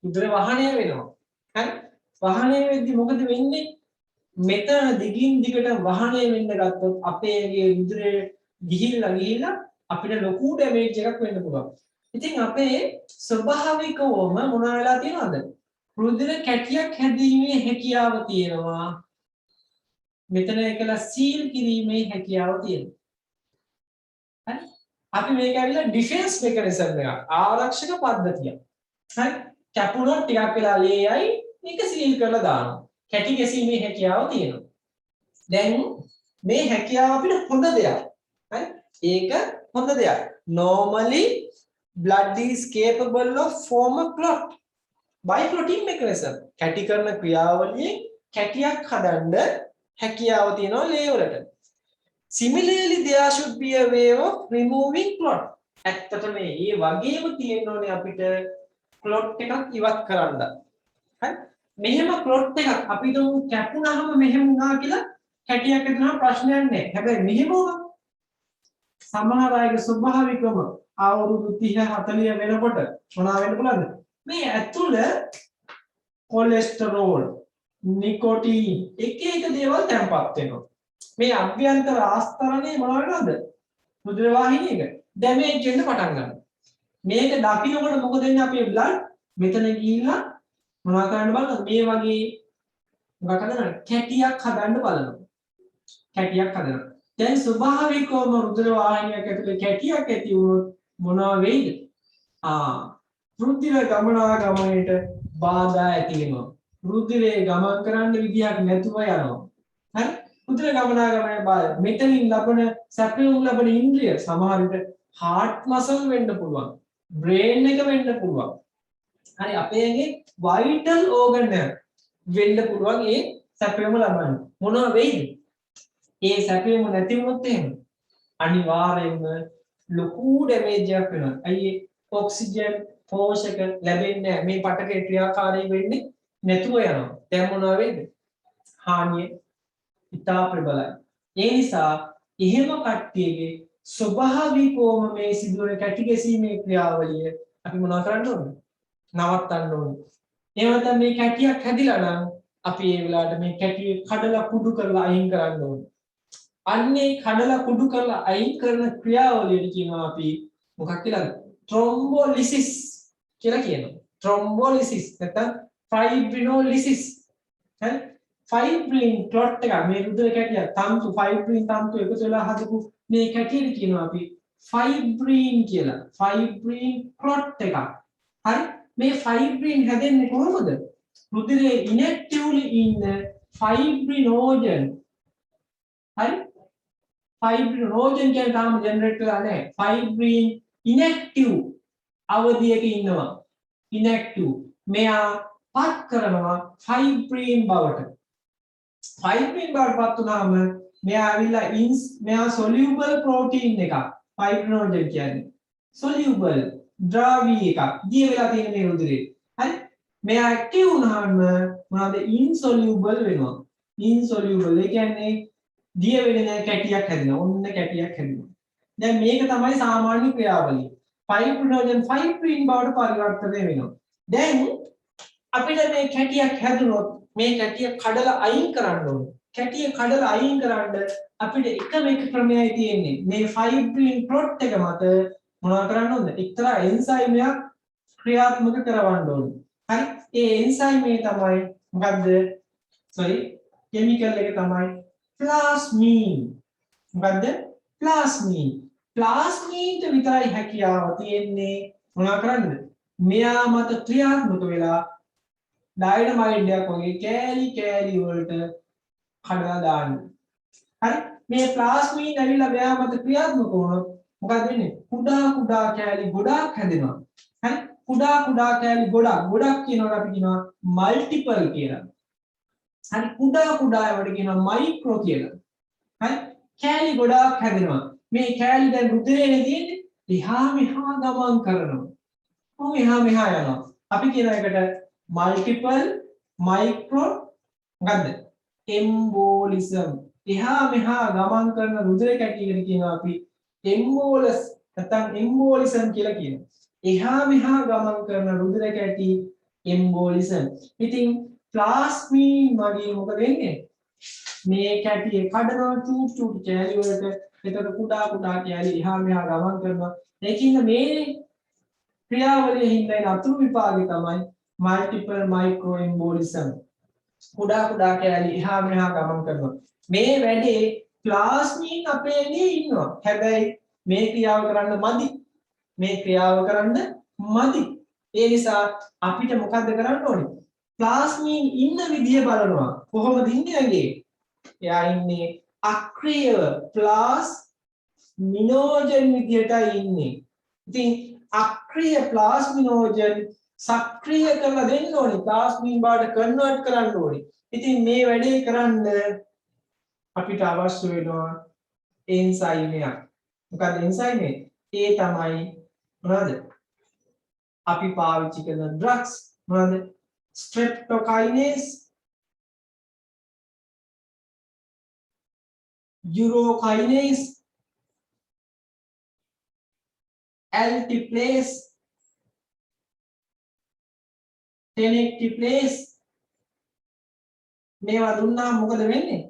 රුධිර වහණය වෙනවා හරි වහණය වෙද්දි මොකද වෙන්නේ මෙතන දිගින් දිගට වහණය වෙන්න ගත්තොත් අපේ රුධිරය ගිහිල්ලා අපිට ලොකු ඩැමේජ් එකක් වෙන්න පුළුවන්. ඉතින් අපේ ස්වභාවිකවම මොන වෙලා තියෙනවද? රුධිර කැටියක් හැදීමේ හැකියාව තියෙනවා. මෙතන එකලා සීල් කිරීමේ හැකියාව තියෙනවා. හරි? අපි මේක ඇවිල්ලා ඩිෆෙන්ස් මෙකනිසම් එකක්. ආරක්ෂක පද්ධතියක්. හරි? කැපුණොත් ටිකක් වෙලා ලේයයි මේක සීල් කරලා දානවා. කැටි ගැසීමේ හැකියාව තියෙනවා. දැන් මේ හැකියාව අපිට හොඳ දෙයක්. හරි? ඒක හොඳ දෙයක්. Normally blood is capable of form a clot by clotting mechanism. කැටි කරන ක්‍රියාවලියෙන් කැටියක් හදන්න හැකියාව තියෙනවා ලේ වලට. Similarly there should be a way of removing clot. ඇත්තටම මේ වගේම තියෙන්න ඕනේ අපිට clot එකක් ඉවත් කරන්න. හරි? මෙහෙම clot එකක් අපි දුමු කැපුණාම මෙහෙම වුණා කියලා කැටියක් හදනවා ප්‍රශ්නයක් නැහැ. හැබැයි මෙහෙම වුණා සමහර අයගේ ස්වභාවිකම අවුරුදු 30 40 වෙනකොට මොනවා වෙන්න පුළුවන්ද? මේ ඇතුළ කොලෙස්ටරෝල්, නිකොටින් එක දේවල් තැම්පත් වෙනවා. මේ අභ්‍යන්තර ආස්තරණේ මොනවා වෙනවද? රුධිර වාහිනියක ඩැමේජ් වෙන්න පටන් ගන්නවා. මේක දකින්නකොට මොකද වෙන්නේ? අපේ බ්ලඩ් මෙතන ගිහිල්ලා මොනවා කරන්න බලන්න මේ වගේ මොකක් හදනවද? කැටියක් හදන්න බලනවා. කැටියක් හදනවා. දැන් ස්වභාවිකවම රුධිර වාහිනියක් ඇතුලේ කැටියක් ඇති වුණොත් මොනවා වෙයිද? රුධිර ගමනාගමනයට බාධා ඇති වෙනවා. රුධිරේ ගමන් කරන්න විදියක් නැතුව යනවා. හරි? රුධිර ගමනාගමනයේ බාධා. මෙතනින් ලබන සැපයුම් ලබන ඉන්ද්‍රිය සමහර විට heart muscle වෙන්න පුළුවන්. brain එක වෙන්න පුළුවන්. හරි අපේගේ vital organ එක වෙන්න පුළුවන් ඒ සැපයුම ලබන්න. මොනවා වෙයිද? ඒ සැපයුම නැති වුණොත් එහෙම අනිවාර්යයෙන්ම ලොකු ඩැමේජ් එකක් වෙනවා. අයියේ ඔක්සිජන් පෝෂක ලැබෙන්නේ නැහැ. මේ පටකේ ක්‍රියාකාරී වෙන්නේ නැතුව යනවා. දැන් මොනවා වෙයිද? හානිය ඉතා ප්‍රබලයි. ඒ නිසා එහෙම කට්ටියගේ ස්වභාවිකවම මේ සිදුවන කැටි ගැසීමේ ක්‍රියාවලිය අපි මොනවා කරන්න ඕනද? නවත්තන්න ඕනේ. එහෙම නැත්නම් මේ කැටියක් හැදිලා නම් අපි ඒ වෙලාවට මේ කැටිය කඩලා කුඩු කරලා අයින් කරන්න ඕනේ. අන්නේ කඩලා කුඩු කරලා අයින් කරන ක්‍රියාවලියට කියනවා අපි මොකක් කියලාද? thrombolysis කියලා කියනවා. thrombolysis නැත්නම් fibrinolysis. හරි? ෆයිබ්‍රින් ක්ලොට් එක මේ රුධිර කැටිය තන්තු ෆයිබ්‍රින් තන්තු එකතු වෙලා හදපු මේ කැටියට කියනවා අපි ෆයිබ්‍රින් කියලා. ෆයිබ්‍රින් ක්ලොට් එකක්. හරි? මේ ෆයිබ්‍රින් හැදෙන්නේ කොහොමද? රුධිරයේ ඉනෙක්ටිව්ලි ඉන්න ෆයිබ්‍රිනෝජන්. හරි? ෆයිබ්‍රිනෝජන් කියන්නේ තාම ජෙනරේට් වෙලා නැහැ. ෆයිබ්‍රින් ඉනෙක්ටිව් අවධියක ඉන්නවා. ඉනෙක්ටිව්. මෙයා පත් කරනවා ෆයිබ්‍රින් බවට. ෆයිබ්‍රින් බවට පත් වුණාම මෙයා ඇවිල්ලා මෙයා soluble protein එකක්. ෆයිබ්‍රිනෝජන් කියන්නේ. soluble ද්‍රවී එකක්. දිය වෙලා තියෙන මේ රුධිරේ. හරි? මෙයා ඇක්ටිව් වුණාම මොනවාද? insoluble වෙනවා. insoluble ඒ කියන්නේ දිය වෙන්නේ නැහැ කැටියක් හැදෙනවා. ඔන්න කැටියක් හැදෙනවා. දැන් මේක තමයි සාමාන්‍ය ක්‍රියාවලිය. ෆයිබ්‍රිනෝජන් ෆයිබ්‍රින් බවට පරිවර්තනය වෙනවා. දැන් අපිට මේ කැටියක් හැදුනොත් මේ කැටිය කඩලා අයින් කරන්න ඕනේ. කැටිය කඩලා අයින් කරන්න අපිට එකම එක ක්‍රමයයි තියෙන්නේ. මේ ෆයිබ්‍රින් ප්ලොට් එක මත මොනවා කරන්න ඕනද? එක්තරා එන්සයිම් එකක් ක්‍රියාත්මක කරවන්න ඕනේ. හරි? ඒ එන්සයිම් එක තමයි මොකද්ද? කෙමිකල් එක තමයි ප්ලාස්මීන්. මොකද්ද? ප්ලාස්මීන්. ප්ලාස්මීන්ට විතරයි හැකියාව තියෙන්නේ මොනවා කරන්නද? මෙයා මත ක්‍රියාත්මක වෙලා ඩයිනමයිට් එකක් වගේ කෑලි වලට කඩලා දාන්න. හරි? මේ ප්ලාස්මීන් ඇවිල්ලා මෙයා මත ක්‍රියාත්මක වුණොත් මොකද වෙන්නේ? කුඩා කෑලි ගොඩාක් හැදෙනවා. හරි? කුඩා කෑලි ගොඩක් කියනකොට අපි කියනවා මල්ටිපල් කියලා. හරි? කුඩා ඒවට කියනවා මයික්‍රෝ කියලා. හරි? කෑලි ගොඩාක් හැදෙනවා. මේ කෑලි දැන් රුධිරේනේ තියෙන්නේ. එහා මෙහා ගමන් කරනවා. එහා මෙහා යනවා. අපි කියන එකට multiple micro මොකද්ද? embolism. එහා මෙහා ගමන් කරන රුධිර කැටියකට කියනවා අපි embolus නැත්නම් embolism කියලා කියනවා. එහා මෙහා ගමන් කරන රුධිර කැටි embolism. ඉතින් ප්ලාස්මීන් වගේ මොකද වෙන්නේ? මේ කැටිය කඩනවා චූටි කැලි වලට. එතකොට කුඩා කැලි එහා මෙහා ගමන් කරනවා. ඒකින්ද මේ ක්‍රියාවලිය හින්දා එන අතුරු විපාකය තමයි multiple micro embolism. කුඩා කැලි එහා මෙහා ගමන් කරනවා. මේ වැඩේ ප්ලාස්මීන් අපේ ඇඟේ ඉන්නවා. හැබැයි මේ ක්‍රියාව කරන්න මදි. ඒ නිසා අපිට මොකද්ද කරන්න ඕනේ? ප්ලාස්මීන් ඉන්න විදිය බලනවා. කොහොමද ඉන්නේ ඇඟේ? එයා ඉන්නේ අක්‍රිය ප්ලාස්මිනෝජන් විදියටයි ඉන්නේ. ඉතින් අක්‍රිය ප්ලාස්මිනෝජන් සක්‍රිය කරලා දෙන්න ඕනේ. ප්ලාස්මීන් බවට කන්වර්ට් කරන්න ඕනේ. ඉතින් මේ වැඩේ කරන්න අපිට අවශ්‍ය වෙනවා එන්සයිම් එකක්. මොකද එන්සයිම් එක? ඒ තමයි මොනවද? අපි පාවිච්චි කරන ඩ්‍රග්ස් මොනවද? ස්ට්‍රෙප්ටෝකයිනේස්, යුරෝකයිනේස්, altiplase, tenectiplase මේවා දුන්නාම මොකද වෙන්නේ?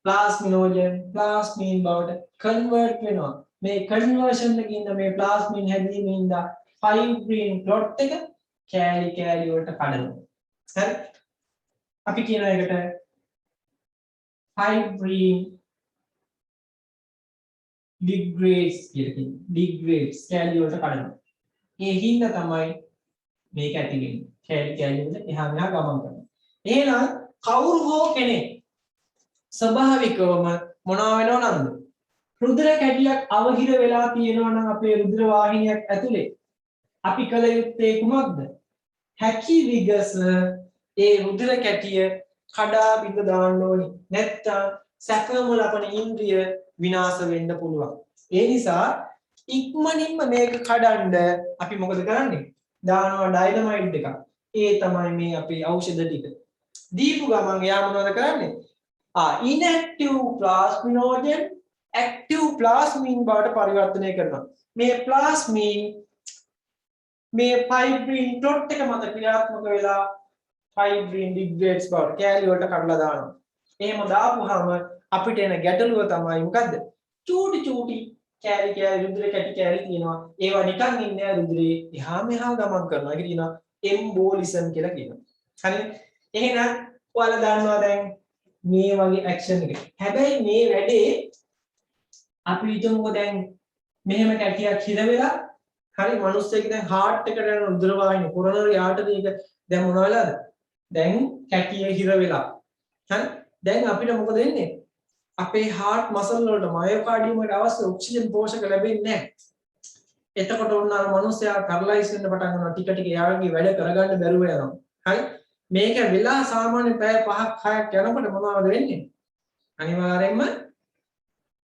ප්ලාස්මිනෝජන් ප්ලාස්මීන් බවට කන්වර්ට් වෙනවා. මේ කන්වර්ෂන් එකකින් මේ ප්ලාස්මීන් හැදීමෙන්ද ෆයිබ්‍රින් ප්ලොට් එක කෑලි කෑලි වලට කඩනවා. හරි? අපි කියන එකට ෆයිබ්‍රින් degrades කියලා කියනවා. degrades කෑලි වලට කඩනවා. ඒ හින්දා තමයි මේක ඇති වෙන්නේ. කෑලි කෑලි වල එහා මෙහා ගමන් කරනවා. එහෙනම් කවුරු හෝ කෙනෙක් ස්වභාවිකවම මොනවා වෙනව නන්ද? රුධිර කැටියක් අවහිර වෙලා තියෙනවා නම් අපේ රුධිර වාහිනියක් ඇතුලේ අපි කල යුත්තේ කුමක්ද? හැකි විගස ඒ රුධිර කැටිය කඩා බිඳ දාන්න ඕනි. නැත්තම් සැකම ලබන ඉන්ද්‍රිය විනාශ වෙන්න පුළුවන්. ඒ නිසා ඉක්මනින්ම මේක කඩන්න අපි මොකද කරන්නේ? දානවා ඩයිනමයිට් එකක්. ඒ තමයි මේ අපේ ඖෂධ ටික. දීපු ගමන් එයා මොනවද කරන්නේ? inactive plasminogen active plasmin බවට පරිවර්තනය කරනවා. මේ plasmin මේ fibrin plot එක මත ක්‍රියාත්මක වෙලා fibrin degrades බවට කැලි වලට කඩලා දානවා. එහෙම දාපුවාම අපිට එන ගැටලුව තමයි මොකද්ද? චූටි චූටි කැලි කැලි රුධිර කැටි කැලි තියෙනවා. ඒවා නිකන් ඉන්නේ රුධිරේ එහා මෙහා ගමන් කරනවා. ඒක කියනවා embolism කියලා කියනවා. හරිද? එහෙනම් ඔයාලා දන්නවා දැන් මේ වගේ ඇක්ෂන් එක. හැබැයි මේ වැඩේ අපි හිතමුකෝ දැන් මෙහෙම කැටියක් හිර වෙලා හරි මිනිස්සෙක් දැන් heart එකට යන රුධිර වාහිනිය coronary artery එක දැන් මොන වෙලාද? දැන් කැටිය හිර වෙලා. හරි? දැන් අපිට මොකද වෙන්නේ? අපේ heart muscle වලට myocardium වලට අවශ්‍ය ඔක්සිජන් පෝෂක ලැබෙන්නේ නැහැ. එතකොට උන්න අර මිනිස්සයා පැරලයිස් වෙන්න පටන් ගන්නවා. ටික ටික යාගේ වැඩ කරගන්න බැරුව යනවා. හරි? මේක වෙලා සාමාන්‍ය පැය 5ක් 6ක් යනකොට මොනවද වෙන්නේ? අනිවාර්යයෙන්ම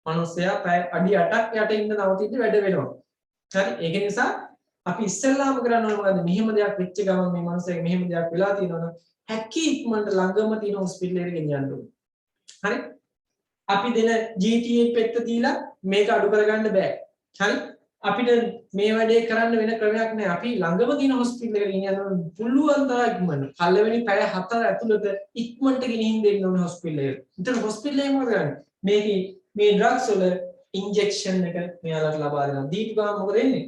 මිනිස්සයා පැය අඩි 8ක් යට ඉන්න නවතිද්දි වැඩ වෙනවා. හරි? ඒක නිසා අපි ඉස්සෙල්ලාම කරන්න ඕනේ මොකද්ද? මෙහෙම දෙයක් වෙච්ච ගමන් මේ මිනිස්සයාගේ මෙහෙම දෙයක් වෙලා තියෙනවනම් හැකි ඉක්මනට ළඟම තියෙන හොස්පිටල් එකට ගෙනියන්න ඕනේ. හරි? අපි දෙන GTA පෙත්ත දීලා මේක අඩු කරගන්න බෑ. හරි? අපිට මේ වැඩේ කරන්න වෙන ක්‍රමයක් නැහැ. අපි ළඟම තියෙන හොස්පිටල් එකට ගෙනියන්න පුළුවන් තරම් ඉක්මනට. පළවෙනි පැය 4 ඇතුළත ඉක්මනට ගෙනිහින් දෙන්න ඕනේ හොස්පිටල් එකට. ඉතින් හොස්පිටල් එකේ මොකද කරන්නේ? මේකේ මේ ඩ්‍රග්ස් වල ඉන්ජෙක්ෂන් එක මෙයාලට ලබා දෙනවා. දීපු ගමන් මොකද වෙන්නේ?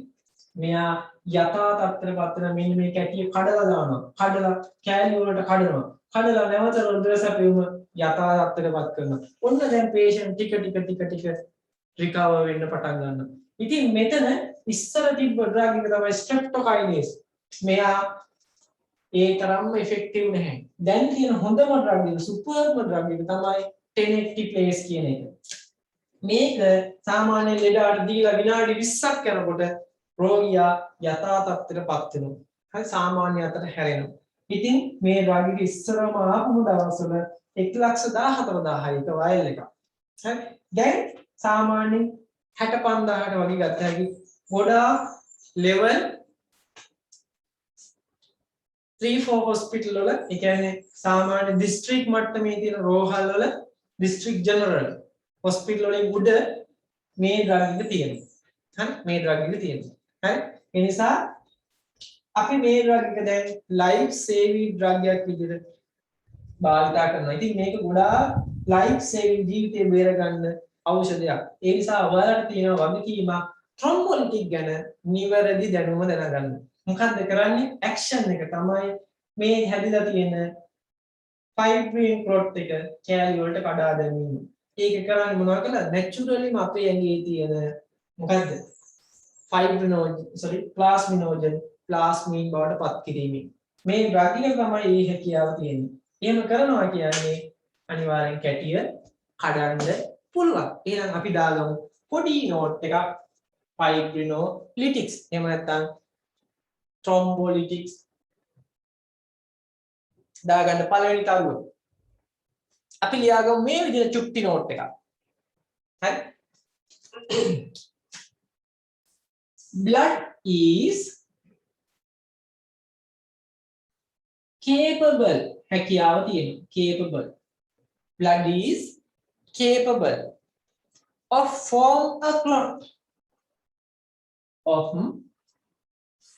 මෙයා යථා තත්ත්වයට පත් වෙන මෙන්න මේ කැටිය කඩලා දානවා. කඩලා කෑලි වලට කඩනවා. කඩලා නැවත රුධිර සැපයුම යථා තත්ත්වයට පත් කරනවා. ඔන්න දැන් patient ටික රිකවර් වෙන්න පටන් ගන්නවා. ඉතින් මෙතන ඉස්සර තිබ්බ ඩ්‍රග් එක තමයි ස්ට්‍රෙප්ටෝකයිනේස්. මෙයා ඒ තරම්ම ඉෆෙක්ටිව් නැහැ. දැන් තියෙන හොඳම ඩ්‍රග් එක සුපර්ම ඩ්‍රග් එක තමයි tenecteplase කියන එක. මේක සාමාන්‍ය ලෙඩාට දීලා විනාඩි 20ක් යනකොට රෝගියා යථා තත්ත්වයටපත් වෙනවා. හරි සාමාන්‍ය අතට හැරෙනවා. ඉතින් මේ ඩ්‍රග් එක ඉස්සරම ආපුම දවස්වල 1,14,000යි එක වයල් එකක්. හරි දැන් සාමාන්‍යයෙන් 65000ට වගේ ගත්ත හැකි ගොඩාක් ලෙවල් 3-4 හොස්පිටල් වල ඒ කියන්නේ සාමාන්‍ය දිස්ත්‍රික් මට්ටමේ තියෙන රෝහල් වල දිස්ත්‍රික් ජෙනරල් හොස්පිටල් වලින් උඩ මේ ඩ්‍රග් එක තියෙනවා. හරි මේ ඩ්‍රග් එක තියෙනවා. හරි ඒ නිසා අපි මේ ඩ්‍රග් එක දැන් ලයිෆ් සේවිං ඩ්‍රග් එකක් විදිහට භාවිතා කරනවා. ඉතින් මේක ගොඩාක් ලයිෆ් සේවිං ජීවිතේ බේරගන්න ඖෂධයක්. ඒ නිසා ඔයාලට තියෙන වගකීමක් ට්‍රොම්බොලිටික් ගැන නිවැරදි දැනුම දැනගන්න. මොකද්ද කරන්නේ? ඇක්ෂන් එක තමයි මේ හැදිලා තියෙන ෆයිබ්‍රින් ප්ලොට් එක කැලි වලට කඩා දැමීම. ඒක කරන්නේ මොනවා කළාද? නැචරලිම අපේ ඇඟේ තියෙන මොකද්ද? ප්ලාස්මිනෝජන් ප්ලාස්මීන් බවට පත් කිරීමෙන්. මේ ඩ්‍රග් එක තමයි මේ හැකියාව තියෙන්නේ. එහෙම කරනවා කියන්නේ අනිවාර්යෙන් කැටිය කඩන්න පුළුවන්. එහෙනම් අපි දාගමු පොඩි නෝට් එකක් fibrinolytics. එහෙම නැත්නම් thrombolytics දාගන්න පළවෙනි තරුව. අපි ලියාගමු මේ විදිහට චුට්ටි නෝට් එකක්. හරි? Blood is capable හැකියාව තියෙනවා. capable. Blood is capable of form a clot. of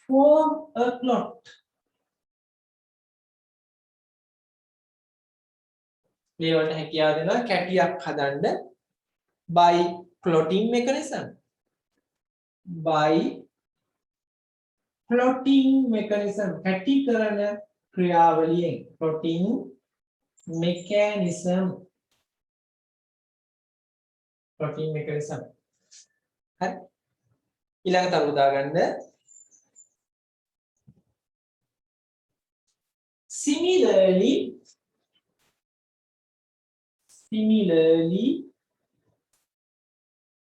form a clot. මේවට හැකියාව දෙනවා කැටියක් හදන්න by clotting mechanism. By clotting mechanism. කැටිකරන ක්‍රියාවලියෙන් clotting mechanism. Clotting mechanism. හරි. ඊළඟ තරු දාගන්න. Similarly,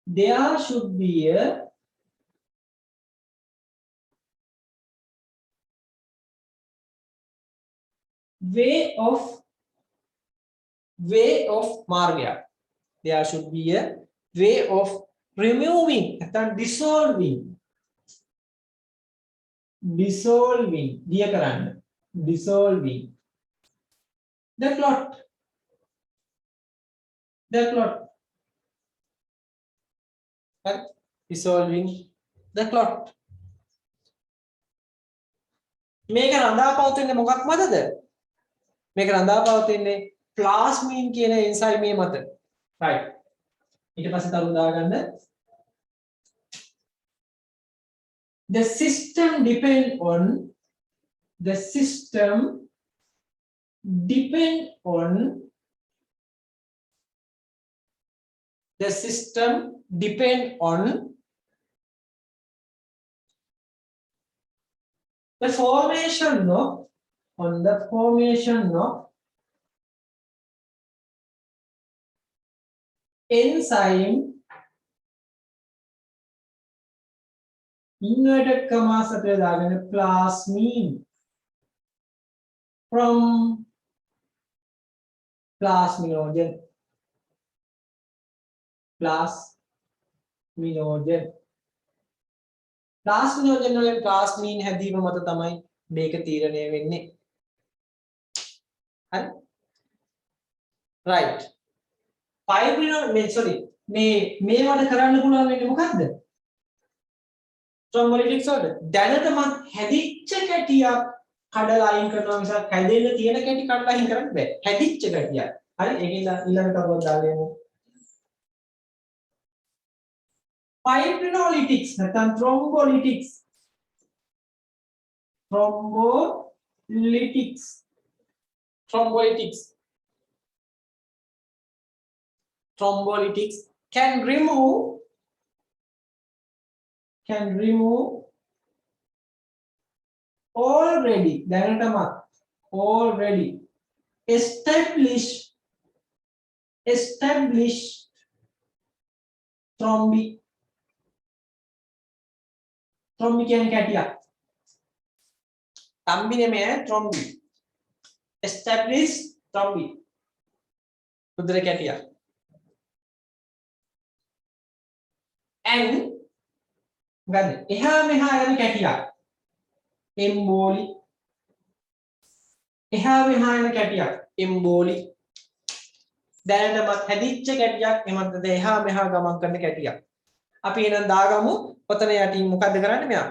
there should be a way of margya. There should be a way of removing and dissolving dear karanna, dissolving the clot. Dissolving the clot. මේක රඳාපවතින්නේ මොකක් මතද? මේක රඳාපවතින්නේ plasmin කියන එන්සයිම් එක මත. right. ඊට පස්සේ තව දාගන්න. The system depend on the system depend on the formation of enzyme inverted commas අතර දාගෙන plasmin from plasminogen වලින් plasmin හැදීම මත තමයි මේක තීරණය වෙන්නේ. හරි. right. මේවට කරන්න පුළුවන් වෙන්නේ මොකද්ද? thrombolytics වලට දැනටමත් හැදිච්ච කැටියක් කඩලා අයින් කරනවා මිසක් හැදෙන්න තියෙන කැටි කඩලා අයින් කරන්න බෑ. හැදිච්ච කැටියක්. හරි. ඒකෙන් ඊළඟට අපව දාලා යමු. fibrinolytics නැත්නම් thrombolytics can remove already established thrombi කියන්නේ කැටියක්. තම්බි නෙමෙයි thrombi. established thrombi. උදේට කැටියක්. and ගන්න. එහා මෙහා යන කැටියක්. emboli. එහා මෙහා යන කැටියක්. emboli. දැනටමත් හැදිච්ච කැටියක් එමත්ද එහා මෙහා ගමන් කරන කැටියක්. අපි එහෙනම් දාගමු ඔතන යටින් මොකද්ද කරන්නේ මෙයා?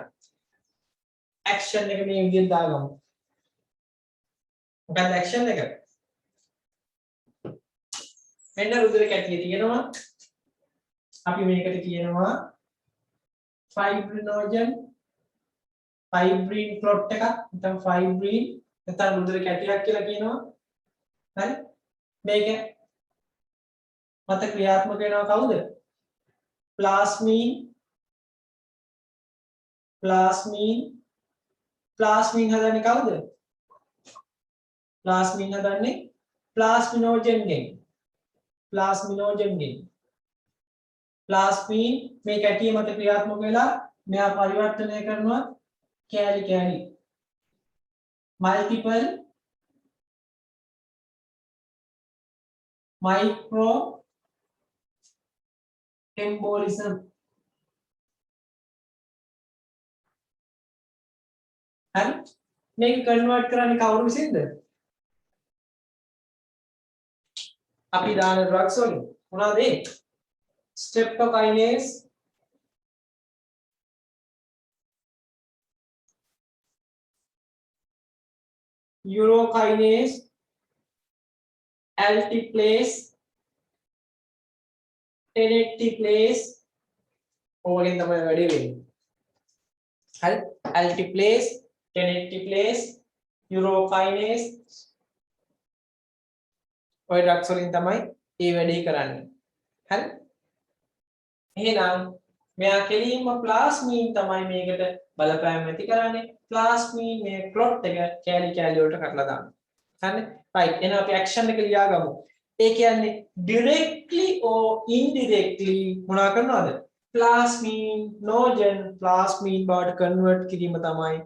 action එක මේ විදිහට දාගමු. මොකක්ද action එක? මෙන්න රුධිර කැටිය තියෙනවා. අපි මේකට කියනවා fibrin plot එකක්. නැත්නම් fibrin නැත්නම් රුධිර කැටියක් කියලා කියනවා. හරි? මේක මත ක්‍රියාත්මක වෙනවා කවුද? plasmin හදන්නේ කවුද? plasmin හදන්නේ plasminogen ගෙන්. plasmin මේ කැටිය මත ක්‍රියාත්මක වෙලා මෙයා පරිවර්තනය කරනවා කැලි multiple micro embolism. හරි මේක කන්වර්ට් කරන්නේ කවුරු විසින්ද? අපි දාන ඩ්‍රග්ස් වලින් මොනවද ඒ? streptokinase urokinase, altiplase, tenecteplase ඕවලින් තමයි වැඩි වෙන්නේ. හරි altiplase, tenecteplase, urokinase ඔය ඩ්‍රග්ස් වලින් තමයි මේ වැඩේ කරන්නේ. හරි එහෙනම් මෙයා කෙලින්ම ප්ලාස්මීන් තමයි මේකට බලපෑම් ඇති කරන්නේ. ප්ලාස්මීන් මේ ප්ලොට් එක කැලි කැලි වලට කඩලා දානවා. හරිනේ? right. එහෙනම් අපි ඇක්ෂන් එක ලියාගමු. ඒ කියන්නේ directly or indirectly මොනවා කරනවද? ප්ලාස්මීන් නෝජන් ප්ලාස්මීන් බවට කන්වර්ට් කිරීම තමයි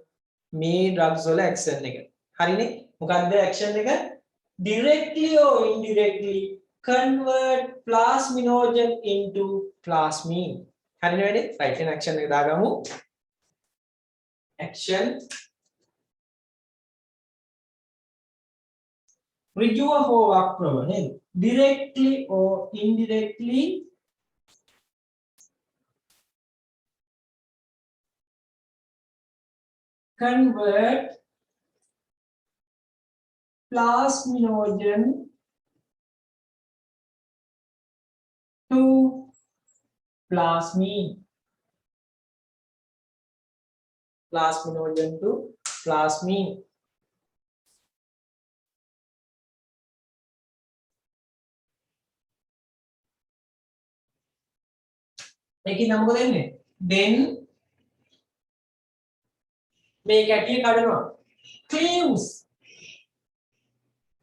මේ ඩ්‍රග්ස් වල ඇක්ෂන් එක. හරිනේ? මොකද්ද ඇක්ෂන් එක? Directly or indirectly convert plasminogen into plasmine. හරිනේ වැඩේ? right. එහෙනම් action එක දාගමු. action ඍජුව හෝ වක්‍රව නේද? directly or indirectly convert plasminogen to plasmine. Plasminogen to plasmine. මේකේ නම මොකද එන්නේ? then මේ කැටිය කඩනවා.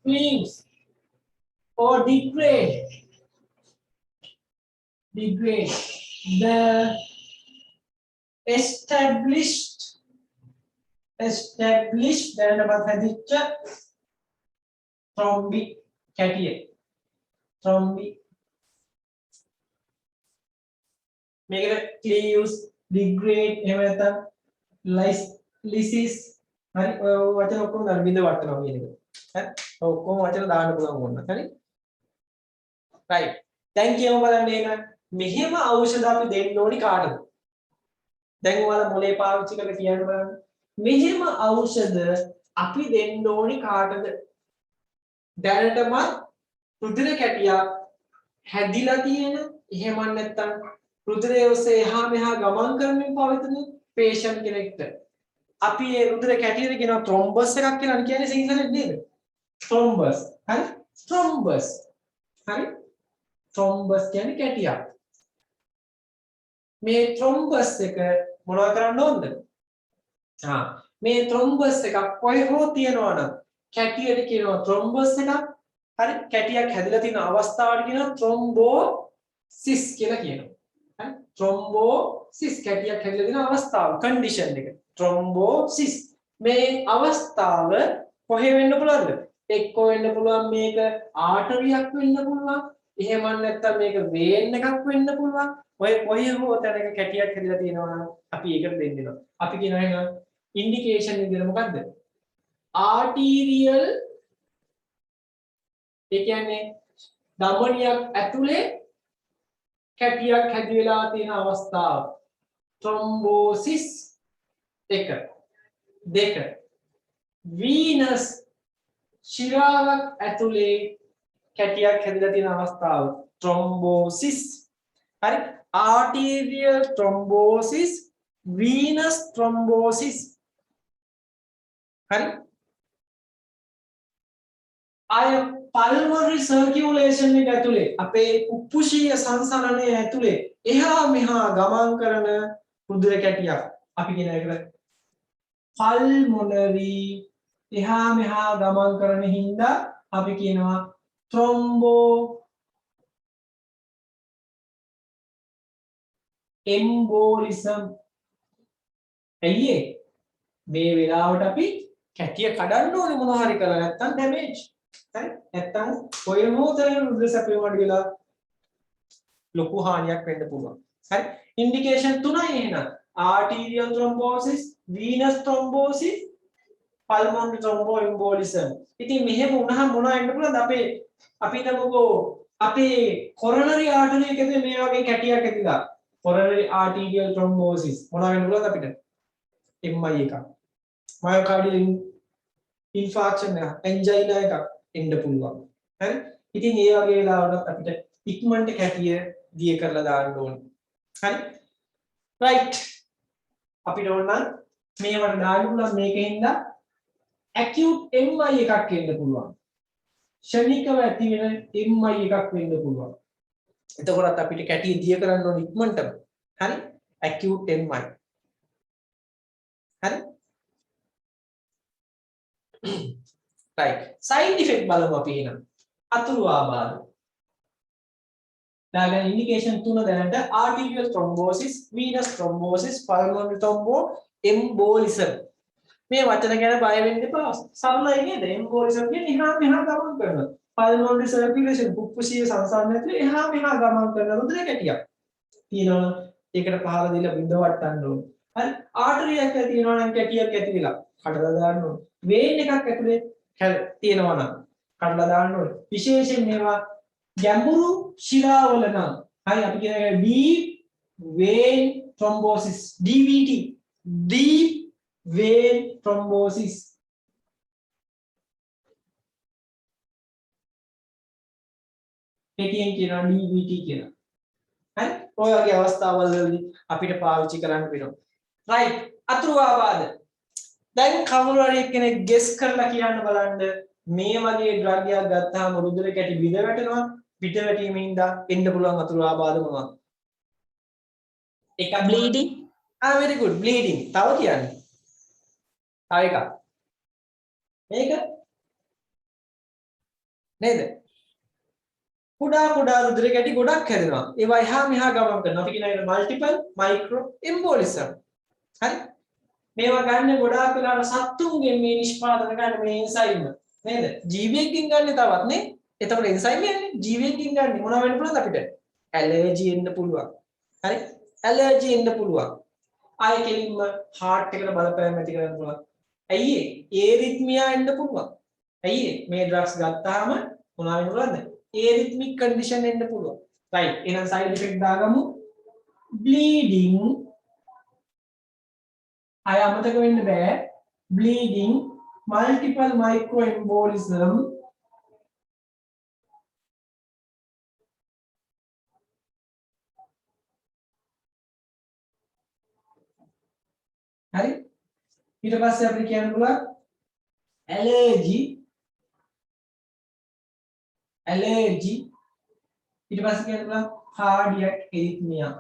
cleaves or degrade the established දැනටමත් හැදිච්ච thrombic කැටිය. thrombic මේකට cleaves, degrade එහෙම නැත්නම් lysis හරි ඔය වචන ඔක්කොම ගන්න බින්ද වටනවා කියන එක. හරි ඔක්කොම වචන දාන්න පුළුවන් වුණා. හරි right. දැන් කියමු බලන්න එහෙනම් මෙහෙම ඖෂධ අපි දෙන්න ඕනි කාටද? දැන් ඔයාලා මොලේ පාවිච්චි කරලා කියන්න බලන්න. මෙහෙම ඖෂධ අපි දෙන්න ඕනි කාටද? දැනටමත් රුධිර කැටියක් හැදිලා තියෙන එහෙම නැත්නම් රුධිරය ඔස්සේ එහා මෙහා ගමන් කරමින් පවතින patient කෙනෙක්ට අපි ඒ රුධිර කැටියට කියනවා thrombus එකක් කියලා කියන්නේ සිංහලෙන් නේද? thrombus. හරි? thrombus. හරි? thrombus කියන්නේ කැටියක්. මේ thrombus එක මොනව කරන්න ඕනද? මේ thrombus එක කොහේ හෝ තියනවා නම් කැටියට කියනවා thrombus එකක්. හරි? කැටියක් හැදිලා තියෙන අවස්ථාවට කියනවා thrombosis කියලා කියනවා. හරි? thrombosis කැටියක් හැදිලා තියෙන අවස්ථාව condition එක. thrombosis මේ අවස්ථාව කොහේ වෙන්න පුළුවන්ද? එක්කෝ වෙන්න පුළුවන් මේක ආටරියක් වෙන්න පුළුවන්. එහෙම නැත්නම් මේක වේන් එකක් වෙන්න පුළුවන්. ඔය කොහේ හෝ තැනක කැටියක් හැදිලා තියෙනවා නම් අපි ඒකට දෙන්න දෙනවා. අපි කියනවා එහෙනම් ඉන්ඩිකේෂන් විදිහට මොකද්ද? ආටීරියල් ඒ කියන්නේ ධමනියක් ඇතුලේ කැටියක් හැදි වෙලා තියෙන අවස්ථාව. thrombosis 1 2 venous ශිරාවක් ඇතුලේ කැටියක් හැදිලා තියෙන අවස්ථාව thrombosis. හරි? arterial thrombosis, venous thrombosis. හරි? ආය pulmonary circulation එක ඇතුලේ අපේ උපුෂීය සංසරණය ඇතුලේ එහා මෙහා ගමන් කරන රුධිර කැටියක් අපි කියන එකට pulmonary එහා මෙහා ගමන් කරන හින්දා අපි කියනවා thromboembolism. ඇයි මේ වෙලාවට අපි කැටිය කඩන්න ඕනේ මොනවා හරි කරලා නැත්තම් damage. හරි? නැත්තම් කොයි මොහොතේ රුධිර සැපයීම වඩ වෙලා ලොකු හානියක් වෙන්න පුළුවන්. හරි? ඉන්ඩිකේෂන් තුනයි එහෙනම්. arterial thrombosis, venous thrombosis, pulmonary thromboembolism. ඉතින් මෙහෙම වුණාම මොනවා වෙන්න පුළුවන්ද? අපි හිතමුකෝ අපේ coronary artery එකේ මේ වගේ කැටියක් ඇතිලා coronary arterial thrombosis මොනවා වෙන්න පුළුවන්ද අපිට? MI එකක්. myocardial ඉන්ෆාක්ෂන් එක එන්ජයිනා එකක් එන්න පුළුවන්. හරි? ඉතින් ඒ වගේ වෙලාවකට අපිට ඉක්මනට කැටිය දිය කරලා දාන්න ඕනේ. හරි? රයිට්. අපිට ඕන නම් මේවට දාන්න පුළුවන් මේකෙන්ද acute MI එකක් එන්න පුළුවන්. ෂණිකව ඇති වෙන MI එකක් වෙන්න පුළුවන්. එතකොටත් අපිට කැටිය දිය කරන්න ඕනේ ඉක්මනටම. හරි? acute MI. හරි? right. side effect බලමු අපි එහෙනම්. අතුරු ආබාධ. දාගෙන ඉන්ඩිකේෂන් තුන දැනට arterial thrombosis, venous thrombosis, pulmonary thromboembolism. මේ වචන ගැන බය වෙන්න එපා. සරලයි නේද? embolism කියන්නේ එහා මෙහා ගමන් කරනවා. pulmonary circulation පුප්පුසිය සංසරණය එහා මෙහා ගමන් කරන රුධිර කැටියක්. තියෙනවා. ඒකට පහර දීලා බිඳ වටන්න ඕනේ. හරි? artery එකක් තියෙනවා නම් කැටියක් ඇති වෙලා කඩලා දාන්න ඕනේ. vein එකක් ඇතුලේ තියෙනවා නම් කඩලා දාන්න ඕනේ. විශේෂයෙන් මේවා ගැඹුරු ශිරාවල නම් හරි අපි කියන deep vein thrombosis DVT deep vein thrombosis කෙටියෙන් කියනවා DVT කියලා. හරි ඔය වගේ අවස්ථාවලදී අපිට පාවිච්චි කරන්න වෙනවා. right අතුරු ආබාධ. දැන් කවුරු හරි කෙනෙක් ගෙස් කරලා කියන්න බලන්න මේ වගේ ඩ්‍රග් එකක් ගත්තාම රුධිර කැටි බිඳ වැටෙනවා පිට වැටීමෙන්ද එන්න පුළුවන් අතුරු ආබාධ මොනවද? එකක් Bleeding. very good bleeding. තව කියන්නේ. තව එකක්. මේක නේද? කුඩා රුධිර කැටි ගොඩක් හැදෙනවා. ඒවා එහා මෙහා ගමන් කරනවා. අපි කියන එක multiple micro embolism. හරි? මේවා ගන්න ගොඩාක් වෙලාවට සත්තුන්ගෙන් මේ නිෂ්පාදන ගන්න මේ එන්සයිම් නේද? ජීවියෙක්ගෙන් ගන්න තවත් නේ. එතකොට එන්සයිම් යන්නේ ජීවියෙක්ගෙන් ගන්න මොනවා වෙන්න පුළුවන්ද අපිට? ඇලර්ජි එන්න පුළුවන්. හරි? ඇලර්ජි එන්න පුළුවන්. ආයෙ කෙලින්ම heart එකට බලපෑම් ඇති කරන්න පුළුවන්. ඇයි ඒ? ඒරිත්මියා එන්න පුළුවන්. ඇයි මේ ඩ්‍රග්ස් ගත්තාම මොනවා වෙන්න පුළුවන්ද? ඒරිත්මික් කන්ඩිෂන් එන්න පුළුවන්. right එහෙනම් side effect දාගමු. bleeding අය අමතක වෙන්න බෑ. bleeding multiple microembolism හරි ඊට පස්සේ අපිට කියන්න පුළුවන් allergy ඊට පස්සේ කියන්න පුළුවන් cardiac arrhythmia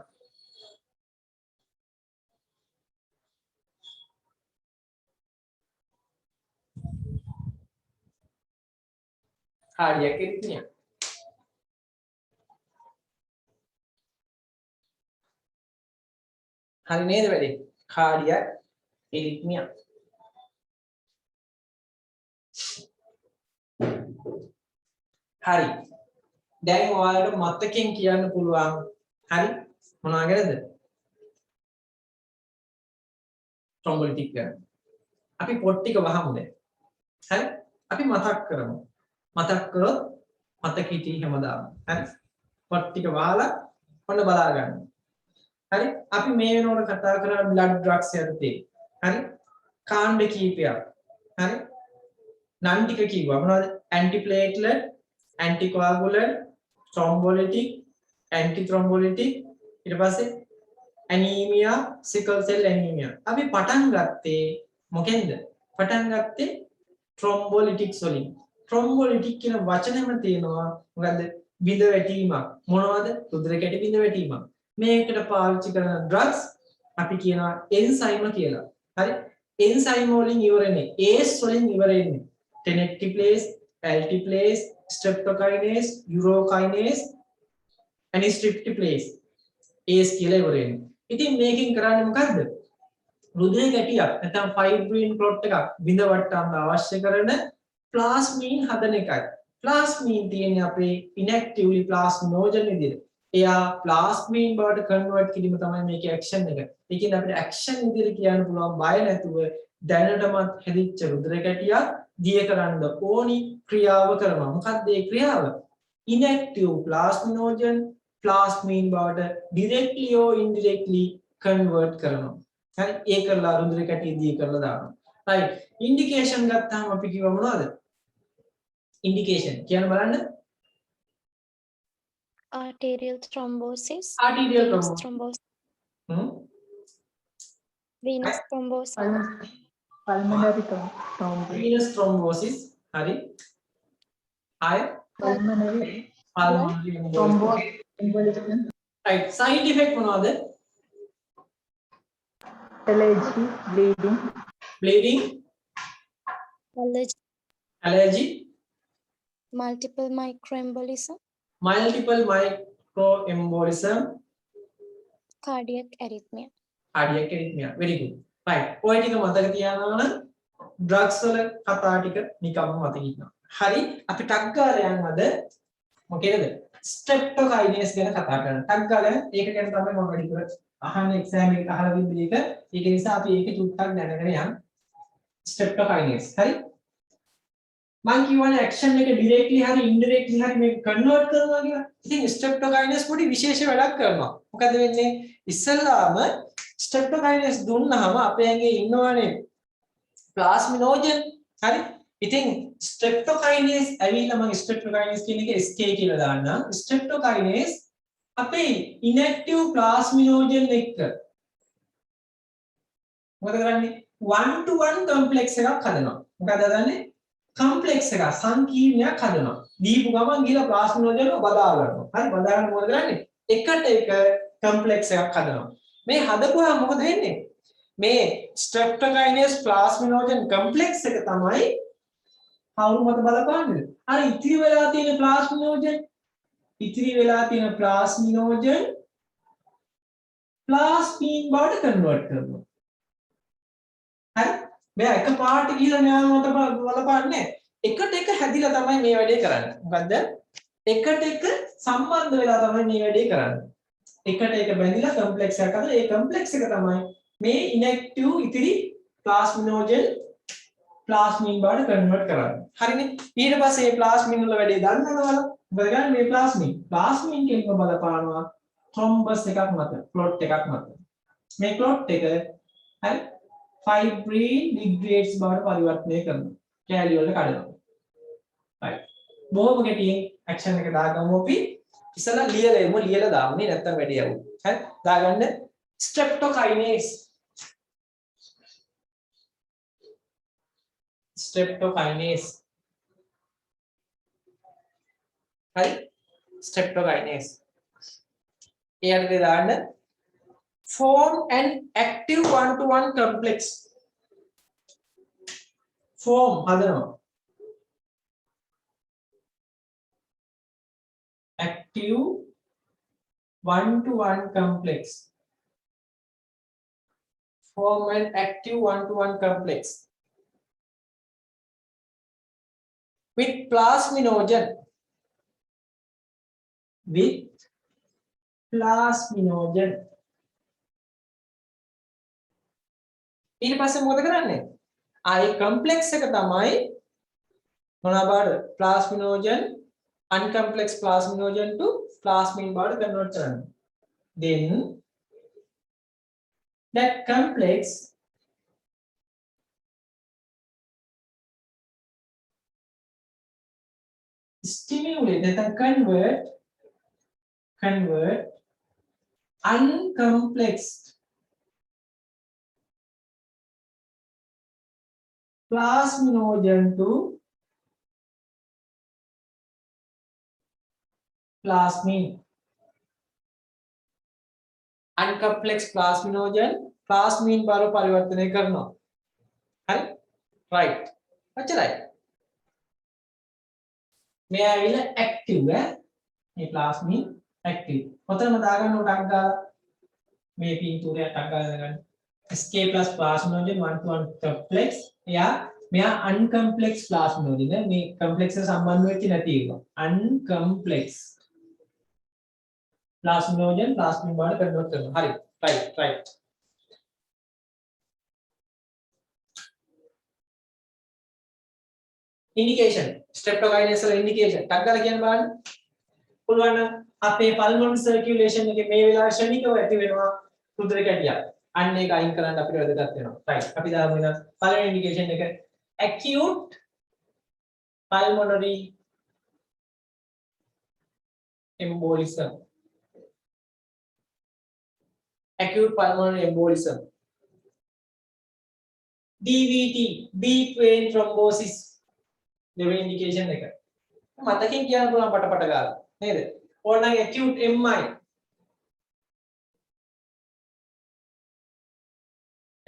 cardiac arrhythmia හරි නේද වැඩි cardiac arrhythmia හරි දැන් ඔයාලට මතකෙන් කියන්න පුළුවන් හරි මොනවා ගැනද thrombolytic ගැන අපි පොත් ටික වහමු දැන් හරි අපි මතක් කරමු මතක් කරොත් මතක හිටියේ හැමදාම හරි පොත් ටික වහලා ඔන්න බලා ගන්න හරි අපි මේ වෙනකොට කතා කරන blood drugs යටතේ හරි කාණ්ඩ කීපයක් හරි නම් ටික කිව්වා මොනවද antiplatelet anticoagulant thrombolytic antithrombolytic ඊට පස්සේ anemia sickle cell anemia අපි පටන් ගත්තේ මොකෙන්ද පටන් ගත්තේ thrombolytics වලින් thrombolytic කියන වචනේම තියෙනවා මොකද්ද බිඳ වැටීමක් මොනවද රුධිර කැටි බිඳ වැටීමක් මේකට පාවිච්චි කරන drugs අපි කියනවා enzyme කියලා හරි enzyme වලින් ඉවරනේ ACE වලින් ඉවරනේ tenecteplase alteplase streptokinase urokinase anistriptyplase ACE කියලා ඉවරනේ ඉතින් මේකෙන් කරන්නේ මොකද්ද රුධිර කැටියක් නැත්නම් ෆයිබ්‍රින් ක්ලොට් එකක් බිඳ වටන්න අවශ්‍ය කරන ප්ලාස්මින් හදන එකයි ප්ලාස්මින් තියෙන්නේ අපේ inactively plasminogen විදිහට එයා ප්ලාස්මින් බවට කන්වර්ට් කිරීම තමයි මේකේ ඇක්ෂන් එක. ඒ කියන්නේ අපිට ඇක්ෂන් විදිහට කියන්න පුළුවන් බය නැතුව දැනටමත් හැදිච්ච රුධිර කැටියක් දිය කරන්න ඕනි ක්‍රියාව කරනවා. මොකක්ද ඒ ක්‍රියාව? inactive plasminogen plasmin බවට directly or indirectly convert කරනවා. හරි ඒ කරලා රුධිර කැටිය දිය කරලා දානවා. right indication ගත්තාම අපි කිව්ව මොනවද indication කියන බලන්න arterial thrombosis, arterial venous thrombosis thrombosis, venous thrombosis, Pulmonary thrombosis. venous thrombosis hari I Pulmonary pulmonary thromboembolism. right side effect මොනවද Allergy, bleeding. bleeding allergy, allergy multiple microembolism, multiple microembolism cardiac arrhythmia. cardiac arrhythmia very good right ඔය ටික මතක තියාගන්න නම් drugs වල කතා ටික නිකම්ම මතක ඉන්නවා හරි අපි ටක් ගාලා යන්නද මොකේද streptokinase ගැන කතා කරනවා ටක් ගාලා ඒක ගැන තමයි මම වැඩි කර අහන්න එක්සෑම් එකක අහලා තිබ්බ එක ඒක නිසා අපි ඒක චුට්ටක් දැනගෙන යන්න streptokinase හරි මම කියවනේ ඇක්ෂන් එක ඩිරෙක්ට්ලි හරි ඉන්ඩිරෙක්ට්ලි හරි මේක කන්වර්ට් කරනවා කියලා. ඉතින් streptokinase පොඩි විශේෂ වැඩක් කරනවා. මොකද වෙන්නේ? ඉස්සෙල්ලාම streptokinase දුන්නාම අපේ ඇඟේ ඉන්නවනේ plasminogen. හරි? ඉතින් streptokinase ඇවිල්ලා මම streptokinase කියන එක SK කියලා දාන්නම්. streptokinase අපේ inactive plasminogen එක්ක මොකද කරන්නේ? 1 to 1 complex එකක් හදනවා. මොකද හදන්නේ? complex එක සංකීර්ණයක් හදනවා. දීපු ගමන් ගිහලා ප්ලාස්මිනෝජන් එක බදා ගන්නවා. හරි බදාගෙන මොකද කරන්නේ? එකට එක complex එකක් හදනවා. මේ හදපුවා මොකද වෙන්නේ? මේ streptokinase plasminogen complex එක තමයි කවුරු මත බලපාන්නේ? අර ඉතිරි වෙලා තියෙන plasminogen plasmin බවට convert කරනවා. හරි? මෙයා එක පාට ගිහලා න්යාය මත බලපාන්නේ එකට එක හැදිලා තමයි මේ වැඩේ කරන්නේ. මොකද්ද? එකට එක සම්බන්ධ වෙලා තමයි මේ වැඩේ කරන්නේ. එකට එක බැඳිලා කම්ප්ලෙක්ස් එකක් හදලා ඒ කම්ප්ලෙක්ස් එක තමයි මේ ඉනැක්ටිව් ඉතිරි ප්ලාස්මිනෝජන් ප්ලාස්මින් බවට කන්වර්ට් කරන්නේ. හරිනේ? ඊට පස්සේ මේ ප්ලාස්මින් වල වැඩේ දන්නවද? මොකද ගන්න මේ ප්ලාස්මින් කෙනෙක් බලපානවා ත්‍රොම්බස් එකක් මත, ක්ලොට් එකක් මත. මේ ක්ලොට් එක හරි fibrine migrates බවට පරිවර්තනය කරනවා. කැලි වලට කඩනවා. right. බොහොම ගැටියෙන් ඇක්ෂන් එක දාගමු අපි. ඉස්සලා ලියලා ලියලා දාන්නේ නැත්තම් වැඩි යවු. හරි. දාගන්න streptokinase. streptokinase. හරි. streptokinase. එයාට දාන්න form an active one-to-one complex. Form හදනවා. Active one-to-one complex. Form an active one-to-one complex with plasminogen. ඊට පස්සේ මොකද කරන්නේ? ආයේ කම්ප්ලෙක්ස් එක තමයි මොනවා බාට plasminogen uncomplex plasminogen to plasmin බාට කන්වර්ට් කරන්නේ. Then that complex stimulate that convert uncomplexed plasminogen to plasmin. Uncomplex plasminogen plasmin බව පරිවර්තනය කරනවා. හරි? right. ඔච්චරයි. මේ ඇවිල්ලා active මේ plasmin active. ඔතනම දාගන්න උටක් ගාලා මේ පින්තූරය ටක් ගාලා දාගන්න. SK plus plasminogen 1-to-1 complex. එයා මෙයා uncomplex plasminogen මේ complex එක සම්බන්ධ වෙච්ච නැති එක. uncomplex plasminogen plasmin බවට convert කරනවා. හරි. right. indication streptokinase වල indication ටක් ගාලා කියන්න බලන්න. පුළුවන් නම් අපේ pulmonary circulation එකේ මේ වෙලාවේ ශනිකව ඇති වෙනවා රුධිර කැටියක්. අන්න ඒක අයින් කරන්න අපිට වැදගත් වෙනවා. right. අපි දාමු වෙන පළවෙනි ඉන්ඩිකේෂන් එක acute pulmonary embolism. Acute pulmonary embolism. DVT, deep vein thrombosis. දෙවෙනි ඉන්ඩිකේෂන් එක. මතකින් කියන්න පුළුවන් පටපට ගාලා. නේද? ඕනනම් acute MI.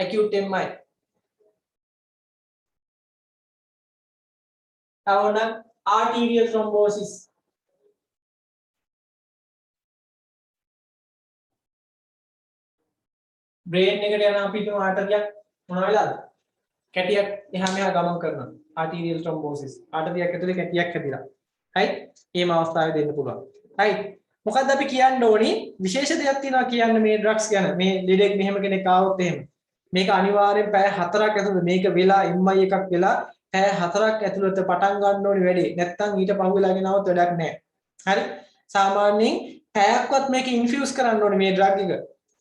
acute MI. තවනම් arterial thrombosis. brain එකට යන අපිට ආටරියක් මොන වෙලාද? කැටියක් එහා මෙහා ගමන් කරනවා. arterial thrombosis. ආටරියක් ඇතුලේ කැටියක් හැදිලා. right? මේ අවස්ථාවේ දෙන්න පුළුවන්. right? මොකද්ද අපි කියන්න ඕනි? විශේෂ දෙයක් තියෙනවා කියන්න මේ drugs ගැන. මේ ලෙඩෙක් මෙහෙම කෙනෙක් ආවොත් එහෙම. මේක අනිවාර්යෙන් පැය 4ක් ඇතුළත මේක වෙලා MI එකක් වෙලා පැය 4ක් ඇතුළත පටන් ගන්න ඕනි වැඩේ. නැත්තම් ඊට පහුවෙලා ගෙනවොත් වැඩක් නැහැ. හරි? සාමාන්‍යයෙන් පැයක්වත් මේක ඉන්ෆියුස් කරන්න ඕනේ මේ ඩ්‍රග් එක.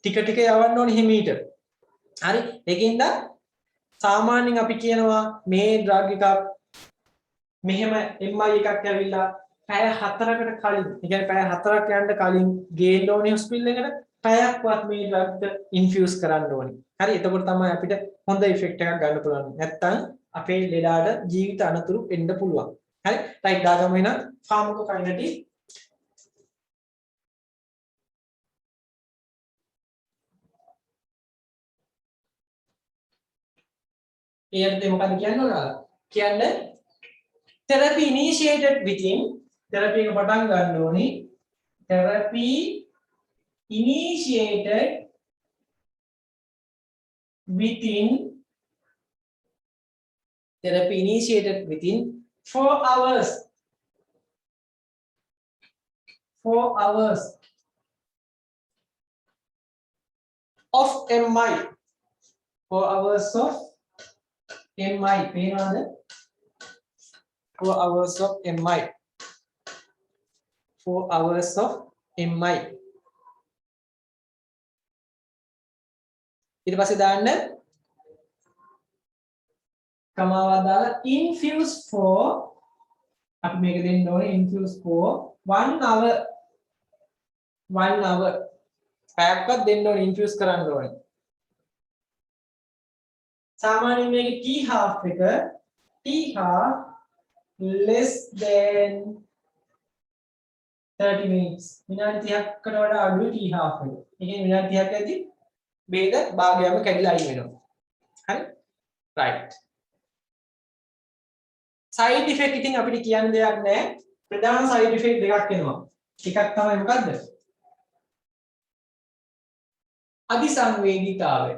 ටික ටික යවන්න ඕනේ හිමීට. හරි? ඒකින්ද සාමාන්‍යයෙන් අපි කියනවා මේ ඩ්‍රග් එකක් මෙහෙම MI එකක් ඇවිල්ලා පැය 4කට කලින්, ඒ කියන්නේ පැය 4ක් යන්න කලින් ගේන්න ඕනේ හොස්පිටල් එකට. පැයක්වත් මේ ඩ්‍රග් එක ඉන්ෆියුස් කරන්න ඕනේ. හරි? එතකොට තමයි අපිට හොඳ ඉෆෙක්ට් එකක් ගන්න පුළුවන්. නැත්තම් අපේ ලෙඩාට ජීවිත අනතුරු එන්න පුළුවන්. හරි? රයිට් දාගමු එහෙනම් ෆාමකෝකයිනටික් ඒත් මොකද කියන්නේ ඔයාලා? කියන්නේ therapy initiated within therapy එක පටන් ගන්න ඕනේ. therapy initiated within 4 hours. 4 hours of MI. 4 hours of MI. පේනවද? 4 hours of MI. 4 hours of MI. ඊට පස්සේ දාන්න කමාවක් දාලා infuse for අපි මේක දෙන්න ඕනේ infuse for 1 hour. 1 hour. පැයක්වත් දෙන්න ඕනේ infuse කරන්න ඕනේ. සාමාන්‍යයෙන් මේක T half එක T half less than 30 minutes. විනාඩි 30කට වඩා අඩුයි T half එක. ඒ කියන්නේ විනාඩි 30ක් ඇද්දි බේද භාගයම කැඩිලා අයින් වෙනවා. හරි? right. side effect ඉතින් අපිට කියන්න දෙයක් නැහැ. ප්‍රධාන side effect දෙකක් එනවා. එකක් තමයි මොකද්ද? අධිසංවේදීතාවය.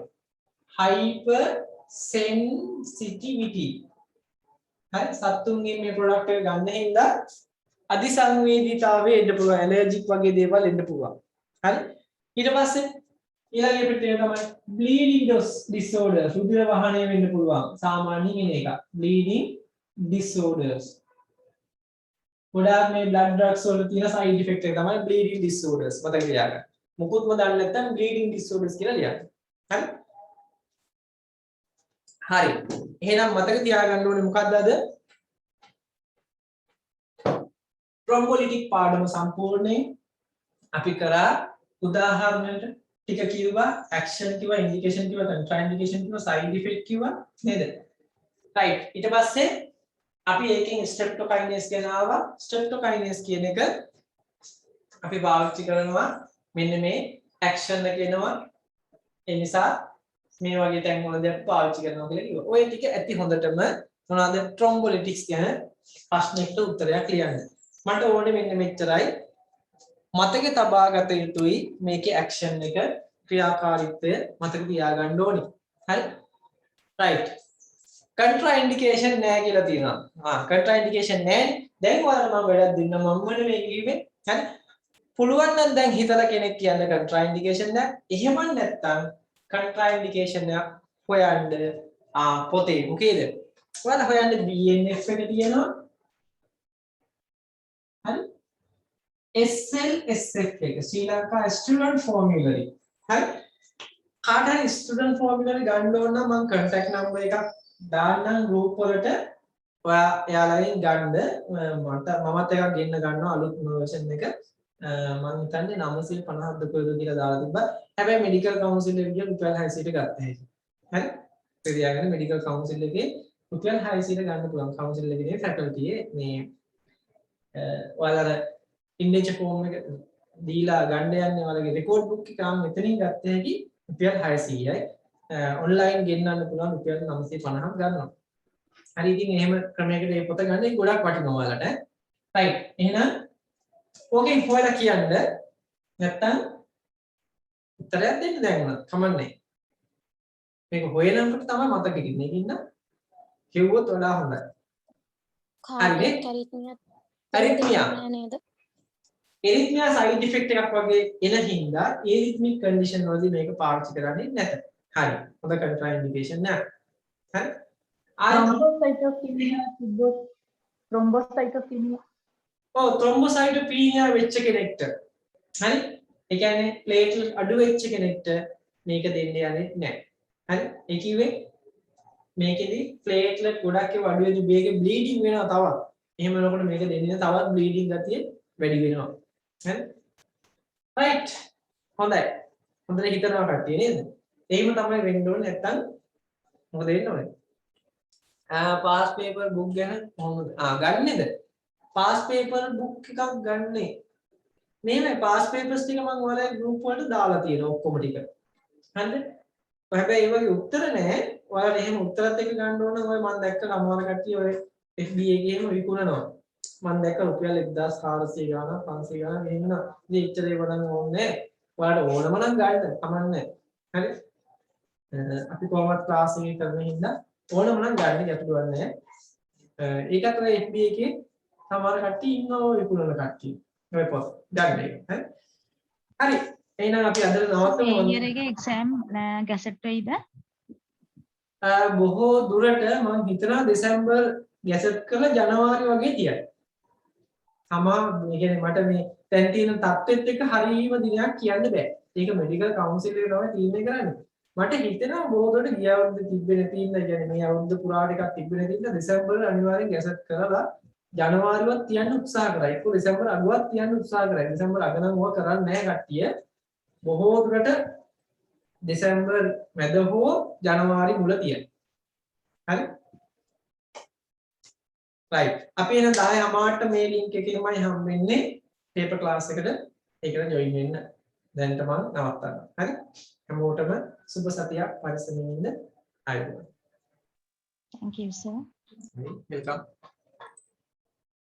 hypersensitivity. හරි? සත්තුන්ගේ මේ ප්‍රොඩක්ට් එක ගන්න හින්දා අධිසංවේදීතාවය එන්න පුළුවන්. ඇලර්ජික් වගේ දේවල් එන්න පුළුවන්. හරි? ඊට පස්සේ ඊළඟ අපිට තමයි bleeding disorders. රුධිර වහනය වෙන්න පුළුවන්. සාමාන්‍යයෙන් එන එක. bleeding disorders. ගොඩාක් මේ blood drugs වල තියෙන side effect එක තමයි bleeding disorders. මතක තියාගන්න. මුකුත්ම දන්නේ නැත්නම් bleeding disorders කියලා ලියන්න. හරි? හරි. එහෙනම් මතක තියාගන්න ඕනේ මොකක්ද අද? thrombolytic පාඩම සම්පූර්ණයෙන් අපි කරා උදාහරණයක් ටික කිව්වා, action කිව්වා, indication කිව්වා, contraindication කිව්වා, side effect කිව්වා නේද? right. ඊට පස්සේ අපි ඒකෙන් streptokinase ගැන ආවා. streptokinase කියන එක අපි පාවිච්චි කරනවා මෙන්න මේ action එක එනවා. ඒ නිසා මේ වගේ තැන් වලදී පාවිච්චි කරනවා කියලා කිව්වා. ඔය ටික ඇති හොඳටම මොනවාද thrombolytics ගැන ප්‍රශ්නෙකට උත්තරයක් ලියන්න. මට ඕනේ මෙන්න මෙච්චරයි. මතක තබා ගත යුතුයි මේකේ action එක ක්‍රියාකාරීත්වය මතක තියාගන්න ඕනේ. හරි? right. contraindication නැහැ කියලා තියෙනවා. contraindication නැහැ. දැන් ඔයාලා මම වැඩක් දෙන්න මම මොනේ මේ කිව්වේ? හරි? පුළුවන් නම් දැන් හිතලා කෙනෙක් කියන්නේ contraindication නැහැ. එහෙම නැත්නම් contraindication එක හොයන්න පොතේ මොකේද? ඔයාලා හොයන්න BNF එක තියෙනවා. හරි? SLSF එක ශ්‍රී ලංකා Student Formulary. හරි? කාට හරි ස්ටුඩන්ට් ෆෝම් එකට ගන්න ඕන නම් මම contact number එකක් දාන්නම් group වලට ඔයා එයාලගෙන් ගන්න මමත් එකක් ගෙන්න ගන්නවා අලුත් version එක මම හිතන්නේ 950ක් කොයිද කියලා දාලා තිබ්බා හැබැයි මෙඩිකල් කවුන්සිල් එකේ රුපියල් 600ට ගත්තා හරි පෙරියාගෙන මෙඩිකල් කවුන්සිල් එකේ රුපියල් 600ට ගන්න පුළුවන් කවුන්සිල් එකේ ෆැකල්ටි මේ ඔයාලා ඉන්නේච ෆෝම් එක දීලා ගන්න යන්නේ ඔයාලගේ රෙකෝඩ් බුක් එක ආන් මෙතනින් ගත්ත හැකි රුපියල් 600යි ඔන්ලයින් ගෙන්නන්න පුළුවන් රුපියල් 950ක් ගන්නවා හරි ඉතින් එහෙම ක්‍රමයකට මේ පොත ගන්න එක ගොඩක් වටිනවා ඔයාලට රයිට් එහෙනම් ඕකෙන් හොයලා කියන්න නැත්තම් උත්තරයක් දෙන්න දැන් උනත් කමන්නේ මේක හොයනකොට තමයි මතක ඉන්නේ ඉන්න කිව්වොත් වඩා හොඳයි කාඩ් ඇරිත්මියා නේද එරිත්මියා සයිඩ් ඉෆෙක්ට් එකක් වගේ එන හින්දා එරිත්මික් කන්ඩිෂන් වලදී මේක පාවිච්චි කරන්නේ නැත හරි හොඳ කන්ට්‍රා ඉන්ඩිකේෂන් නෑ හරි Thrombocytopenia තිබ්බොත් thrombocytopenia ඔව් thrombocytopenia වෙච්ච කෙනෙක්ට හරි ඒ කියන්නේ ප්ලේට්ලට් අඩු වෙච්ච කෙනෙක්ට මේක දෙන්න යන්නේ නැහැ හරි ඒ කිව්වේ මේකෙදි ප්ලේට්ලට් ගොඩක් ඒවා අඩු වෙද්දි මේකේ බ්ලීඩින් වෙනවා තවත් එහෙම වෙනකොට මේක දෙන්නේ තවත් බ්ලීඩින් ගතිය වැඩි වෙනවා හරි රයිට් හොඳයි හොඳට හිතනවා කට්ටිය නේද එහෙම තමයි වෙන්න ඕනේ නැත්තම් මොකද වෙන්න ඕනේ පාස් පේපර් බුක් ගැන කොහොමද ගන්නේද පාස් පේපර් බුක් එකක් ගන්නේ මේමයි පාස් පේපර්ස් ටික මම ඔයාලගේ group වලට දාලා තියෙනවා ඔක්කොම ටික හරිද හැබැයි ඒ වගේ උත්තර නැහැ ඔයාලා එහෙම උත්තරත් එක්ක ගන්න ඕන නම් ඔය මම දැක්ක සමහර කට්ටිය ඔය FBA එකේම විකුණනවා මම දැක්ක රුපියල් 1400 ගාණක් 500 ගාණක් මෙහෙම නා ඉතින් ඉච්චර ඒව නම් ඕනේ ඔයාලට ඕනම නම් ගන්න කමන්නේ හරි අපි කොහොමද ක්ලාස් එකේ කරන හින්දා ඕනම නම් ගන්න ගැටලුවක් නැහැ ඒකත් ඔය FBA එකේ සමහර කට්ටිය ඉන්නවා විකුණන කට්ටිය ඔය පොත් ගන්න එක හරි එහෙනම් අපි අද නවත්තමු මේ ඉයර් එකේ එක්සෑම් ගැසට් වෙයිද බොහෝ දුරට මම හිතනවා දෙසැම්බර් ගැසට් කරලා ජනවාරි වගේ තියයි. තමා මේ කියන්නේ මට මේ දැන් තියෙන තත්ත්වෙත් එක්ක හරීම දිනයක් කියන්න බෑ. ඒක මෙඩිකල් කවුන්සිල් එක තමයි තීරණය කරන්නේ. මට හිතෙනවා බොහෝ දුරට ගිය අවුරුද්ද තිබ්බේ නැති ඉන්න කියන්නේ මේ අවුරුද්ද පුරාට එකක් තිබ්බේ නැති ඉන්න දෙසැම්බර් අනිවාර්යෙන් ගැසට් කරලා ජනවාරිවත් තියන්න උත්සාහ කරා. ඒක දෙසැම්බර් අගවත් තියන්න උත්සාහ කරා. දෙසැම්බර් අග නම් ඕවා කරන්නේ නැහැ කට්ටිය. බොහෝ දුරට දෙසැම්බර් මැද හෝ ජනවාරි මුල තියයි. හරි? රයිට්. අපි එන 10:00ට මේ ලින්ක් එකේමයි හම්බෙන්නේ පේපර් ක්ලාස් එකට. ඒකට ජොයින් වෙන්න. දැන්ට මම නවත්තනවා. හරි? හැමෝටම සුබ සතියක් පරිස්සමින් ඉන්න. ආයුබෝවන්. Thank you sir welcome